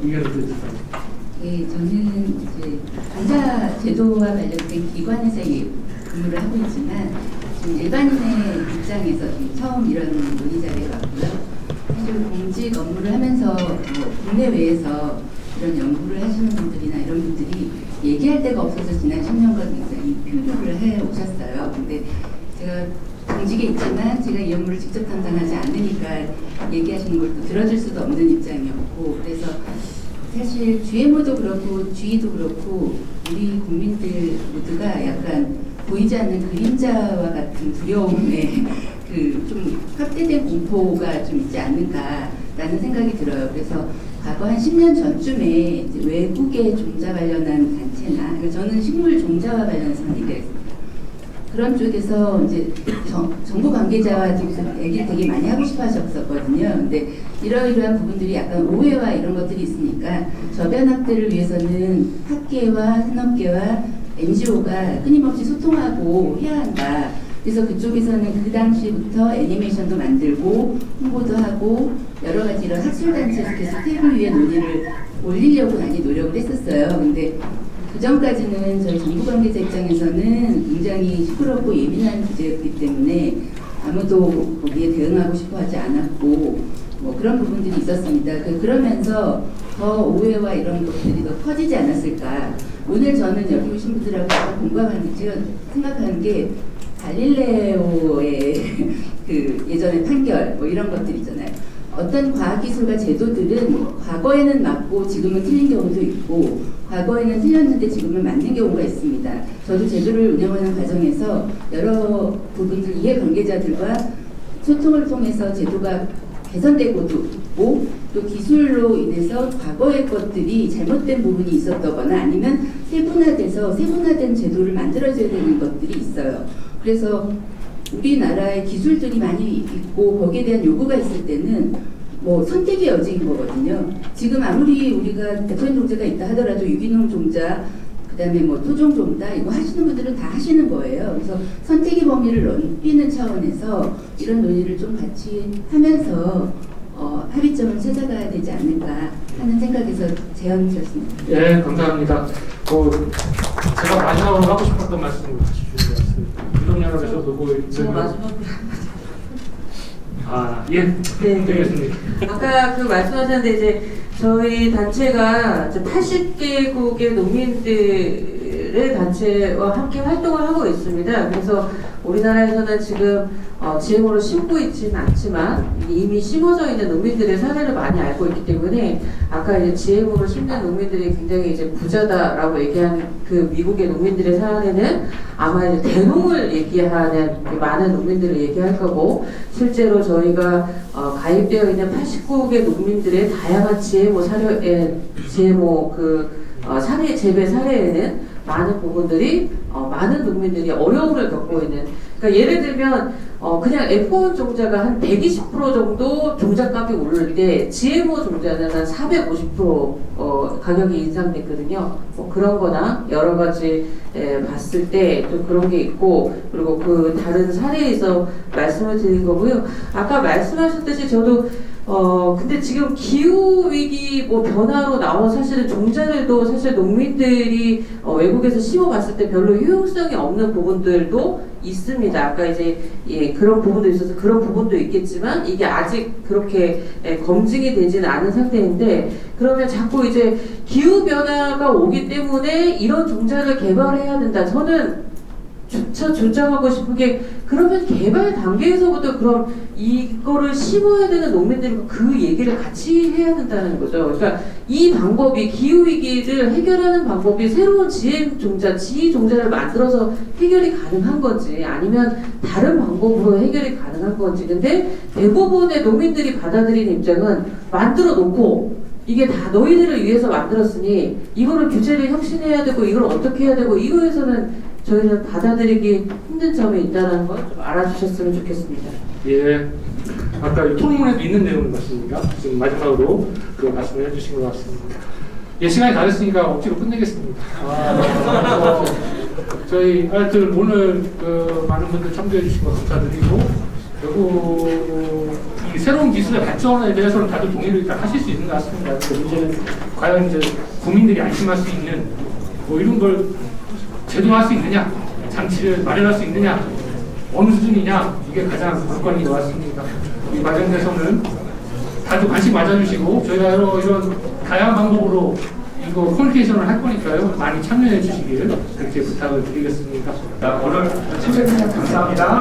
의견을 드리겠습니다. 예, 저는 이제 종자 제도와 관련된 기관에서 근무를 하고 있지만 지금 일반인의 입장에서 처음 이런 논의 자리에 왔고요. 사실 공직 업무를 하면서 국내외에서 이런 연구를 하시는 분들이나 이런 분들이 얘기할 데가 없어서 지난 10년간 굉장히 표류를 해 오셨어요. 근데 제가 공직에 있지만 제가 이 업무를 직접 담당하지 않으니까 얘기하시는 걸 또 들어줄 수도 없는 입장이었고 그래서 사실 GMO도 그렇고 GE도 그렇고 우리 국민들 모두가 약간 보이지 않는 그림자와 같은 두려움에 그 좀 확대된 공포가 좀 있지 않는가라는 생각이 들어요. 그래서 과거 한 10년 전쯤에 이제 외국의 종자 관련한 단체나 그러니까 저는 식물 종자와 관련해서 얘기했습니다. 그런 쪽에서 이제 정부 관계자와 얘기를 되게 많이 하고 싶어 하셨었거든요. 근데 이러이러한 부분들이 약간 오해와 이런 것들이 있으니까 저변 확대를 위해서는 학계와 산업계와 NGO가 끊임없이 소통하고 해야 한다. 그래서 그쪽에서는 그 당시부터 애니메이션도 만들고 홍보도 하고 여러 가지 이런 학술단체에서 계속 테이블 위에 논의를 올리려고 많이 노력을 했었어요. 근데 그 전까지는 저희 정부 관계자 입장에서는 굉장히 시끄럽고 예민한 주제였기 때문에 아무도 거기에 대응하고 싶어 하지 않았고 뭐 그런 부분들이 있었습니다. 그러면서 더 오해와 이런 것들이 더 커지지 않았을까. 오늘 저는 여기 오신 분들하고 공감하는 게 제가 생각하는 게 갈릴레오의 그 예전의 판결 뭐 이런 것들 있잖아요. 어떤 과학기술과 제도들은 과거에는 맞고 지금은 틀린 경우도 있고 과거에는 틀렸는데 지금은 맞는 경우가 있습니다. 저도 제도를 운영하는 과정에서 여러 부분들 이해관계자들과 소통을 통해서 제도가 개선되고도 있고 또 기술로 인해서 과거의 것들이 잘못된 부분이 있었다거나 아니면 세분화된 제도를 만들어줘야 되는 것들이 있어요. 그래서 우리나라의 기술들이 많이 있고 거기에 대한 요구가 있을 때는 뭐 선택의 여지인 거거든요. 지금 아무리 우리가 대표인 종자가 있다 하더라도 유기농 종자, 그다음에 뭐 토종 종자 이거 하시는 분들은 다 하시는 거예요. 그래서 선택의 범위를 넓히는 차원에서 이런 논의를 좀 같이 하면서 합의점을 찾아가야 되지 않을까 하는 생각에서 제안을 드렸습니다. 예, 감사합니다. 제가 마지막으로 하고 싶었던 말씀을 같이 주신 것 같습니다. 운동연합에서도 네. 되겠습니다. 아까 그 말씀하셨는데 이제 저희 단체가 80개국의 농민들의 단체와 함께 활동을 하고 있습니다. 그래서 우리나라에서는 지금 GMO를 심고 있지는 않지만 이미 심어져 있는 농민들의 사례를 많이 알고 있기 때문에 아까 이제 GMO를 심는 농민들이 굉장히 이제 부자다라고 얘기하는 그 미국의 농민들의 사례는 아마 이제 대농을 얘기하는 많은 농민들을 얘기할 거고 실제로 저희가 가입되어 있는 89개의 농민들의 다양한 GMO 사례 재배 사례에는 많은 부분들이 많은 농민들이 어려움을 겪고 있는 그러니까 예를 들면 그냥 F1 종자가 한 120% 정도 종자값이 오를 때 GMO 종자는 한 450% 가격이 인상됐거든요. 뭐 그런 거나 여러 가지 봤을 때 또 그런 게 있고 그리고 그 다른 사례에서 말씀을 드린 거고요. 아까 말씀하셨듯이 저도 근데 지금 기후위기 뭐 변화로 나온 사실은 종자들도 사실 농민들이 외국에서 심어봤을 때 별로 효용성이 없는 부분들도 있습니다. 아까 이제 그런 부분도 있어서 그런 부분도 있겠지만 이게 아직 그렇게 검증이 되지는 않은 상태인데 그러면 자꾸 이제 기후 변화가 오기 때문에 이런 종자를 개발해야 된다. 저는 주차 주장하고 싶은 게 그러면 개발 단계에서부터 그럼 이거를 심어야 되는 농민들과 그 얘기를 같이 해야 된다는 거죠. 그러니까 이 방법이 기후 위기를 해결하는 방법이 새로운 지혜 종자를 만들어서 해결이 가능한 건지 아니면 다른 방법으로 해결이 가능한 건지. 근데 대부분의 농민들이 받아들이는 입장은 만들어 놓고 이게 다 너희들을 위해서 만들었으니 이거를 규제를 혁신해야 되고 이걸 어떻게 해야 되고 이거에서는 저희는 받아들이기 힘든 점이 있다는 걸 좀 알아주셨으면 좋겠습니다. 예, 아까 이 토론문에도 있는 내용 같습니다. 지금 마지막으로 그 말씀을 해주신 것 같습니다. 예, 시간이 다 됐으니까 억지로 끝내겠습니다. 저희 하여튼 오늘 그 많은 분들 참조해 주신 거 감사드리고 그리고 이 새로운 기술의 발전에 대해서는 다들 동의를 다 하실 수 있는 것 같습니다. 그 문제는 과연 이제 국민들이 안심할 수 있는 뭐 이런 걸 제도할 수 있느냐, 장치를 마련할 수 있느냐, 어느 수준이냐, 이게 가장 관건인 것 같습니다. 이 관련돼서는 다들 관심 가져주시고 저희가 이런 다양한 방법으로 이거 커뮤니케이션을 할 거니까요. 많이 참여해 주시길 그렇게 부탁을 드리겠습니다. 오늘 참여해 주셔서 감사합니다.